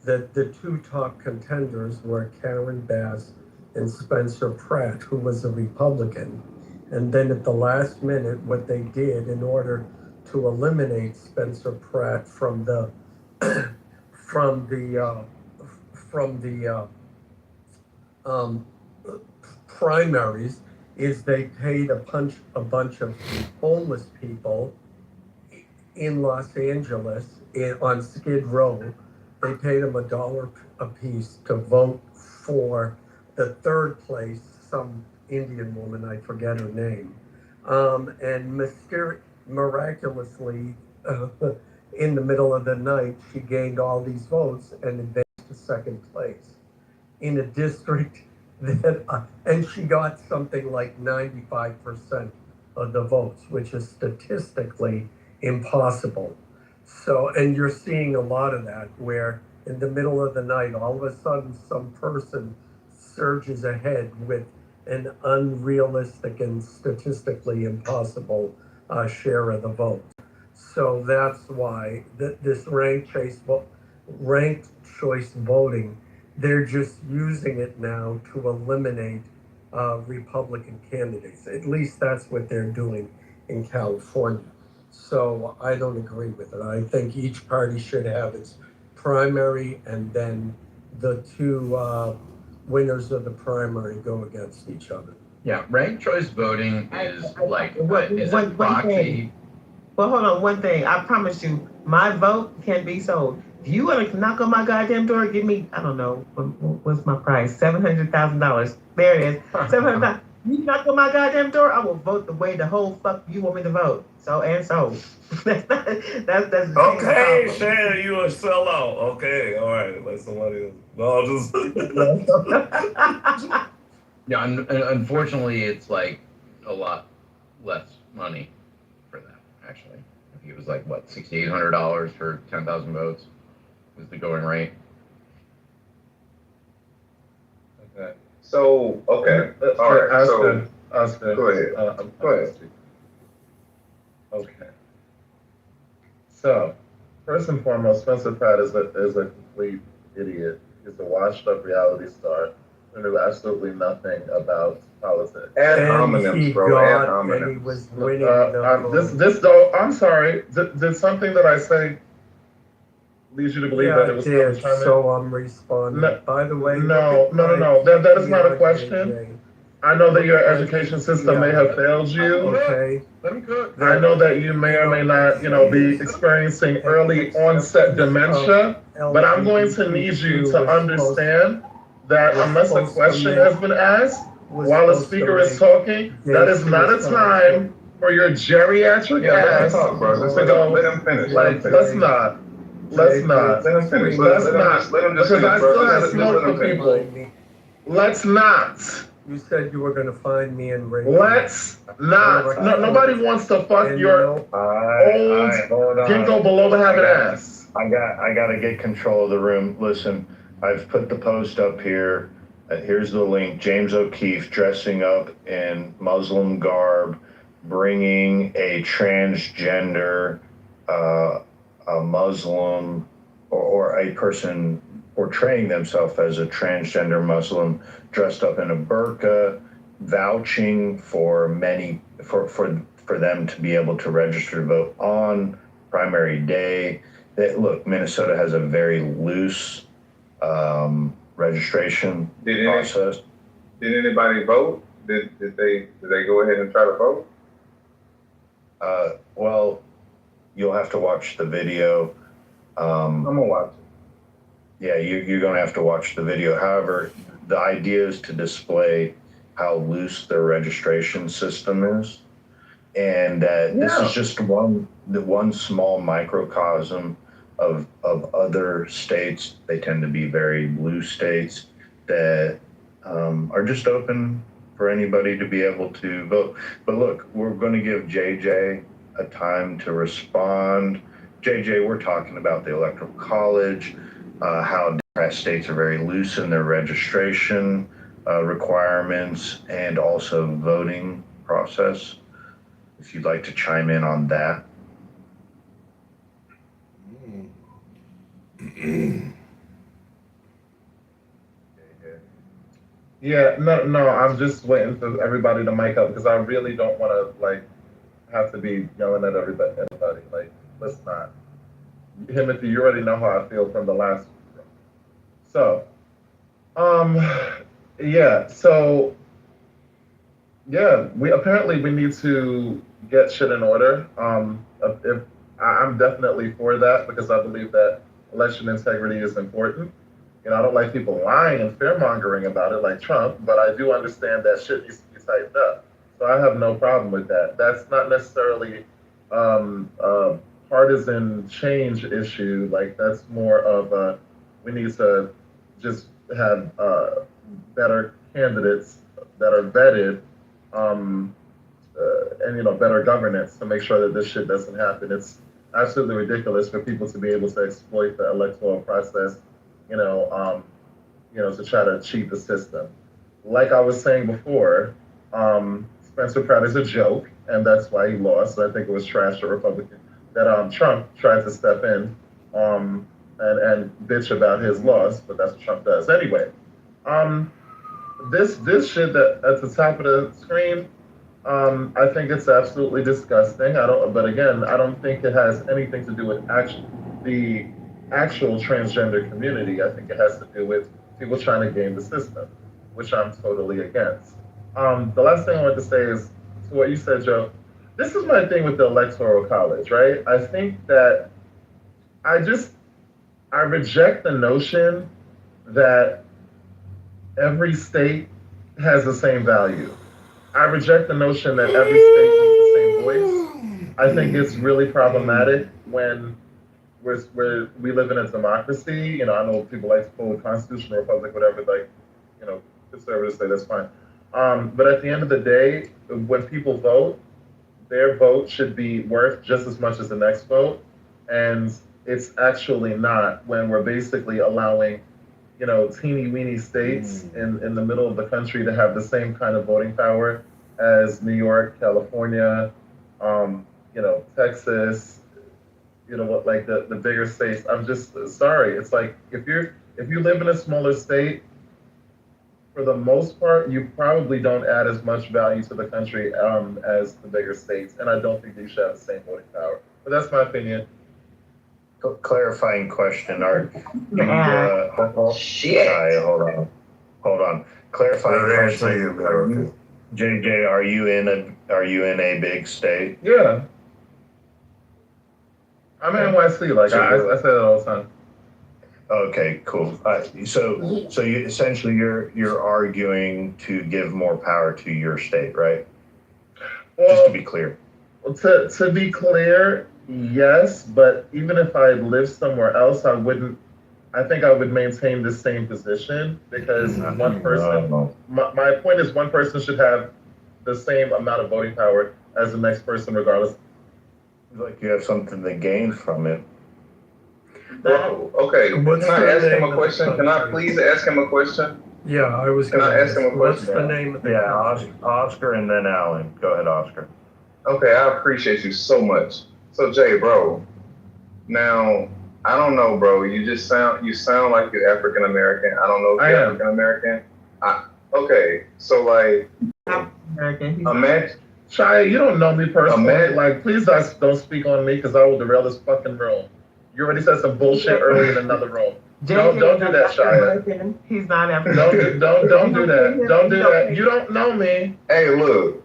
that the two top contenders were Karen Bass and Spencer Pratt, who was a Republican. And then at the last minute, what they did in order to eliminate Spencer Pratt from the primaries is they paid a bunch of homeless people in Los Angeles on Skid Row. They paid them $1 a piece to vote for the third place, some Indian woman, I forget her name. And miraculously, in the middle of the night, she gained all these votes and advanced to second place in a district that, and she got something like 95% of the votes, which is statistically impossible. So, and you're seeing a lot of that where in the middle of the night, all of a sudden some person surges ahead with an unrealistic and statistically impossible share of the vote. So that's why this ranked choice voting, they're just using it now to eliminate Republican candidates. At least that's what they're doing in California. So I don't agree with it. I think each party should have its primary, and then the two winners of the primary go against each other. Yeah, ranked choice voting is proxy. Well, hold on, one thing. I promise you, my vote can be sold. If you want to knock on my goddamn door, give me, I don't know, what's my price? $700,000. There it is. $700,000. You knock on my goddamn door, I will vote the way the whole fuck you want me to vote. That's okay, Shannon, you a sellout. Okay, all right, let somebody else. No, just Yeah, unfortunately, it's like a lot less money for that. Actually, I think it was like what, $6,800 for 10,000 votes was the going rate. Okay. So, okay. All right. Oscar, go ahead. Go ahead. Okay. So, first and foremost, Spencer Pratt is a complete idiot. He's a washed-up reality star who knew absolutely nothing about politics. Ad hominems, bro. Ad hominems. And he was winning this though, I'm sorry. Did something that I say leads you to believe that it was did, so I'm responding. No, by the way, no. That is not a question. I know that your education system may have failed you. Okay. Let me cook. I know that you may or may not, be experiencing early onset dementia, but I'm going to need you to understand that unless a question has been asked, while the speaker is talking, that is not a time for your geriatric ass talk, bro. Just to go. let him finish. Like, let's not. Let him finish. Let's not. Let him just Because I finish, bro. still have Just smoke let him for finish. people. Let's not. You said you were gonna find me and rape Let's not. No, nobody wants to fuck And your you know, old hold on. ginkgo biloba having ass. I got to get control of the room. Listen, I've put the post up here. Here's the link. James O'Keefe dressing up in Muslim garb, bringing a transgender, a Muslim, or a person portraying themselves as a transgender Muslim, dressed up in a burqa, vouching for for them to be able to register to vote on primary day. Look, Minnesota has a very loose registration process. Did anybody vote? Did they go ahead and try to vote? Well, you'll have to watch the video. I'm gonna watch it. Yeah, you're gonna have to watch the video. However, the idea is to display how loose their registration system is, and this is just one small microcosm of other states. They tend to be very blue states that are just open for anybody to be able to vote. But look, we're going to give JJ a time to respond. JJ, we're talking about the Electoral College, how Democrat states are very loose in their registration requirements and also voting process. If you'd like to chime in on that. Yeah, no, I'm just waiting for everybody to mic up because I really don't want to have to be yelling at everybody. Like, let's not. Timothy, you already know how I feel from the last room. So, we need to get shit in order. If I'm definitely for that because I believe that election integrity is important. You know, I don't like people lying and fear-mongering about it like Trump, but I do understand that shit needs to be tightened up. So I have no problem with that. That's not necessarily a partisan change issue. Like, that's more of we need to just have better candidates that are vetted and, better governance to make sure that this shit doesn't happen. It's absolutely ridiculous for people to be able to exploit the electoral process to try to cheat the system. Like I was saying before, Spencer Pratt is a joke, and that's why he lost. I think it was trash to Republican that Trump tried to step in and bitch about his loss, but that's what Trump does. Anyway, this shit that at the top of the screen, I think it's absolutely disgusting. But again, I don't think it has anything to do with the actual transgender community. I think it has to do with people trying to game the system, which I'm totally against. The last thing I want to say is to what you said, Joe. This is my thing with the Electoral College, right? I think that I reject the notion that every state has the same value. I reject the notion that every state needs the same voice. I think it's really problematic when we live in a democracy. I know people like to pull the constitutional republic, whatever, conservatives say that's fine. But at the end of the day, when people vote, their vote should be worth just as much as the next vote. And it's actually not when we're basically allowing, teeny weeny states in the middle of the country to have the same kind of voting power as New York, California, Texas, the bigger states. I'm just sorry. It's like if you live in a smaller state, for the most part, you probably don't add as much value to the country as the bigger states, and I don't think you should have the same voting power. But that's my opinion. Clarifying question: Shit. Hold on. Clarifying question. JJ, are you in a big state? Yeah. I'm in NYC. I say that all the time. Okay, cool. So you essentially you're arguing to give more power to your state, right? Well, just to be clear. To be clear, yes, but even if I lived somewhere else, I think I would maintain the same position because one person, my point is one person should have the same amount of voting power as the next person, regardless. Like you have something to gain from it. Well, okay, can I ask him a question? Can I please ask him a question? Yeah, I was Can I ask him a what's question? the name of the Yeah, Oscar and then Alan. Go ahead, Oscar. Okay, I appreciate you so much. So Jay, bro, now I don't know, bro. You sound like you're African American. I don't know if you're African American. Okay, so like, imagine. Shia, you don't know me personally. Like, please don't speak on me because I will derail this fucking room. You already said some bullshit earlier in another room. Don't do that, Shia. He's not African. Don't do that. Don't do that. You don't know me. Hey, look,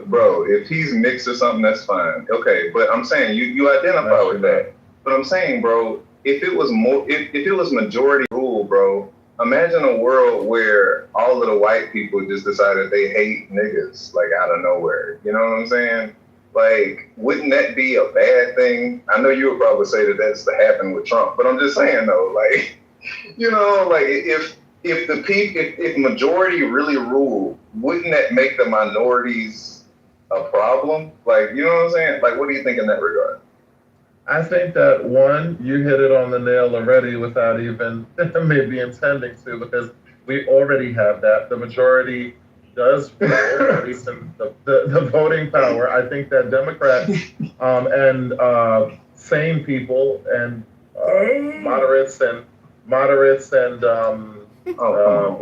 bro. If he's mixed or something, that's fine. Okay, but I'm saying you identify with that. But I'm saying, bro, if it was majority rule, bro, imagine a world where all of the white people just decided they hate niggas, like out of nowhere. You know what I'm saying? Like, wouldn't that be a bad thing? I know you would probably say that that's to happen with Trump, but I'm just saying though, like, you know, like if majority really rule, wouldn't that make the minorities a problem? Like, you know what I'm saying? Like, what do you think in that regard? I think that one, you hit it on the nail already without even maybe intending to, because we already have that. The majority does rule, at least in the voting power. I think that Democrats and sane people and moderates and what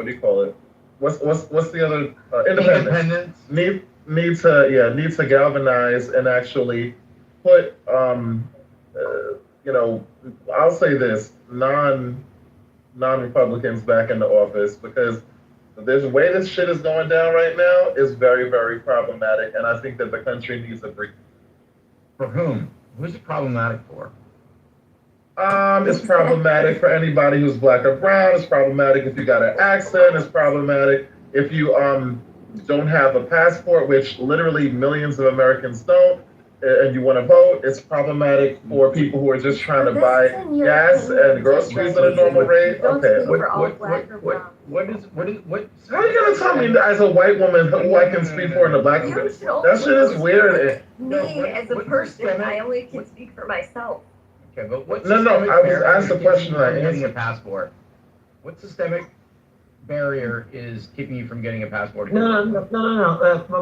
do you call it? What's the other independents need to galvanize and actually put I'll say this, non-Republicans back into office, because the way this shit is going down right now is very, very problematic, and I think that the country needs a break. For whom? Who's it problematic for? It's problematic for anybody who's black or brown. It's problematic if you got an accent. It's problematic if you don't have a passport, which literally millions of Americans don't, and you want to vote. It's problematic for people who are just trying to buy gas and groceries at a normal rate. Okay. How are you gonna tell me as a white woman who I can speak for in the black community? That shit is weird. Me as a person, I only can speak for myself. Okay, but what's I was asked the question and I getting a answered. passport? What systemic barrier is keeping you from getting a passport? No.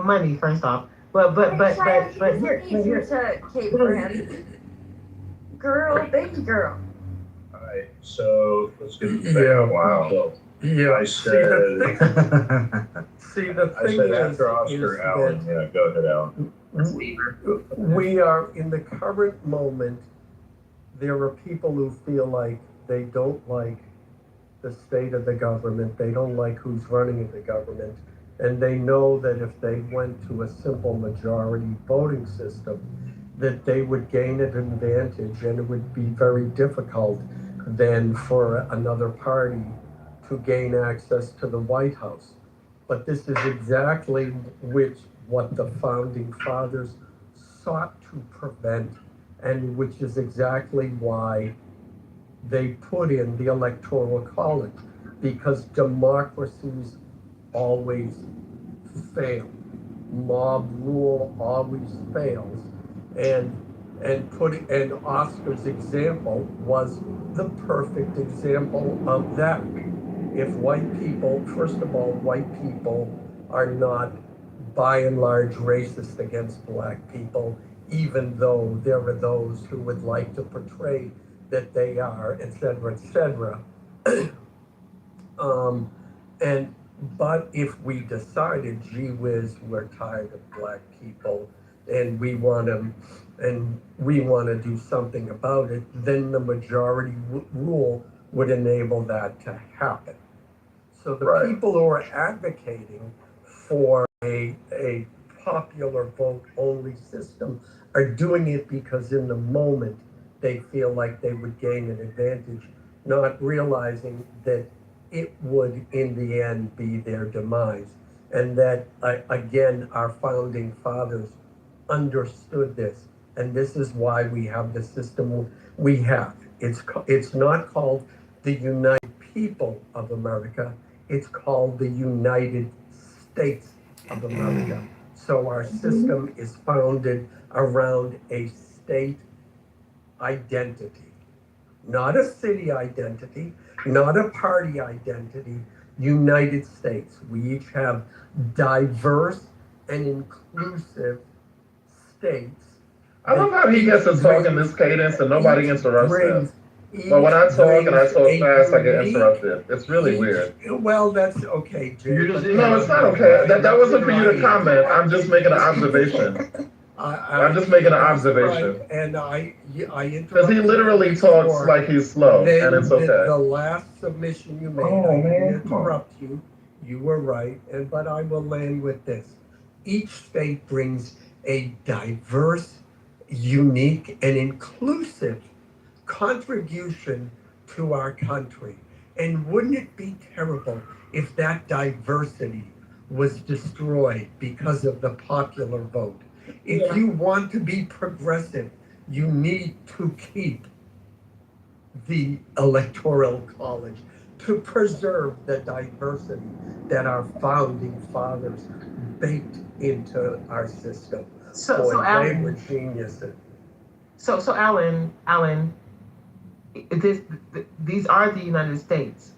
Money first off. But here. To Cape for him. Girl, baby girl. All right, so let's get back. Yeah. Wow. Yeah. I said. See, the I thing said is, after Oscar, Alan. Yeah, go ahead, Alan. we are in the current moment. There are people who feel like they don't like the state of the government. They don't like who's running the government. And they know that if they went to a simple majority voting system, that they would gain an advantage, and it would be very difficult then for another party to gain access to the White House. But this is exactly what the founding fathers sought to prevent, and which is exactly why they put in the Electoral College, because democracies always fail. Mob rule always fails. And Oscar's example was the perfect example of that. If white people, first of all, white people are not by and large racist against black people, even though there are those who would like to portray that they are, et cetera. But if we decided, gee whiz, we're tired of black people and we want to do something about it, then the majority rule would enable that to happen. So the people who are advocating for a popular vote only system are doing it because in the moment they feel like they would gain an advantage not realizing that it would in the end be their demise. And that, again, our founding fathers understood this. And this is why we have the system we have. It's not called the United People of America. It's called the United States of America. So our system is founded around a state identity, not a city identity, not a party identity, United States. We each have diverse and inclusive states. I love how he gets to talk in this cadence and nobody interrupts him. But when I talk and I talk fast, I get interrupted. It's really weird. Well, that's okay, Jay. No, it's not okay. That wasn't for you to comment. I'm just making an observation. I'm just making an observation. Right. And I because he literally talks like he's slow, and it's okay. The last submission you made, I didn't interrupt you. You were right, but I will land with this. Each state brings a diverse, unique, and inclusive contribution to our country. And wouldn't it be terrible if that diversity was destroyed because of the popular vote? If you want to be progressive, you need to keep the Electoral College to preserve the diversity that our founding fathers baked into our system. So Alan, they were geniuses. So Alan, these are the United States,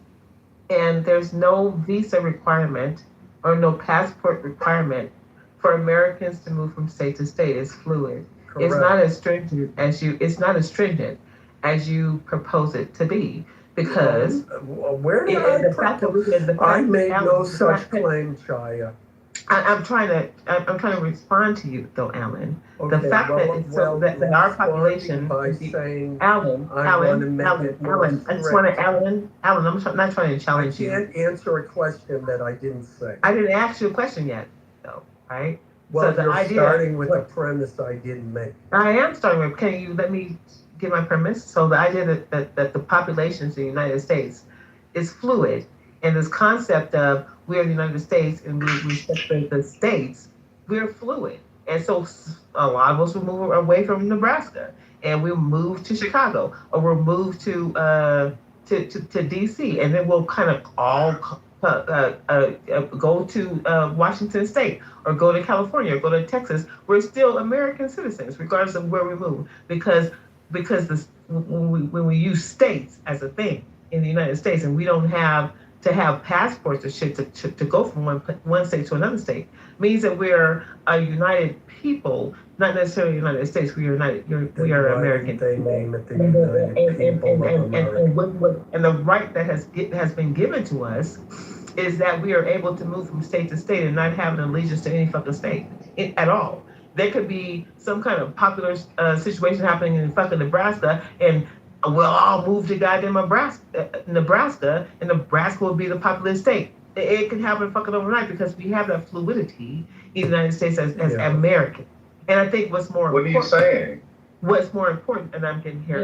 and there's no visa requirement or no passport requirement for Americans to move from state to state. It's fluid. Correct. It's not as stringent as you propose it to be, because where did I made no such claim, Chaya. I'm trying to respond to you though, Alan. Okay, the fact that our population, Alan, I'm not trying to challenge you. I can't answer a question that I didn't say. I didn't ask you a question yet, though, right? Well, so you're starting with a premise I didn't make. I am starting with. Can you let me give my premise? So the idea that the population in the United States is fluid, and this concept of we are the United States and we respect the states, we're fluid. And so a lot of us will move away from Nebraska and we'll move to Chicago, or we'll move to DC, and then we'll kind of all go to Washington State, or go to California, or go to Texas. We're still American citizens, regardless of where we move, because when we use states as a thing in the United States, and we don't have to have passports or shit to go from one state to another state, means that we're a united people, not necessarily United States. We are united. We are American. They name it the United People of America. And the right that has been given to us is that we are able to move from state to state and not have an allegiance to any fucking state at all. There could be some kind of popular situation happening in fucking Nebraska, and we'll all move to goddamn Nebraska, and Nebraska will be the populous state. It can happen fucking overnight, because we have that fluidity in the United States as American. And I think what's more important. What are you saying? What's more important, and I'm getting here.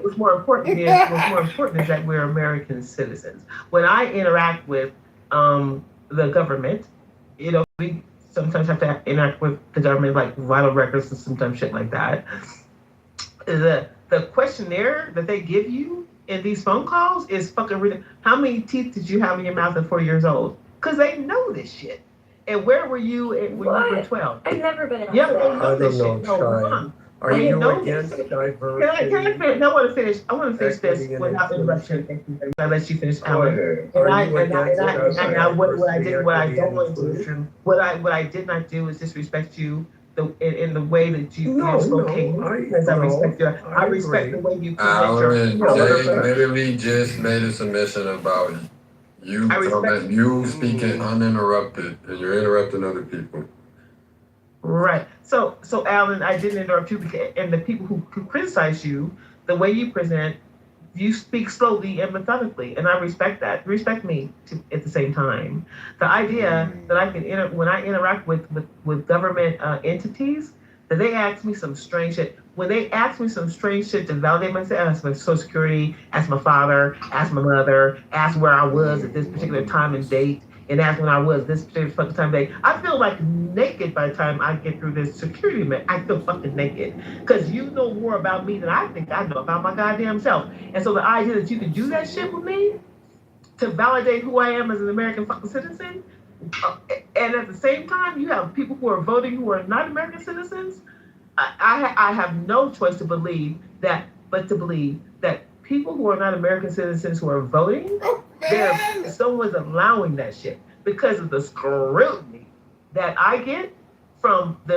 What's more important is that we're American citizens. When I interact with the government, we sometimes have to interact with the government, like vital records and sometimes shit like that. The questionnaire that they give you in these phone calls is fucking ridiculous. How many teeth did you have in your mouth at 4 years old? Because they know this shit. And where were you when you were 12? I've never been. Yep, they know this shit. Are you against diversity? Can I finish? I want to finish. I want to finish this without interruption. I let you finish, Alan. What I did not do is disrespect you in the way that you spoke. Because I respect you. I respect the way you present Jay literally just made a submission about you speaking uninterrupted, and you're interrupting other people. Right. So Alan, I didn't interrupt you, and the people who criticize you, the way you present, you speak slowly and methodically, and I respect that. Respect me at the same time. The idea that I can when I interact with government entities, that they ask me some strange shit. when they ask me some strange shit to validate myself, ask my Social Security, ask my father, ask my mother, ask where I was at this particular time and date, and ask when I was this particular fucking time and date, I feel like naked by the time I get through this security man. I feel fucking naked. Because you know more about me than I think I know about my goddamn self. And so the idea that you can do that shit with me to validate who I am as an American fucking citizen, and at the same time, you have people who are voting who are not American citizens. I have no choice but to believe that people who are not American citizens who are voting, someone's allowing that shit because of the scrutiny that I get from the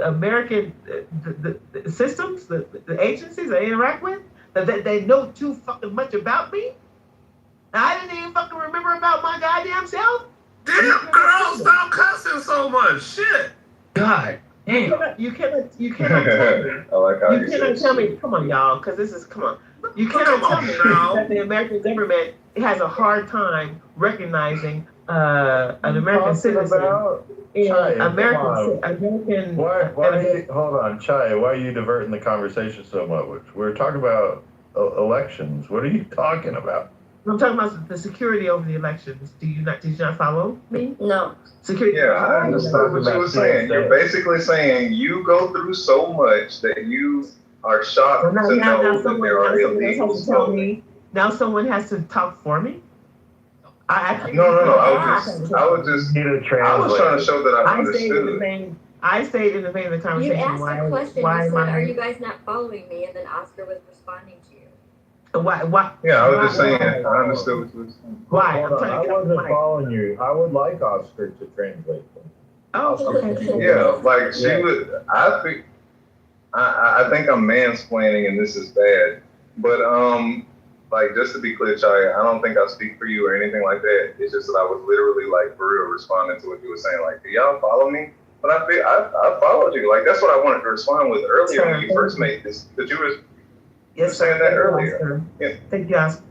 American the systems, the agencies I interact with, that they know too fucking much about me. I didn't even fucking remember about my goddamn self. Damn, girl, stop cussing so much. Shit. God damn. You cannot tell me. I like how you cannot tell me. Come on, y'all, because this is, come on. You cannot tell me that the American government has a hard time recognizing an American citizen. Chai, American. Hold on, Chai. Why are you diverting the conversation so much? We're talking about elections. What are you talking about? I'm talking about the security over the elections. Did you not follow me? No. Security. Yeah, I understood what you were saying. You're basically saying you go through so much that you are shocked to know that there are illegals voting. Now someone has to talk for me? No. I was trying to show that I understood. I stayed in the vein of the conversation. You asked a question. You said, "Are you guys not following me?" And then Oscar was responding to you. Why? Yeah, I was just saying. I understood what you were saying. Why? I wasn't following you. I would like Oscar to translate them. Oh, okay. Yeah, like she would. I think I'm mansplaining, and this is bad. But like just to be clear, Chaya, I don't think I speak for you or anything like that. It's just that I was literally like for real responding to what you were saying. Like, do y'all follow me? But I followed you. Like that's what I wanted to respond with earlier when you first made this. That you were. You were saying that earlier. Yeah. Thank you, Oscar.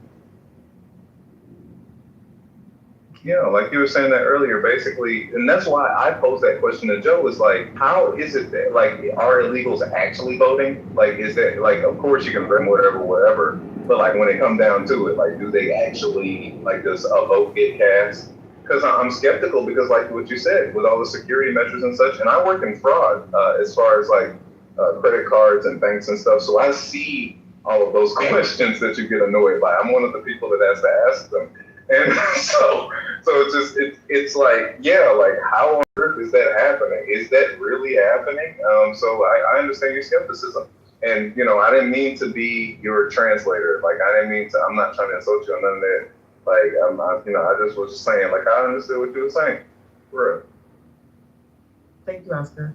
Yeah, like you were saying that earlier, basically, and that's why I posed that question to Joe. Was like, how is it that like are illegals actually voting? Like, is that like, of course you can bring whatever, but like when it comes down to it, like, do they actually like does a vote get cast? Because I'm skeptical because like what you said with all the security measures and such, and I work in fraud as far as like credit cards and banks and stuff, so I see all of those questions that you get annoyed by. I'm one of the people that has to ask them. And so it's like, yeah, like how on earth is that happening? Is that really happening? So I understand your skepticism. And, you know, I didn't mean to be your translator. Like, I'm not trying to insult you on none of that. Like, I just was just saying, like, I understood what you were saying. For real. Thank you, Oscar.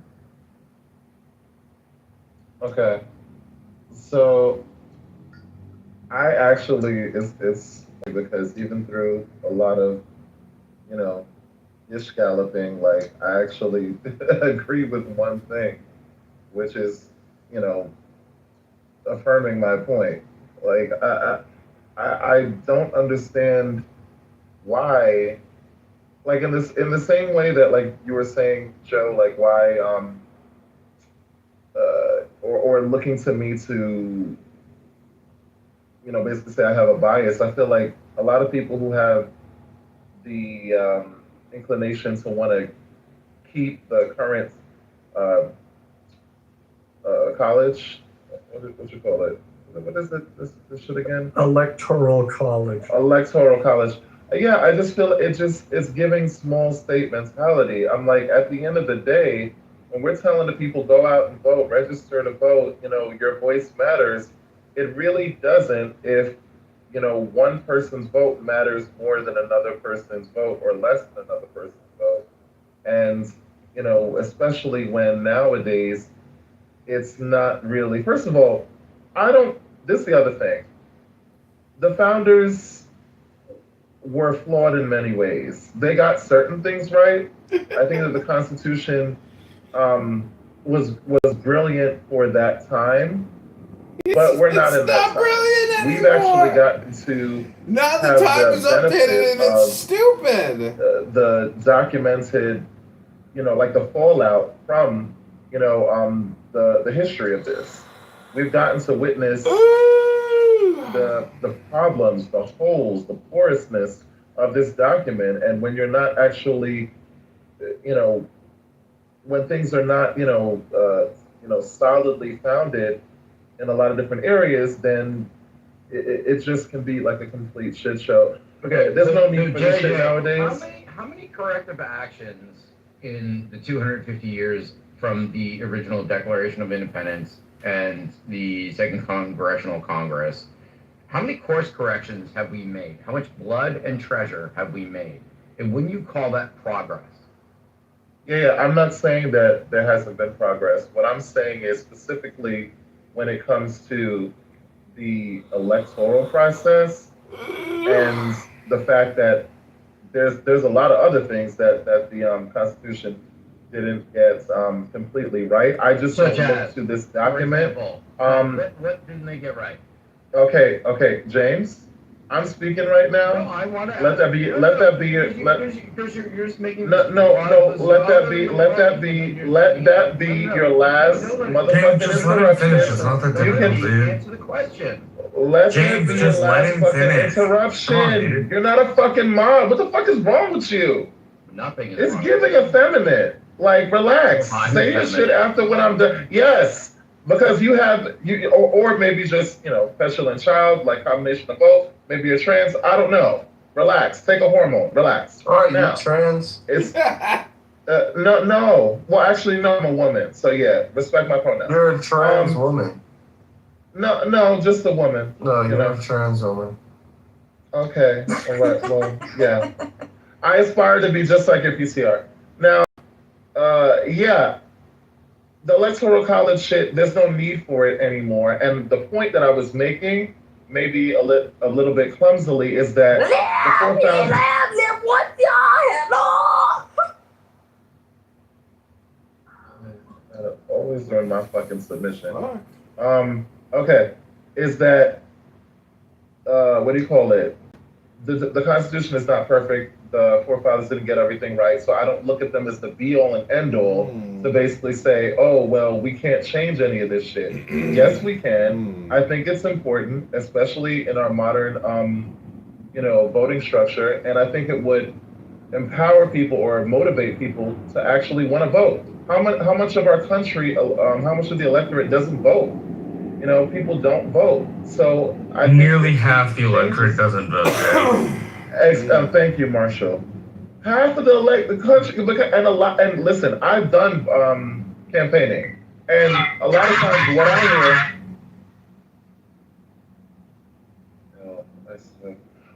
Okay. So I actually, it's because even through a lot of, ish galloping, like I actually agree with one thing, which is, affirming my point. Like I don't understand why, like in the same way that like you were saying, Joe, like why or looking to me to basically say I have a bias. I feel like a lot of people who have the inclination to want to keep the current college, what you call it? What is it? This shit again? Electoral college. Electoral college. Yeah, I just feel it's giving small state mentality. I'm like, at the end of the day, when we're telling the people go out and vote, register to vote, your voice matters. It really doesn't if, one person's vote matters more than another person's vote or less than another person's vote. And, especially when nowadays it's not really, first of all, this is the other thing. The founders were flawed in many ways. They got certain things right. I think that the Constitution was brilliant for that time. But we're not in that time. Brilliant We've actually gotten to now the time is updated and it's stupid. The documented, like the fallout from, the history of this. we've gotten to witness the problems, the holes, the porousness of this document. And when you're not actually, when things are not, solidly founded in a lot of different areas, then it just can be like a complete shit show. Okay, there's no need for this shit nowadays. How many corrective actions in the 250 years from the original Declaration of Independence and the Second Congressional Congress, how many course corrections have we made? How much blood and treasure have we made? And wouldn't you call that progress? Yeah, I'm not saying that there hasn't been progress. What I'm saying is specifically when it comes to the electoral process and the fact that there's a lot of other things that the Constitution didn't get completely right. I just look to this document. For example, what didn't they get right? Okay, James, I'm speaking right now. No, I want to. Let that be your. Let that be your. You're just making. No. Let that be your last motherfucking interruption. It's not that you can answer the question. Let James, that be your last fucking interruption. You're not a fucking mob. What the fuck is wrong with you? Nothing is It's wrong. giving effeminate. Like, relax. Say your shit after when I'm done. Yes. Because you have, or maybe just, petulant child, like combination of both. Maybe you're trans. I don't know. Relax. Take a hormone. Relax. All right, now, you're trans. It's no. Well, actually, no. I'm a woman. So yeah, respect my pronouns. You're a trans woman. No, just a woman. No, you're a trans woman. Okay. All right. Well, yeah. I aspire to be just like your PCR. Now, yeah. The electoral college shit, there's no need for it anymore. And the point that I was making, maybe a little bit clumsily, is that the 4,000... Always during my fucking submission. Okay, is that, what do you call it? The Constitution is not perfect. The forefathers didn't get everything right, so I don't look at them as the be-all and end-all to basically say, oh, well, we can't change any of this shit. Yes, we can. I think it's important, especially in our modern, voting structure, and I think it would empower people or motivate people to actually want to vote. How much of our country, how much of the electorate doesn't vote? People don't vote. So I nearly half the electorate doesn't vote. Thank you, Marshall. Half of the country, and listen, I've done campaigning, and a lot of times what I hear,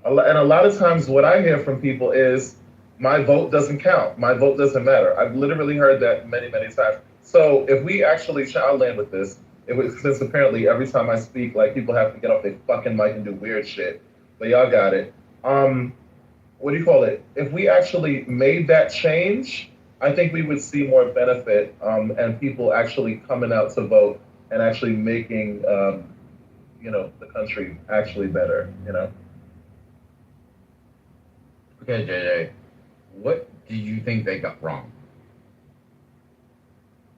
and a lot of times what I hear from people is, my vote doesn't count. My vote doesn't matter. I've literally heard that many, many times. So if we actually, I'll land with this. Since apparently every time I speak, like, people have to get off their fucking mic and do weird shit. But y'all got it. What do you call it? If we actually made that change, I think we would see more benefit, and people actually coming out to vote and actually making, the country actually better, Okay, JJ, what do you think they got wrong?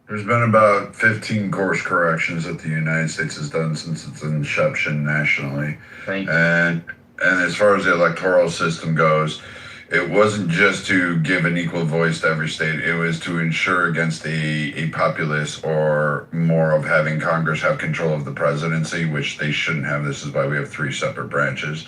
There's been about 15 course corrections that the United States has done since its inception nationally. Thank you. And as far as the electoral system goes, it wasn't just to give an equal voice to every state. It was to ensure against a populace, or more of having Congress have control of the presidency, which they shouldn't have. This is why we have 3 separate branches.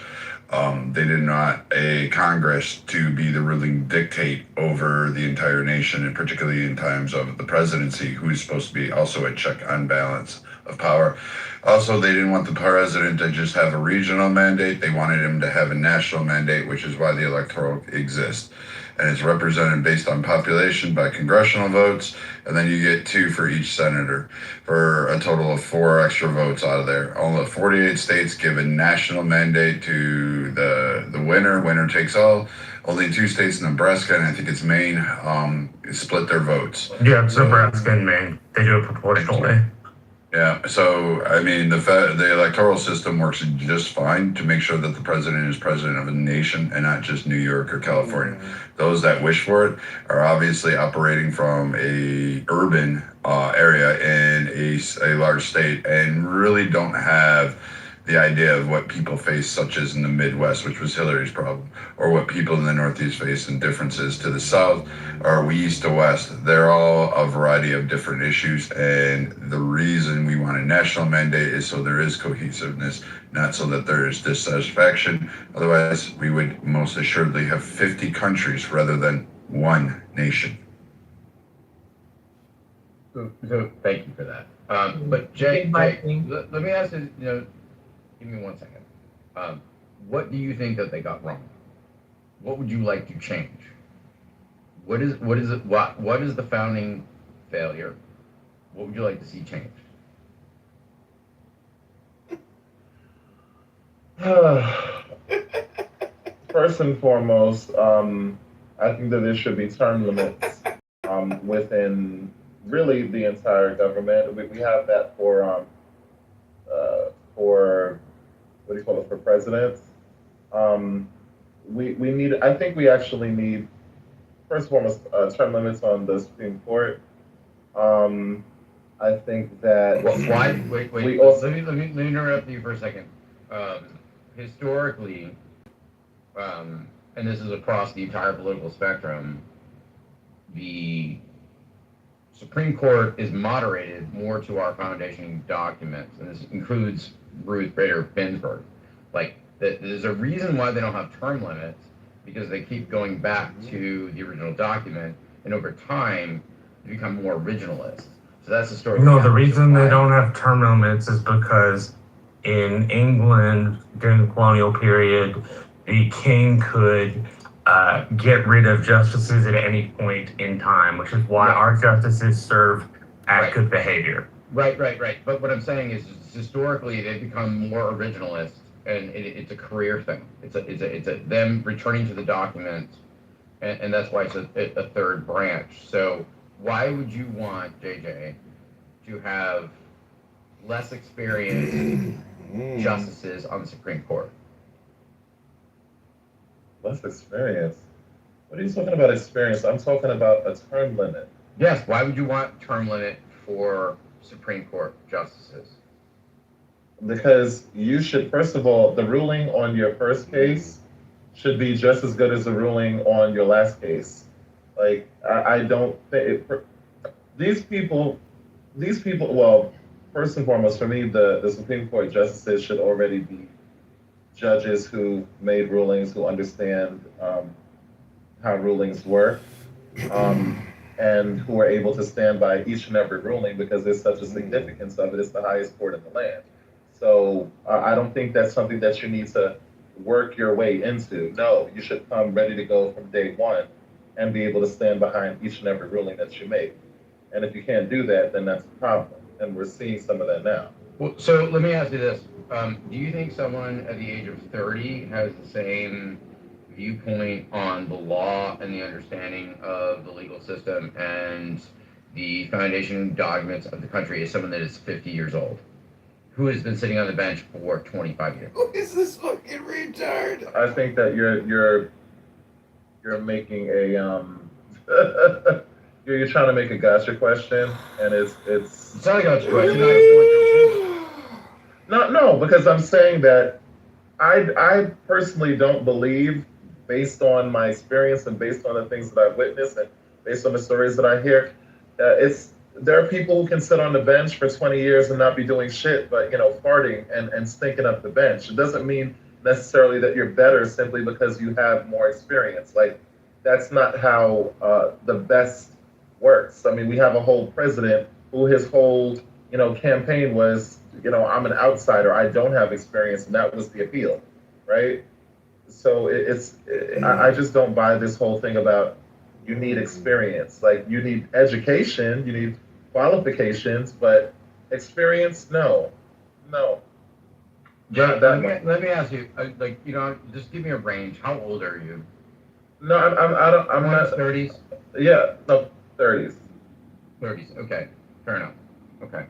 They did not a Congress to be the ruling dictate over the entire nation, and particularly in times of the presidency, who is supposed to be also a check on balance of power. Also, they didn't want the president to just have a regional mandate. They wanted him to have a national mandate, which is why the electoral exists. And it's represented based on population by congressional votes, and then you get 2 for each senator, for a total of 4 extra votes out of there. Only 48 states give a national mandate to the winner takes all. Only 2 states, Nebraska and I think it's Maine, split their votes. Yeah, it's Nebraska and Maine. They do it proportionally. Yeah, so I mean, the electoral system works just fine to make sure that the president is president of a nation and not just New York or California. Those that wish for it are obviously operating from a urban area in a large state and really don't have the idea of what people face, such as in the Midwest, which was Hillary's problem, or what people in the Northeast face, and differences to the South, or we East to West. They're all a variety of different issues, and the reason we want a national mandate is so there is cohesiveness, not so that there is dissatisfaction. Otherwise, we would most assuredly have 50 countries rather than one nation. So thank you for that. But Jay, let me ask you, give me 1 second. What do you think that they got wrong? What would you like to change? What is the founding failure? What would you like to see changed? First and foremost, I think that there should be term limits within really the entire government. We have that for what do you call it, for presidents. We need. I think we actually need, first and foremost, term limits on the Supreme Court. I think that why? Wait. We also, let me interrupt you for a second. Historically, and this is across the entire political spectrum, the Supreme Court is moderated more to our foundation documents, and this includes Ruth Bader Ginsburg. Like, there's a reason why they don't have term limits, because they keep going back to the original document, and over time, they become more originalist. So that's the story. No, the reason they don't have term limits is because in England during the colonial period, the king could get rid of justices at any point in time, which is why our justices serve at good behavior. Right. But what I'm saying is, historically, they've become more originalist, and it's a career thing. It's a them returning to the document, and that's why it's a third branch. So why would you want JJ to have less experienced justices on the Supreme Court? Less experience? What are you talking about experience? I'm talking about a term limit. Yes, why would you want term limit for Supreme Court justices? Because you should, first of all, the ruling on your first case should be just as good as the ruling on your last case. Like, I don't think, these people, well, first and foremost, for me, the Supreme Court justices should already be judges who made rulings, who understand how rulings work, and who are able to stand by each and every ruling because there's such a significance of it. It's the highest court in the land. So I don't think that's something that you need to work your way into. No, you should come ready to go from day one and be able to stand behind each and every ruling that you make. And if you can't do that, then that's a problem. And we're seeing some of that now. Well, so let me ask you this. Do you think someone at the age of 30 has the same viewpoint on the law and the understanding of the legal system and the foundation documents of the country as someone that is 50 years old, who has been sitting on the bench for 25 years? Who is this fucking retard? I think that you're making a you're trying to make a gotcha question, and it's not a gotcha question. No, because I'm saying that I personally don't believe, based on my experience and based on the things that I've witnessed and based on the stories that I hear, there are people who can sit on the bench for 20 years and not be doing shit, but farting and stinking up the bench. It doesn't mean necessarily that you're better simply because you have more experience. Like, that's not how the best works. I mean, we have a whole president who his whole campaign was, I'm an outsider, I don't have experience, and that was the appeal, right? So I just don't buy this whole thing about you need experience. Like, you need education, you need qualifications, but experience, no. Yeah, let me ask you, just give me a range. How old are you? No, I'm not 30s. Yeah, no, 30s. 30s. Okay, fair enough. Okay.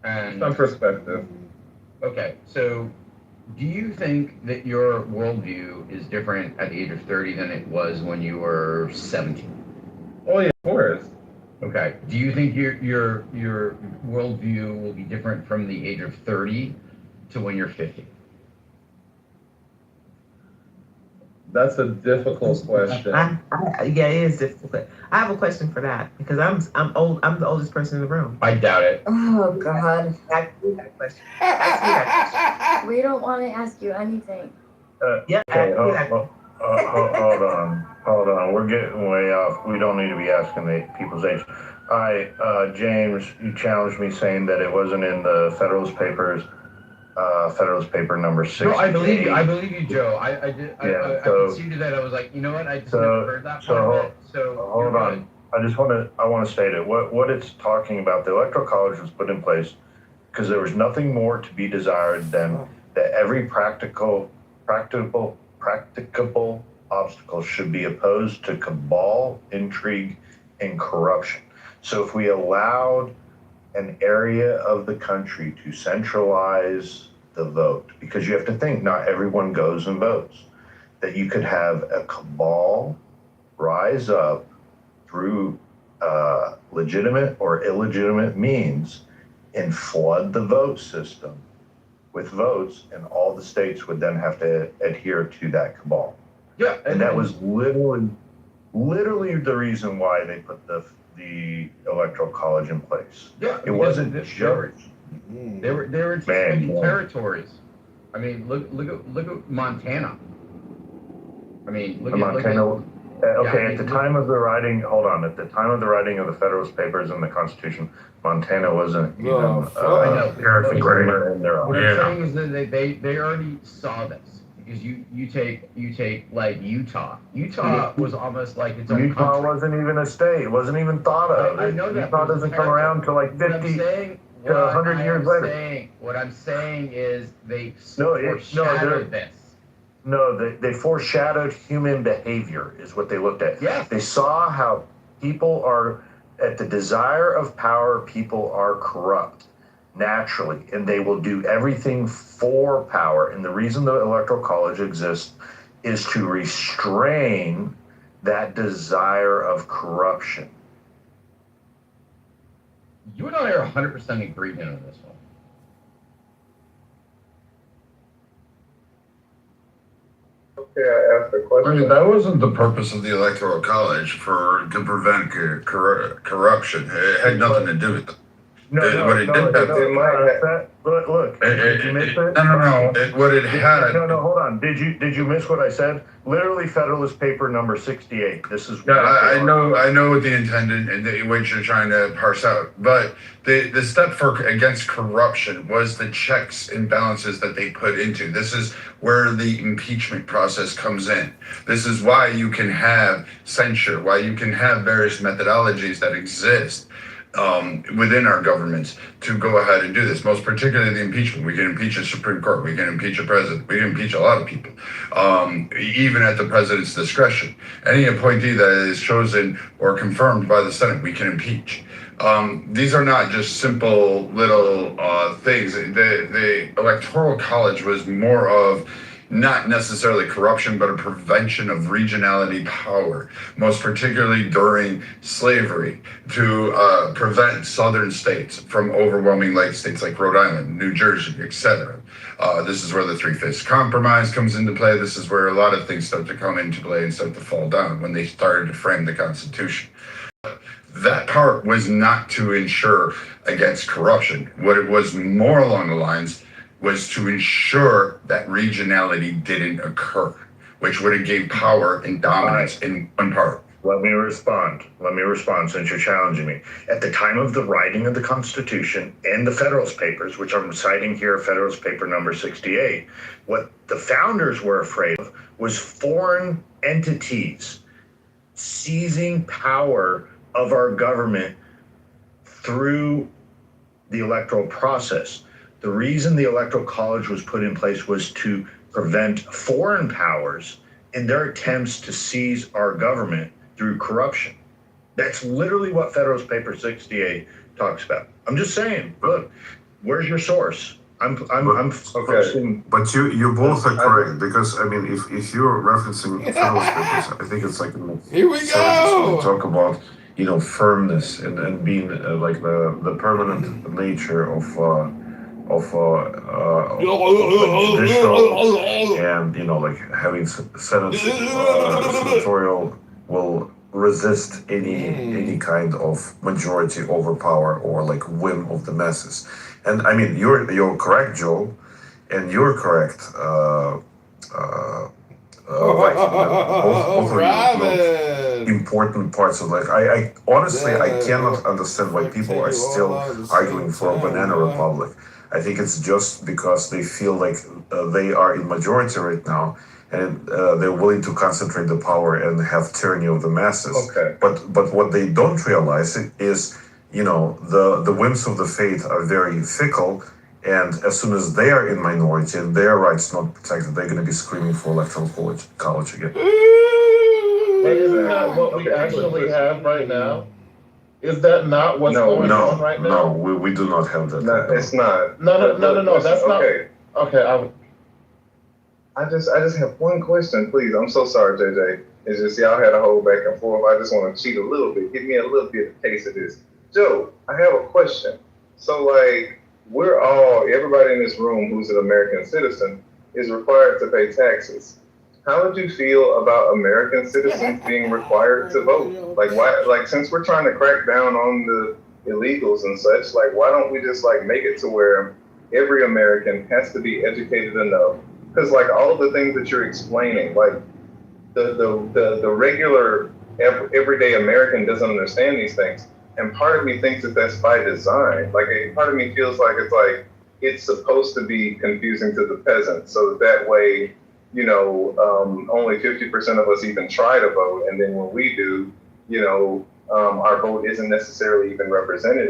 And Some perspective. okay, so do you think that your worldview is different at the age of 30 than it was when you were 17? Oh yeah, of course. Okay. Do you think your worldview will be different from the age of 30 to when you're 50? That's a difficult question. Yeah, it is difficult. I have a question for that because I'm old. I'm the oldest person in the room. I doubt it. Oh God. Ask me that question. Ask me that question. We don't want to ask you anything. Yeah. Okay, Ask me that question. hold on. We're getting way off. We don't need to be asking the people's age. All right, James, you challenged me saying that it wasn't in the Federalist Papers, Federalist Paper number 6. No, I believe you. I believe you, Joe. I did. Yeah, I conceded that. I was like, you know what? I just never heard that part of it. So hold on. I want to state it. What it's talking about, the Electoral College was put in place because there was nothing more to be desired than that every practicable obstacle should be opposed to cabal, intrigue, and corruption. So if we allowed an area of the country to centralize the vote, because you have to think not everyone goes and votes, that you could have a cabal rise up through legitimate or illegitimate means and flood the vote system with votes, and all the states would then have to adhere to that cabal. Yeah, and that was literally the reason why they put the Electoral College in place. Yeah, it wasn't just. They were territories. I mean, look at Montana. I mean, look at Montana. At the time of the writing, at the time of the writing of the Federalist Papers and the Constitution, Montana wasn't even in their own. What I'm saying is that they already saw this because you take like Utah. Utah was almost like its own Utah country. wasn't even a state. It wasn't even thought of. I know that. Utah doesn't come around till like 50 to 100 years later. What I'm saying is they foreshadowed this. No, they foreshadowed human behavior is what they looked at. Yes. They saw how people are, at the desire of power, people are corrupt naturally, and they will do everything for power. And the reason the Electoral College exists is to restrain that desire of corruption. You and I are 100% agreement on this one. Okay, I asked a question. I mean, that wasn't the purpose of the Electoral College to prevent corruption. It had nothing to do with it. Look, did you miss it? No. What it had. No, hold on. Did you miss what I said? Literally, Federalist Paper number 68. This is. Yeah, I know what the intended and what you're trying to parse out. But the step against corruption was the checks and balances that they put into. This is where the impeachment process comes in. This is why you can have censure, why you can have various methodologies that exist within our governments to go ahead and do this, most particularly the impeachment. We can impeach a Supreme Court, we can impeach a president, we can impeach a lot of people, even at the president's discretion. Any appointee that is chosen or confirmed by the Senate, we can impeach. These are not just simple little things. The Electoral College was more of not necessarily corruption, but a prevention of regionality power, most particularly during slavery, to prevent southern states from overwhelming like states like Rhode Island, New Jersey, etc. This is where the Three-Fifths Compromise comes into play. This is where a lot of things start to come into play and start to fall down when they started to frame the Constitution. That part was not to ensure against corruption. What it was more along the lines was to ensure that regionality didn't occur, which would have gave power and dominance in one part. Let me respond since you're challenging me. At the time of the writing of the Constitution and the Federalist Papers, which I'm citing here, Federalist Paper number 68, what the founders were afraid of was foreign entities seizing power of our government through the electoral process. The reason the Electoral College was put in place was to prevent foreign powers in their attempts to seize our government through corruption. That's literally what Federalist Paper 68 talks about. I'm just saying, look, Where's your source? I'm Okay, focusing. but you both are correct, because I mean, if you're referencing federal scriptures, I think it's like in the Here we 70s go. when they talk about, you know, firmness and being like the permanent nature of judicial, and you know, like having senatorial will resist any kind of majority overpower or like whim of the masses. And I mean, you're correct, Joe, and you're correct. Right, both of you know, important parts of life. I honestly I cannot understand why people are still arguing for a banana republic. I think it's just because they feel like they are in majority right now, and they're willing to concentrate the power and have tyranny of the masses. Okay. But what they don't realize is, you know, the whims of the faith are very fickle, and as soon as they are in minority and their rights not protected, they're going to be screaming for electoral college again. But isn't that what we actually have right now? Is that not what's going on right now? No, we do not have that. No, it's not. No. That's okay. not. Okay, I just have one question, please. I'm so sorry, JJ. It's just y'all had a whole back and forth. I just want to cheat a little bit. Give me a little bit of taste of this. Joe, I have a question. So like, everybody in this room who's an American citizen is required to pay taxes. How would you feel about American citizens being required to vote? Like why? Like since we're trying to crack down on the illegals and such, like why don't we just like make it to where every American has to be educated enough? Because like all of the things that you're explaining, like the regular everyday American doesn't understand these things, and part of me thinks that that's by design. Like a part of me feels like it's supposed to be confusing to the peasant, so that way, you know, only 50% of us even try to vote, and then when we do, you know, our vote isn't necessarily even represented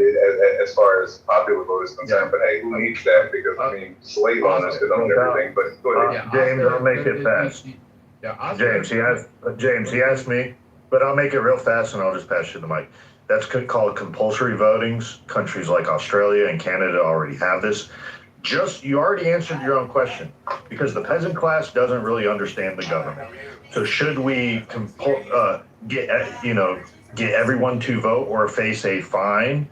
as far as popular vote is concerned. But hey, who needs that? Because I mean, slave owners could own everything. But go ahead. James, I'll make it fast. James, he asked me, but I'll make it real fast and I'll just pass you the mic. That's called compulsory votings. Countries like Australia and Canada already have this. You already answered your own question, because the peasant class doesn't really understand the government. So should we get everyone to vote or face a fine?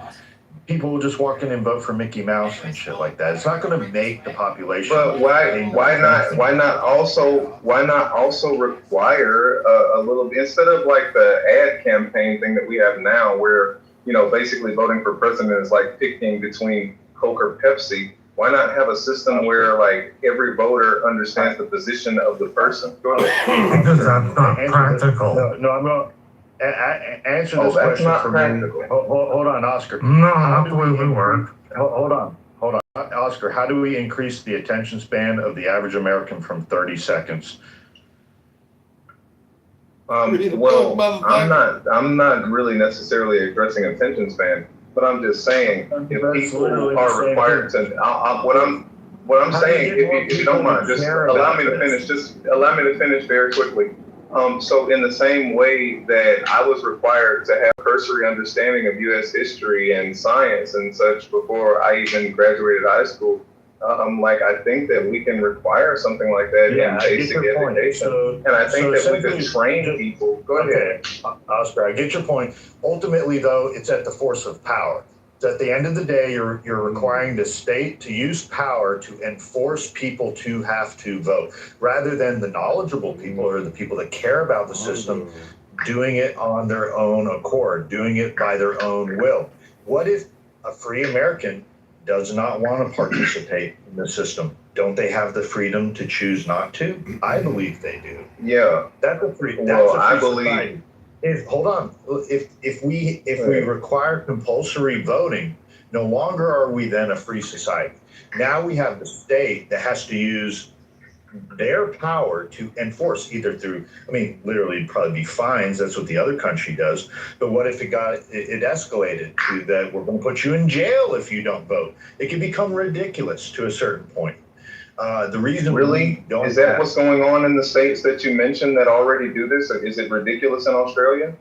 People will just walk in and vote for Mickey Mouse and shit like that. It's not going to make the population. But why not also require a little bit, instead of like the ad campaign thing that we have now, where, you know, basically voting for president is like picking between Coke or Pepsi. Why not have a system where like every voter understands the position of the person? Go ahead. Because that's not practical. No, I'm going to answer this question for me. Hold on, Oscar. No, not the way we work. Hold on. Oscar, how do we increase the attention span of the average American from 30 seconds? Well, I'm not really necessarily addressing attention span. But I'm just saying, if people are required to, what I'm saying, if you don't mind, just allow me to finish. Just allow me to finish very quickly. So in the same way that I was required to have cursory understanding of U.S. history and science and such before I even graduated high school, like I think that we can require something like that in basic education. And I think that we could train people. Go ahead. Oscar, I get your point. Ultimately, though, it's at the force of power. So at the end of the day, you're requiring the state to use power to enforce people to have to vote, rather than the knowledgeable people or the people that care about the system doing it on their own accord, doing it by their own will. What if a free American does not want to participate in the system? Don't they have the freedom to choose not to? I believe they do. Yeah. That's a free. I believe. Society. If we require compulsory voting, no longer are we then a free society. Now we have the state that has to use their power to enforce, either through, literally it'd probably be fines. That's what the other country does. But what if it escalated to that we're going to put you in jail if you don't vote? It can become ridiculous to a certain point. The reason is that what's going on in the states that you mentioned that already do this? Is it ridiculous in Australia?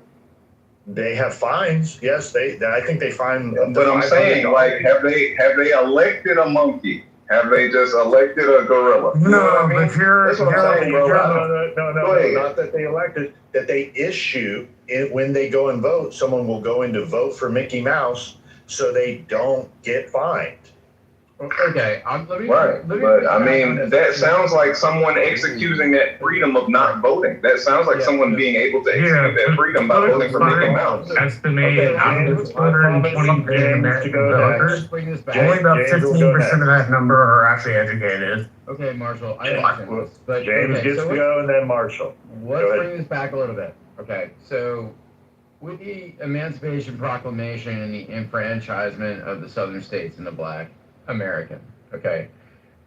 They have fines. Yes, I think they fine. But I'm saying, like, have they elected a monkey? Have they just elected a gorilla? You know what I mean? That's what I'm saying, bro. No, not that they elected, that they issue it when they go and vote. Someone will go in to vote for Mickey Mouse so they don't get fined. Okay, But I mean, that sounds like someone executing that freedom of not voting. That sounds like someone being able to execute that freedom by voting for Mickey Mouse. Estimated out of 220 million American voters, only about 15% of that number are actually educated. Okay, Marshall, I understand this, but James gets to go, and then Marshall. Let's bring this back a little bit. Okay, so with the Emancipation Proclamation and the enfranchisement of the southern states and the black American, okay,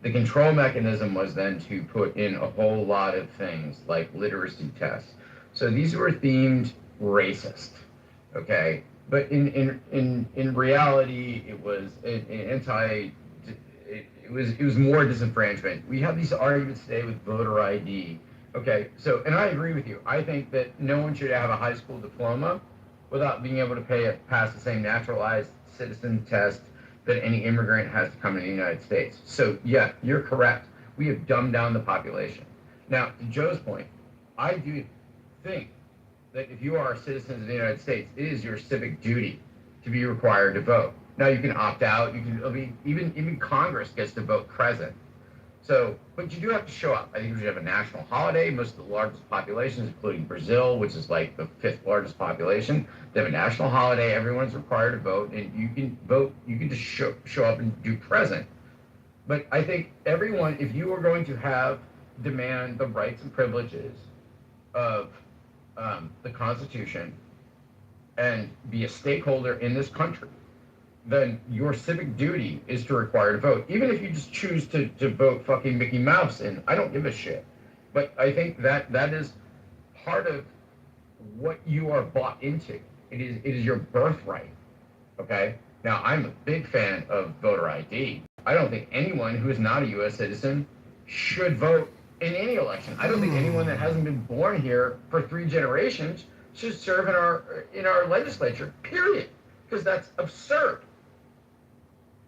the control mechanism was then to put in a whole lot of things like literacy tests. So these were themed racist, okay, but in reality, it was an anti. It was more disenfranchisement. We have these arguments today with voter ID. Okay, so, and I agree with you. I think that no one should have a high school diploma without being able to pass the same naturalized citizen test that any immigrant has to come to the United States. So, yeah, you're correct. We have dumbed down the population. Now, to Joe's point, I do think that if you are citizens of the United States, it is your civic duty to be required to vote. Now, you can opt out. You can, I mean, even Congress gets to vote present. So, but you do have to show up. I think we should have a national holiday. Most of the largest populations, including Brazil, which is like the 5th largest population, they have a national holiday. Everyone's required to vote, and you can vote. You can just show up and do present. But I think everyone, if you are going to demand the rights and privileges of the Constitution and be a stakeholder in this country, then your civic duty is to require to vote. Even if you just choose to vote fucking Mickey Mouse in, I don't give a shit. But I think that is part of what you are bought into. It is your birthright. Okay? Now, I'm a big fan of voter ID. I don't think anyone who is not a U.S. citizen should vote in any election. I don't think anyone that hasn't been born here for 3 generations should serve in our legislature, period. Because that's absurd.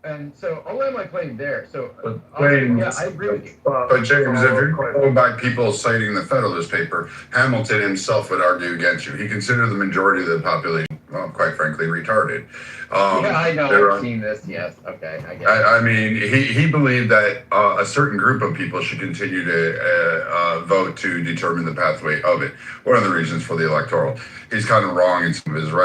And so I'll land my claim there. So yeah, I agree with you. But James, if you're going by people citing the Federalist paper, Hamilton himself would argue against you. He considered the majority of the population, well, quite frankly, retarded. Yeah, I know. I've seen this. Yes. Okay. I get it. I mean, he believed that a certain group of people should continue to vote to determine the pathway of it. One of the reasons for the electoral. He's kind of wrong in some of his writings.